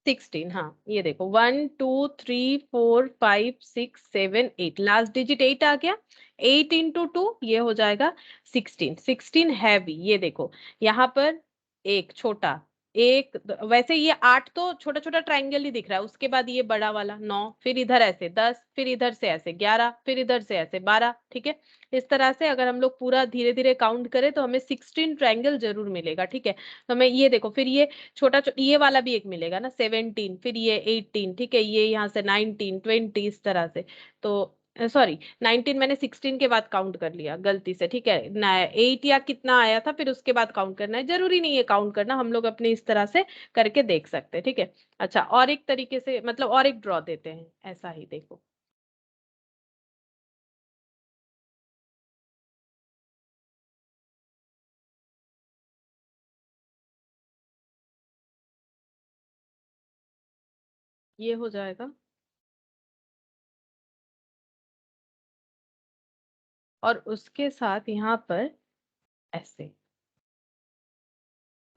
A: 16, हाँ ये देखो 1 2 3 4 5 6 7 8, लास्ट डिजिट 8 आ गया, 8 इंटू 2 ये हो जाएगा 16, 16 है भी, ये देखो यहाँ पर एक छोटा, एक वैसे ये 8 तो छोटा छोटा ट्रायंगल ही दिख रहा है, उसके बाद ये बड़ा वाला 9, फिर इधर ऐसे 10, फिर इधर से ऐसे 11, फिर इधर से ऐसे 12। ठीक है, इस तरह से अगर हम लोग पूरा धीरे धीरे काउंट करें तो हमें 16 ट्रायंगल जरूर मिलेगा। ठीक है, तो हमें ये देखो, फिर ये ये वाला भी एक मिलेगा ना 17, फिर ये 18। ठीक है, ये यहाँ से 19 20 इस तरह से, तो सॉरी 19, मैंने 16 के बाद काउंट कर लिया गलती से। ठीक है ना, 8 या कितना आया था फिर उसके बाद काउंट करना है, जरूरी नहीं है काउंट करना, हम लोग अपने इस तरह से करके देख सकते हैं। ठीक है, अच्छा और एक तरीके से, मतलब और एक ड्रॉ देते हैं, ऐसा ही देखो, ये हो जाएगा, और उसके साथ यहाँ पर ऐसे,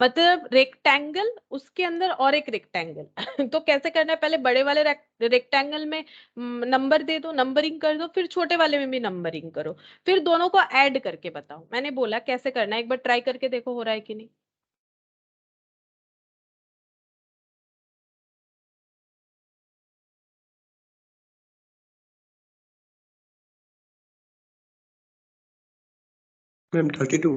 A: मतलब रेक्टेंगल उसके अंदर और एक रेक्टेंगल तो कैसे करना है, पहले बड़े वाले रेक्टेंगल में नंबर दे दो, नंबरिंग कर दो, फिर छोटे वाले में भी नंबरिंग करो, फिर दोनों को ऐड करके बताओ। मैंने बोला कैसे करना है, एक बार ट्राई करके देखो हो रहा है कि नहीं।
B: मैम 32।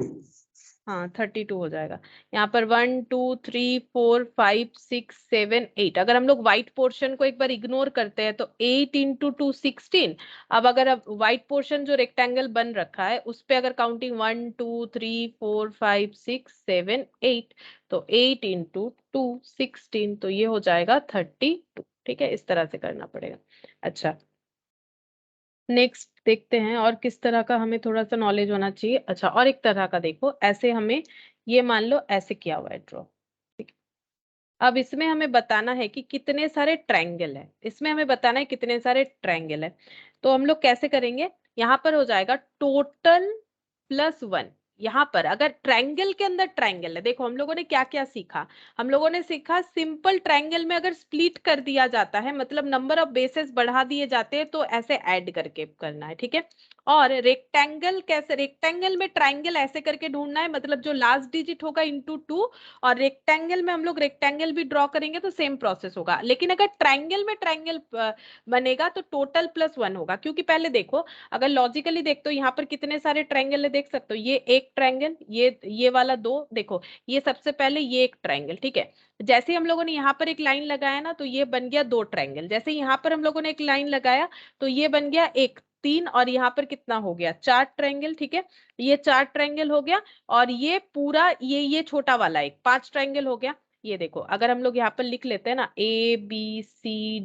A: हाँ 32 हो जाएगा। यहाँ पर 1 2 3 4 5 6 7 8, अगर हम लोग व्हाइट पोर्शन को एक बार इग्नोर करते हैं तो 8 इंटू 2 16। अब व्हाइट पोर्शन जो रेक्टेंगल बन रखा है उस पे अगर काउंटिंग 1 2 3 4 5 6 7 8, तो 8 इंटू 2 16, तो ये हो जाएगा 32। ठीक है, इस तरह से करना पड़ेगा। अच्छा, नेक्स्ट देखते हैं और किस तरह का हमें थोड़ा सा नॉलेज होना चाहिए। अच्छा, और एक तरह का देखो, ऐसे हमें ये मान लो ऐसे किया हुआ है ड्रॉ। ठीक है, अब इसमें हमें बताना है कि कितने सारे ट्रायंगल है, इसमें हमें बताना है कितने सारे ट्रायंगल है। तो हम लोग कैसे करेंगे, यहाँ पर हो जाएगा टोटल प्लस 1। यहाँ पर अगर ट्रायंगल के अंदर ट्रायंगल है, देखो हम लोगों ने क्या क्या सीखा। हम लोगों ने सीखा सिंपल ट्रायंगल में अगर स्प्लिट कर दिया जाता है, मतलब नंबर ऑफ बेसेस बढ़ा दिए जाते हैं, तो ऐसे ऐड करके करना है। ठीक है, और रेक्टेंगल कैसे, रेक्टेंगल में ट्रायंगल ऐसे करके ढूंढना है, मतलब जो लास्ट डिजिट होगा इंटू 2। और रेक्टेंगल में हम लोग रेक्टेंगल भी ड्रॉ करेंगे तो सेम प्रोसेस होगा, लेकिन अगर ट्रायंगल में ट्रायंगल बनेगा तो टोटल प्लस 1 होगा। क्योंकि पहले देखो, अगर लॉजिकली देखते हो यहाँ पर कितने सारे ट्रायंगल है, देख सकते हो ये एक ट्रायंगल, ये वाला दो, देखो ये सबसे पहले ये एक ट्रायंगल। ठीक है, जैसे ही हम लोगों ने यहाँ पर एक लाइन लगाया ना, तो ये बन गया दो ट्रायंगल। जैसे यहाँ पर हम लोगों ने एक लाइन लगाया तो ये बन गया एक, तीन, और यहाँ पर कितना हो गया, चार ट्रायंगल। ठीक है, ये चार ट्रायंगल हो गया। और ये पूरा ये छोटा वाला एक, पांच ट्रायंगल हो गया। ये देखो, अगर हम लोग यहाँ पर लिख लेते हैं ना ABCDE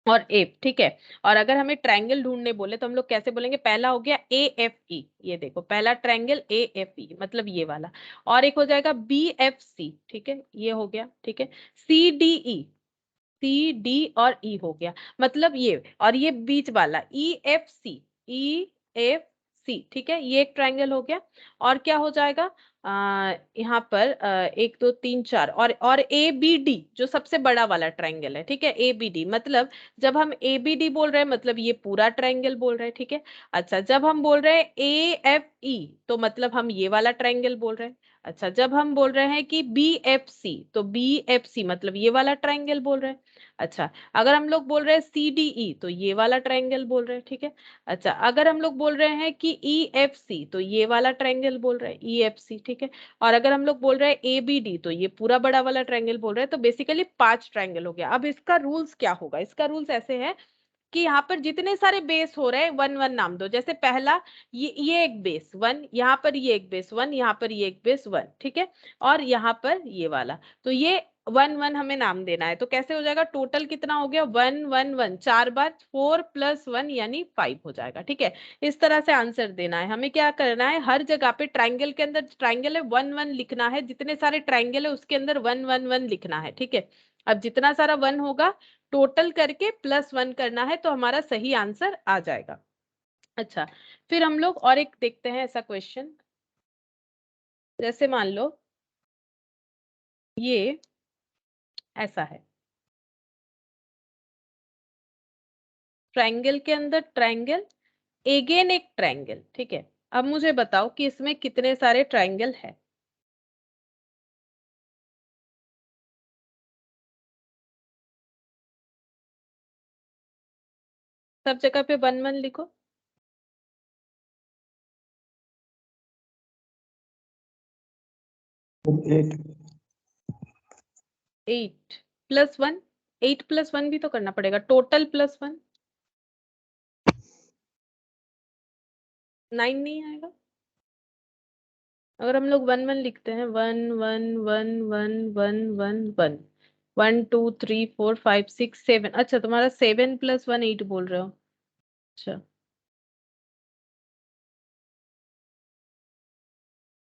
A: और एफ। ठीक है, और अगर हमें ट्रायंगल ढूंढने बोले तो हम लोग कैसे बोलेंगे, पहला हो गया AFE, ये देखो पहला ट्रायंगल AFE, मतलब ये वाला। और एक हो जाएगा BFC, ठीक है ये हो गया। ठीक है, CDE, CD और E हो गया, मतलब ये, और ये बीच वाला EFC, EFC। ठीक है, ये एक ट्रायंगल हो गया। और क्या हो जाएगा, यहाँ पर एक दो तीन चार, और ABD जो सबसे बड़ा वाला ट्रायंगल है। ठीक है, ABD मतलब जब हम ABD बोल रहे हैं मतलब ये पूरा ट्रायंगल बोल रहे हैं। ठीक है, अच्छा जब हम बोल रहे हैं AFE तो मतलब हम ये वाला ट्रायंगल बोल रहे हैं। अच्छा, जब हम बोल रहे हैं कि BFC तो BFC मतलब ये वाला ट्रायंगल बोल रहे हैं। अच्छा, अगर हम लोग बोल रहे हैं CDE तो ये वाला ट्रायंगल बोल रहे हैं। ठीक है, अच्छा अगर हम लोग बोल रहे हैं कि EFC तो ये वाला ट्रायंगल बोल रहे हैं, EFC। ठीक है, और अगर हम लोग बोल रहे हैं ABD तो ये पूरा बड़ा वाला ट्रायंगल बोल रहे हैं। तो बेसिकली पांच ट्रायंगल हो गया। अब इसका रूल्स क्या होगा, इसका रूल्स ऐसे है कि यहाँ पर जितने सारे बेस हो रहे हैं वन वन नाम दो। जैसे पहला ये एक बेस वन, यहाँ पर ये एक बेस वन, यहाँ पर ये एक बेस वन। ठीक है, और यहाँ पर ये वाला, तो ये वन वन हमें नाम देना है। तो कैसे हो जाएगा, टोटल कितना हो गया, वन वन वन, चार बार 4 + 1 यानी 5 हो जाएगा। ठीक है, इस तरह से आंसर देना है हमें। क्या करना है, हर जगह पे ट्राइंगल के अंदर ट्राइंगल है वन वन लिखना है, जितने सारे ट्राइंगल है उसके अंदर वन वन वन लिखना है। ठीक है, अब जितना सारा वन होगा टोटल करके +1 करना है, तो हमारा सही आंसर आ जाएगा। अच्छा, फिर हम लोग और एक देखते हैं ऐसा क्वेश्चन। जैसे मान लो ये ऐसा है, ट्रायंगल के अंदर ट्रायंगल, एगेन एक ट्रायंगल। ठीक है, अब मुझे बताओ कि इसमें कितने सारे ट्रायंगल है। सब जगह पे वन वन लिखो।
B: 8।
A: 8 + 1, 8 + 1 भी तो करना पड़ेगा, टोटल +1, 9 नहीं आएगा। अगर हम लोग वन वन लिखते हैं, one one one one one one one, 1 2 3 4 5 6 7, अच्छा तुम्हारा 7 + 1 8 बोल रहे हो। अच्छा,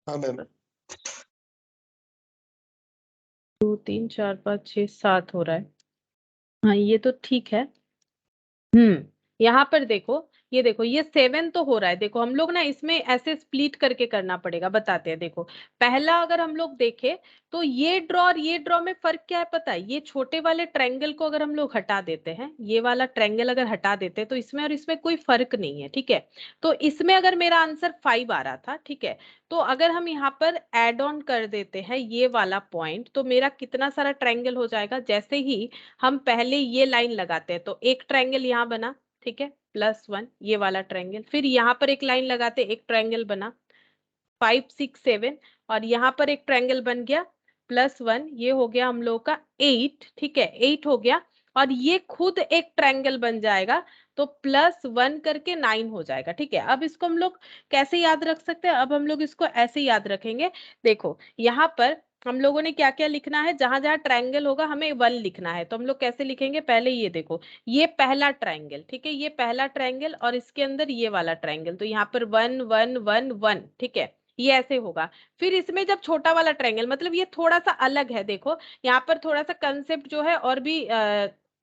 B: हाँ मैम।
A: 2 3 4 5 6 7 हो रहा है। हाँ ये तो ठीक है। यहाँ पर देखो, ये देखो ये 7 तो हो रहा है। देखो हम लोग ना इसमें ऐसे स्प्लिट करके करना पड़ेगा, बताते हैं। देखो पहला अगर हम लोग देखें तो ये ड्रॉ और ये ड्रॉ में फर्क क्या है पता है, ये छोटे वाले ट्रायंगल को अगर हम लोग हटा देते हैं, ये वाला ट्रायंगल अगर हटा देते हैं तो इसमें और इसमें कोई फर्क नहीं है। ठीक है, तो इसमें अगर मेरा आंसर 5 आ रहा था, ठीक है, तो अगर हम यहाँ पर एड ऑन कर देते हैं ये वाला पॉइंट, तो मेरा कितना सारा ट्रायंगल हो जाएगा। जैसे ही हम पहले ये लाइन लगाते हैं तो एक ट्रायंगल यहाँ बना, ठीक है, +1 ये वाला ट्रायंगल, फिर यहाँ पर एक लाइन लगाते एक ट्रायंगल बना, 5 6 7 और यहाँ पर एक ट्रायंगल बन गया +1, ये हो गया हम लोग का 8, ठीक है 8 हो गया और ये खुद एक ट्रायंगल बन जाएगा तो +1 करके 9 हो जाएगा, ठीक है। अब इसको हम लोग कैसे याद रख सकते हैं? अब हम लोग इसको ऐसे याद रखेंगे। देखो यहाँ पर हम लोगों ने क्या क्या लिखना है, जहां जहां ट्रायंगल होगा हमें 1 लिखना है, तो हम लोग कैसे लिखेंगे? पहले ये देखो, ये पहला ट्रायंगल, ठीक है, ये पहला ट्रायंगल और इसके अंदर ये वाला ट्रायंगल, तो यहाँ पर 1 1 1 1, ठीक है, ये ऐसे होगा। फिर इसमें जब छोटा वाला ट्रायंगल, मतलब ये थोड़ा सा अलग है, देखो यहाँ पर थोड़ा सा कंसेप्ट जो है और भी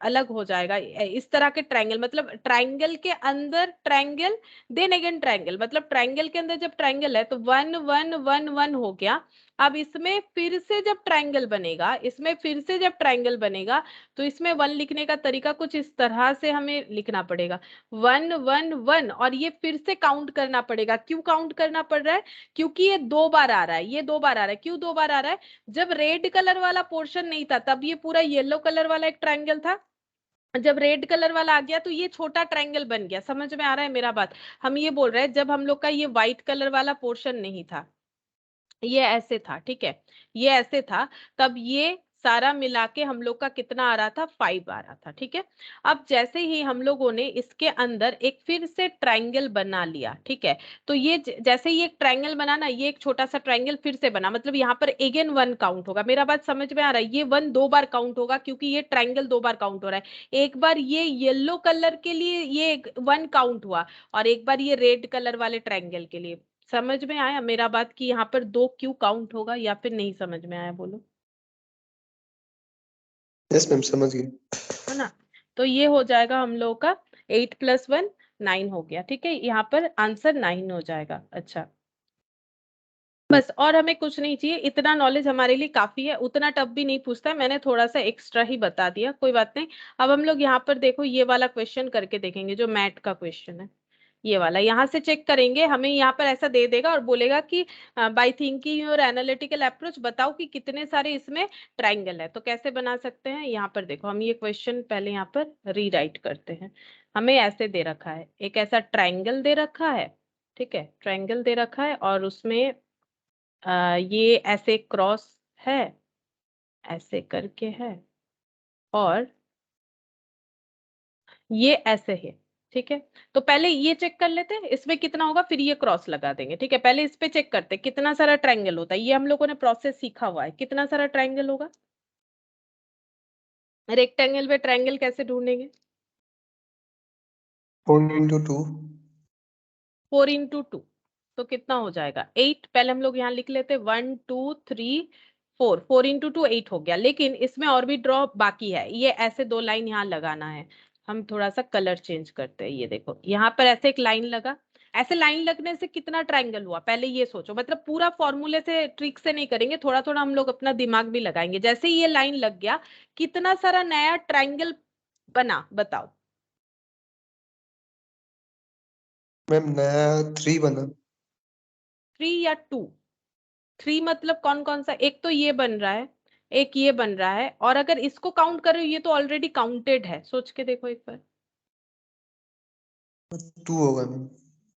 A: अलग हो जाएगा। इस तरह के ट्रायंगल, मतलब ट्रायंगल के अंदर ट्रायंगल, देन अगेन ट्रायंगल, मतलब ट्रायंगल के अंदर जब ट्रायंगल है तो 1 1 1 1 हो गया। अब इसमें फिर से जब ट्रायंगल बनेगा, इसमें फिर से जब ट्रायंगल बनेगा तो इसमें 1 लिखने का तरीका कुछ इस तरह से हमें लिखना पड़ेगा, 1 1 1, और ये फिर से काउंट करना पड़ेगा। क्यों काउंट करना पड़ रहा है? क्योंकि ये 2 बार आ रहा है, ये 2 बार आ रहा है। क्यों 2 बार आ रहा है? जब रेड कलर वाला पोर्शन नहीं था तब ये पूरा येलो कलर वाला एक ट्रायंगल था, जब रेड कलर वाला आ गया तो ये छोटा ट्रायंगल बन गया। समझ में आ रहा है मेरा बात? हम ये बोल रहे हैं जब हम लोग का ये व्हाइट कलर वाला पोर्शन नहीं था, ये ऐसे था, ठीक है, ये ऐसे था, तब ये सारा मिला के हम लोग का कितना आ रहा था? 5 आ रहा था, ठीक है। अब जैसे ही हम लोगों ने इसके अंदर एक फिर से ट्रायंगल बना लिया, ठीक है, तो ये जैसे ही एक ट्रायंगल बना ना, ये एक छोटा सा ट्रायंगल फिर से बना, मतलब यहाँ पर अगेन 1 काउंट होगा। मेरा बात समझ में आ रहा है? ये 1 2 बार काउंट होगा क्योंकि ये ट्रायंगल 2 बार काउंट हो रहा है। एक बार ये येलो कलर के लिए ये 1 काउंट हुआ और एक बार ये रेड कलर वाले ट्रायंगल के लिए। समझ में आया मेरा बात कि यहाँ पर 2 क्यों काउंट होगा, या फिर नहीं समझ में आया? बोलो।
B: यस मैम, समझ गए।
A: है ना? तो ये हो जाएगा हम लोग का 8 + 1 9 हो गया, ठीक है, यहाँ पर आंसर 9 हो जाएगा। अच्छा, बस और हमें कुछ नहीं चाहिए, इतना नॉलेज हमारे लिए काफी है, उतना टफ भी नहीं पूछता है, मैंने थोड़ा सा एक्स्ट्रा ही बता दिया, कोई बात नहीं। अब हम लोग यहाँ पर देखो ये वाला क्वेश्चन करके देखेंगे, जो मैथ का क्वेश्चन है, ये वाला यहाँ से चेक करेंगे। हमें यहाँ पर ऐसा दे देगा और बोलेगा कि बाय थिंकिंग और एनालिटिकल अप्रोच बताओ कि कितने सारे इसमें ट्रायंगल है। तो कैसे बना सकते हैं? यहाँ पर देखो, हम ये क्वेश्चन पहले यहाँ पर रीराइट करते हैं। हमें ऐसे दे रखा है, एक ऐसा ट्रायंगल दे रखा है, ठीक है, ट्रायंगल दे रखा है और उसमें ये ऐसे क्रॉस है, ऐसे करके है, और ये ऐसे है, ठीक है। तो पहले ये चेक कर लेते हैं इसमें कितना होगा, फिर ये क्रॉस लगा देंगे, ठीक है। पहले इस पे चेक करते हैं कितना सारा ट्रायंगल होता है, ये हम लोगों ने प्रोसेस सीखा हुआ है। कितना सारा ट्रायंगल होगा? रेक्टेंगल पे ट्रायंगल कैसे ढूंढेंगे?
B: 4 into 2।
A: 4 into 2, तो कितना हो जाएगा? 8। पहले हम लोग यहाँ लिख लेते 1 2 3 4, 4 into 2 8 हो गया। लेकिन इसमें और भी ड्रॉ बाकी है, ये ऐसे 2 लाइन यहाँ लगाना है। हम थोड़ा सा कलर चेंज करते हैं, ये देखो यहाँ पर ऐसे एक लाइन लगा। ऐसे लाइन लगने से कितना ट्रायंगल हुआ, पहले ये सोचो, मतलब पूरा फॉर्मूले से ट्रिक से नहीं करेंगे, थोड़ा थोड़ा हम लोग अपना दिमाग भी लगाएंगे। जैसे ही ये लाइन लग गया, कितना सारा नया ट्रायंगल बना, बताओ।
B: मैम नया 3 बना।
A: 3 या 2? 3 मतलब कौन कौन सा? एक तो ये बन रहा है, एक ये बन रहा है, और अगर इसको काउंट करो ये तो ऑलरेडी काउंटेड है, सोच के देखो एक बार।
B: 2 होगा मैम।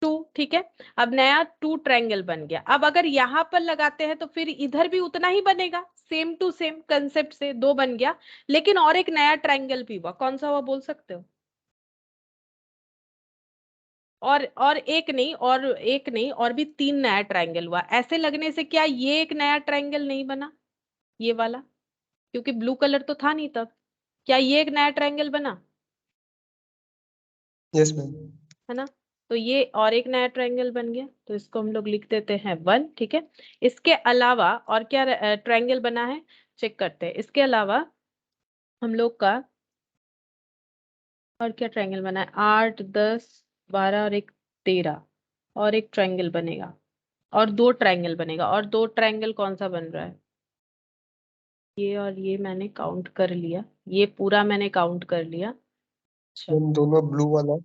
A: 2, ठीक है। अब नया 2 ट्रायंगल बन गया। अब अगर यहाँ पर लगाते हैं तो फिर इधर भी उतना ही बनेगा, सेम टू सेम कंसेप्ट से 2 बन गया। लेकिन और एक नया ट्रायंगल भी हुआ, कौन सा हुआ बोल सकते हो? और एक नहीं, और एक नहीं, और भी 3 नया ट्रायंगल हुआ। ऐसे लगने से क्या ये एक नया ट्रायंगल नहीं बना, ये वाला? क्योंकि ब्लू कलर तो था नहीं तब। क्या ये एक नया ट्रायंगल बना?
B: Yes ma'am.
A: है ना? तो ये और एक नया ट्रायंगल बन गया, तो इसको हम लोग लिख देते हैं 1, ठीक है। इसके अलावा और क्या ट्रायंगल बना है, चेक करते हैं। इसके अलावा हम लोग का और क्या ट्रायंगल बना है? 8 10 12 और एक 13, और एक ट्रायंगल बनेगा, और 2 ट्रायंगल बनेगा। और 2 ट्रायंगल कौन सा बन रहा है? ये और ये मैंने काउंट कर लिया, ये पूरा मैंने काउंट कर लिया। अच्छा,
B: मैम दोनों ब्लू वाला,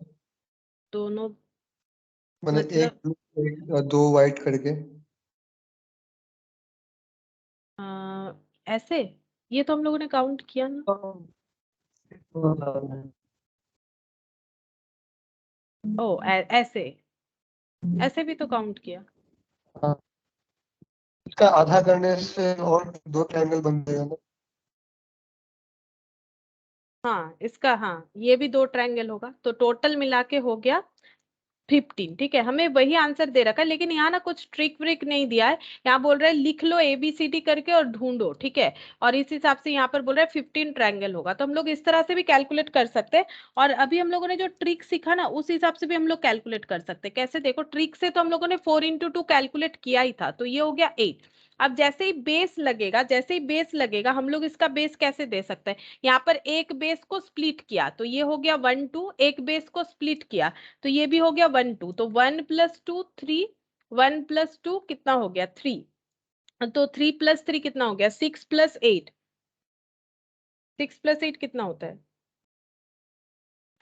A: दोनों
B: मैंने एक
A: मतलब
B: ब्लू एक 2 वाइट करके।
A: ऐसे, ये तो हम लोगों ने काउंट किया ना। ओ ऐसे, ऐसे भी तो काउंट किया।
B: हाँ इसका आधा करने से और 2 ट्रायंगल बन जाएगा ना?
A: हाँ इसका, हाँ ये भी 2 ट्रायंगल होगा, तो टोटल मिला के हो गया 15। ठीक है, हमें वही आंसर दे रखा है, लेकिन यहाँ ना कुछ ट्रिक व्रिक नहीं दिया है। यहाँ बोल रहा है लिख लो ABCD करके और ढूंढो, ठीक है। और इस हिसाब से यहाँ पर बोल रहा है 15 ट्रायंगल होगा, तो हम लोग इस तरह से भी कैलकुलेट कर सकते हैं। और अभी हम लोगों ने जो ट्रिक सीखा ना, उस हिसाब से भी हम लोग कैलकुलेट कर सकते हैं। कैसे, देखो ट्रिक से तो हम लोगों ने 4 into 2 कैलकुलेट किया ही था, तो ये हो गया 8। अब जैसे ही बेस लगेगा, जैसे ही बेस लगेगा, हम लोग इसका बेस कैसे दे सकते हैं। यहाँ पर एक बेस को स्प्लिट किया तो ये हो गया 1 2, एक बेस को स्प्लिट किया तो ये भी हो गया 1 2, तो 1 + 2 3, 1 + 2 कितना हो गया 3, तो 3 + 3 कितना हो गया 6 + 8, 6 + 8 कितना होता है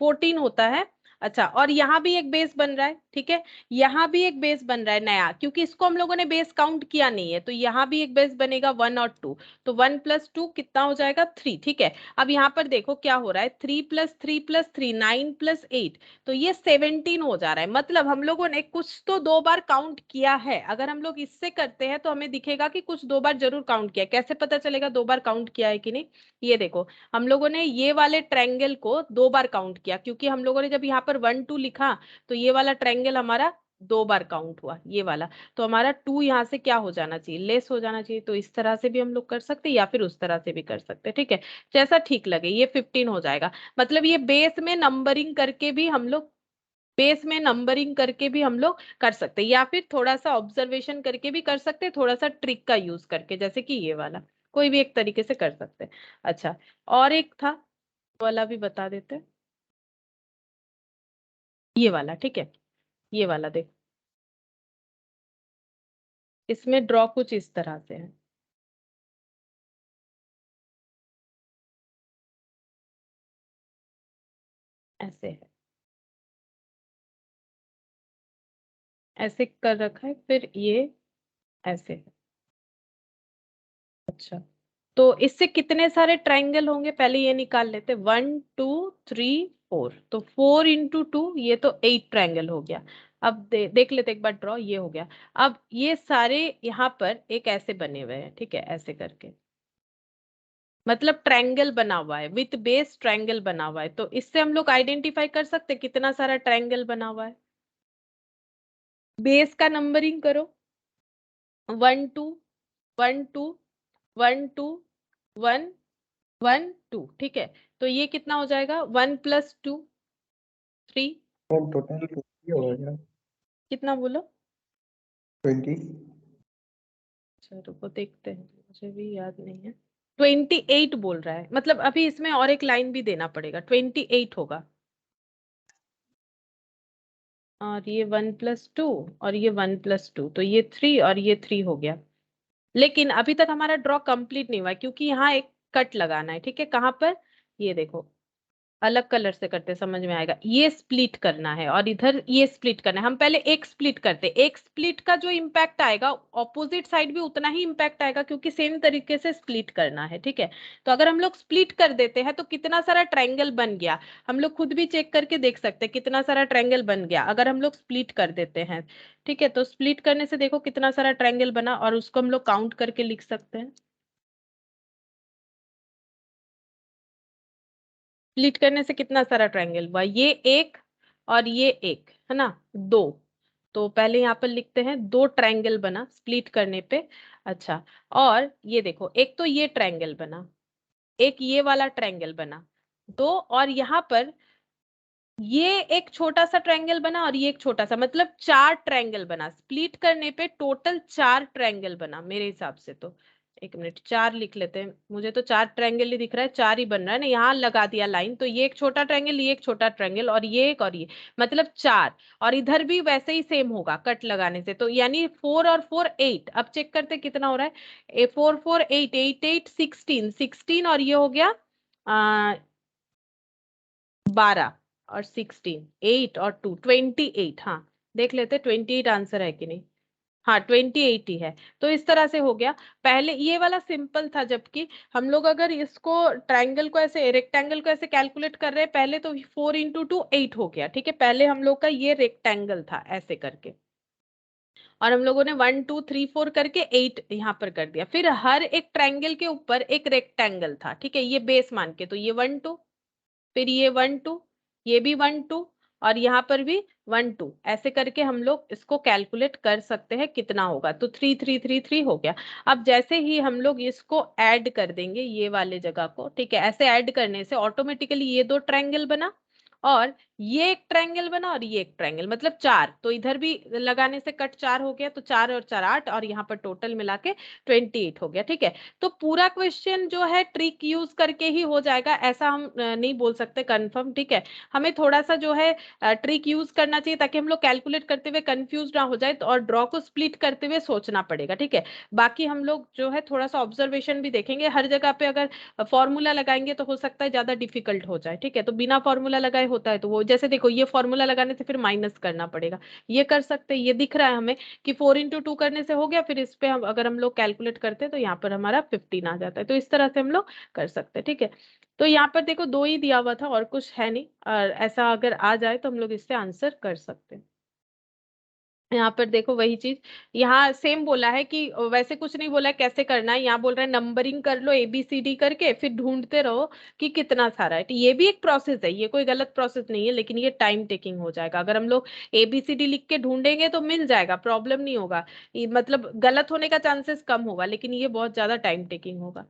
A: 14 होता है। अच्छा, और यहाँ भी एक बेस बन रहा है, ठीक है, यहाँ भी एक बेस बन रहा है नया, क्योंकि इसको हम लोगों ने बेस काउंट किया नहीं है, तो यहाँ भी एक बेस बनेगा 1 और 2, तो 1 + 2 कितना हो जाएगा 3। ठीक है, अब यहाँ पर देखो क्या हो रहा है, 3 + 3 + 3 9 + 8, तो ये 17 हो जा रहा है। मतलब हम लोगों ने कुछ तो 2 बार काउंट किया है। अगर हम लोग इससे करते हैं तो हमें दिखेगा कि कुछ 2 बार जरूर काउंट किया है। कैसे पता चलेगा 2 बार काउंट किया है कि नहीं, ये देखो, हम लोगों ने ये वाले ट्रायंगल को 2 बार काउंट किया, क्योंकि हम लोगों ने जब यहाँ पर 1 2 लिखा तो ये वाला ट्रायंगल हमारा 2 बार काउंट हुआ, ये वाला। तो हमारा 2 यहाँ से क्या हो जाना चाहिए, लेस हो जाना चाहिए। तो इस तरह से भी हम लोग कर सकते हैं या फिर उस तरह से भी कर सकते हैं, ठीक है, जैसा ठीक लगे। ये 15 हो जाएगा। मतलब ये बेस में नंबरिंग करके भी हम लोग, बेस में नंबरिंग करके भी हम लोग कर सकते हैं, या फिर थोड़ा सा ऑब्जर्वेशन करके भी कर सकते हैं, थोड़ा सा ट्रिक का यूज करके, जैसे कि ये वाला, कोई भी एक तरीके से कर सकते हैं। अच्छा, और एक था, वो वाला भी बता देते हैं, ये वाला, ठीक है, ये वाला देख, इसमें ड्रॉ कुछ इस तरह से है, ऐसे है, ऐसे कर रखा है, फिर ये ऐसे है। अच्छा, तो इससे कितने सारे ट्रायंगल होंगे पहले ये निकाल लेते, 1 2 3 4, तो 4 × 2 ये तो 8 ट्रायंगल हो गया। अब देख लेते एक बार ड्रॉ, ये हो गया। अब ये सारे यहाँ पर एक ऐसे बने हुए हैं, ठीक है, ऐसे करके, मतलब ट्रायंगल बना हुआ है, विथ बेस ट्रायंगल बना हुआ है। तो इससे हम लोग आइडेंटिफाई कर सकते हैं कितना सारा ट्रायंगल बना हुआ है। बेस का नंबरिंग करो, 1 2 1 2 1 2 1 1 2, ठीक है, तो ये कितना हो जाएगा 1 + 2 3,
B: टोटल 20 हो गया।
A: कितना बोलो,
B: 20।
A: अच्छा रुको देखते हैं, मुझे भी याद नहीं है। 28 बोल रहा है, मतलब अभी इसमें और एक लाइन भी देना पड़ेगा, 28 होगा। और ये 1 + 2 और ये 1 + 2, तो ये 3 और ये 3 हो गया। लेकिन अभी तक हमारा ड्रॉ कंप्लीट नहीं हुआ है, क्योंकि यहाँ एक कट लगाना है, ठीक है, कहाँ पर, ये देखो, अलग कलर से करते समझ में आएगा, ये स्प्लिट करना है और इधर ये स्प्लिट करना है। हम पहले एक स्प्लिट करते, एक स्प्लिट का जो इम्पैक्ट आएगा ऑपोजिट साइड भी उतना ही इम्पैक्ट आएगा, क्योंकि सेम तरीके से स्प्लिट करना है, ठीक है। तो अगर हम लोग स्प्लिट कर देते हैं तो कितना सारा ट्रायंगल बन गया, हम लोग खुद भी चेक करके देख सकते हैं कितना सारा ट्रायंगल बन गया अगर हम लोग स्प्लिट कर देते हैं। ठीक है, तो स्प्लिट करने से देखो कितना सारा ट्रायंगल बना, और उसको हम लोग काउंट करके लिख सकते हैं। स्प्लिट करने से कितना सारा ट्रायंगल हुआ, ये एक और ये एक, है ना, दो। तो पहले यहाँ पर लिखते हैं 2 ट्रायंगल बना स्प्लिट करने पे। अच्छा, और ये देखो, एक तो ये ट्रायंगल बना, एक ये वाला ट्रायंगल बना, 2, और यहाँ पर ये एक छोटा सा ट्रायंगल बना और ये एक छोटा सा, मतलब 4 ट्रायंगल बना। स्प्लिट करने पे टोटल 4 ट्रायंगल बना मेरे हिसाब से। तो एक मिनट, 4 लिख लेते हैं, मुझे तो 4 ट्रायंगल ही दिख रहा है, 4 ही बन रहा है ना, यहाँ लगा दिया लाइन, तो ये एक छोटा ट्रायंगल, ये एक छोटा ट्रायंगल, और ये एक, और ये, मतलब 4। और इधर भी वैसे ही सेम होगा कट लगाने से, तो यानी 4 और 4 8। अब चेक करते कितना हो रहा है, 4 4 8 8 8 16 16, और ये हो गया 12 और 16, 8 और 2 28। हाँ, देख लेते 28 आंसर है कि नहीं। हाँ 28 ही है। तो इस तरह से हो गया। पहले ये वाला सिंपल था, जबकि हम लोग अगर इसको ट्रायंगल को ऐसे, रेक्टेंगल को ऐसे कैलकुलेट कर रहे हैं, पहले तो 4 × 2 8 हो गया, ठीक है, पहले हम लोग का ये रेक्टेंगल था ऐसे करके। और हम लोगों ने 1 2 3 4 करके 8 यहाँ पर कर दिया। फिर हर एक ट्रायंगल के ऊपर एक रेक्टेंगल था, ठीक है, ये बेस मान के, तो ये 1 2, फिर ये 1 2, ये भी 1 2, और यहाँ पर भी 1 2, ऐसे करके हम लोग इसको कैलकुलेट कर सकते हैं कितना होगा। तो 3 3 3 3 हो गया। अब जैसे ही हम लोग इसको ऐड कर देंगे ये वाले जगह को, ठीक है, ऐसे ऐड करने से ऑटोमेटिकली ये दो ट्रायंगल बना, और ये एक ट्रायंगल बना, और ये एक ट्रायंगल, मतलब चार, तो इधर भी लगाने से कट 4 हो गया, तो 4 और 4 8, और यहाँ पर टोटल मिला के 28 हो गया, ठीक है। तो पूरा क्वेश्चन जो है ट्रिक यूज करके ही हो जाएगा, ऐसा हम नहीं बोल सकते कंफर्म, ठीक है। हमें थोड़ा सा जो है ट्रिक यूज करना चाहिए, ताकि हम लोग कैलकुलेट करते हुए कंफ्यूज ना हो जाए, तो और ड्रॉ को स्प्लिट करते हुए सोचना पड़ेगा, ठीक है। बाकी हम लोग जो है थोड़ा सा ऑब्जर्वेशन भी देखेंगे, हर जगह पे अगर फॉर्मूला लगाएंगे तो हो सकता है ज्यादा डिफिकल्ट हो जाए, ठीक है। तो बिना फॉर्मूला लगाए होता है, तो वो जैसे देखो ये फॉर्मूला लगाने से फिर माइनस करना पड़ेगा, ये कर सकते हैं, ये दिख रहा है हमें कि 4 × 2 करने से हो गया, फिर इस पे हम अगर हम लोग कैलकुलेट करते हैं तो यहाँ पर हमारा 15 आ जाता है। तो इस तरह से हम लोग कर सकते हैं, ठीक है। तो यहाँ पर देखो दो ही दिया हुआ था और कुछ है नहीं, और ऐसा अगर आ जाए तो हम लोग इससे आंसर कर सकते हैं। यहाँ पर देखो वही चीज, यहाँ सेम बोला है कि वैसे कुछ नहीं बोला है कैसे करना है, यहाँ बोल रहा है नंबरिंग कर लो ABCD करके, फिर ढूंढते रहो कि कितना सारा है। तो ये भी एक प्रोसेस है, ये कोई गलत प्रोसेस नहीं है, लेकिन ये टाइम टेकिंग हो जाएगा। अगर हम लोग ABCD लिख के ढूंढेंगे तो मिल जाएगा, प्रॉब्लम नहीं होगा, ये मतलब गलत होने का चांसेस कम होगा, लेकिन ये बहुत ज्यादा टाइम टेकिंग होगा,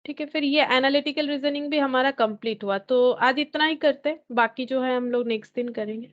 A: ठीक है। फिर ये एनालिटिकल रीजनिंग भी हमारा कंप्लीट हुआ, तो आज इतना ही करते हैं, बाकी जो है हम लोग नेक्स्ट दिन करेंगे।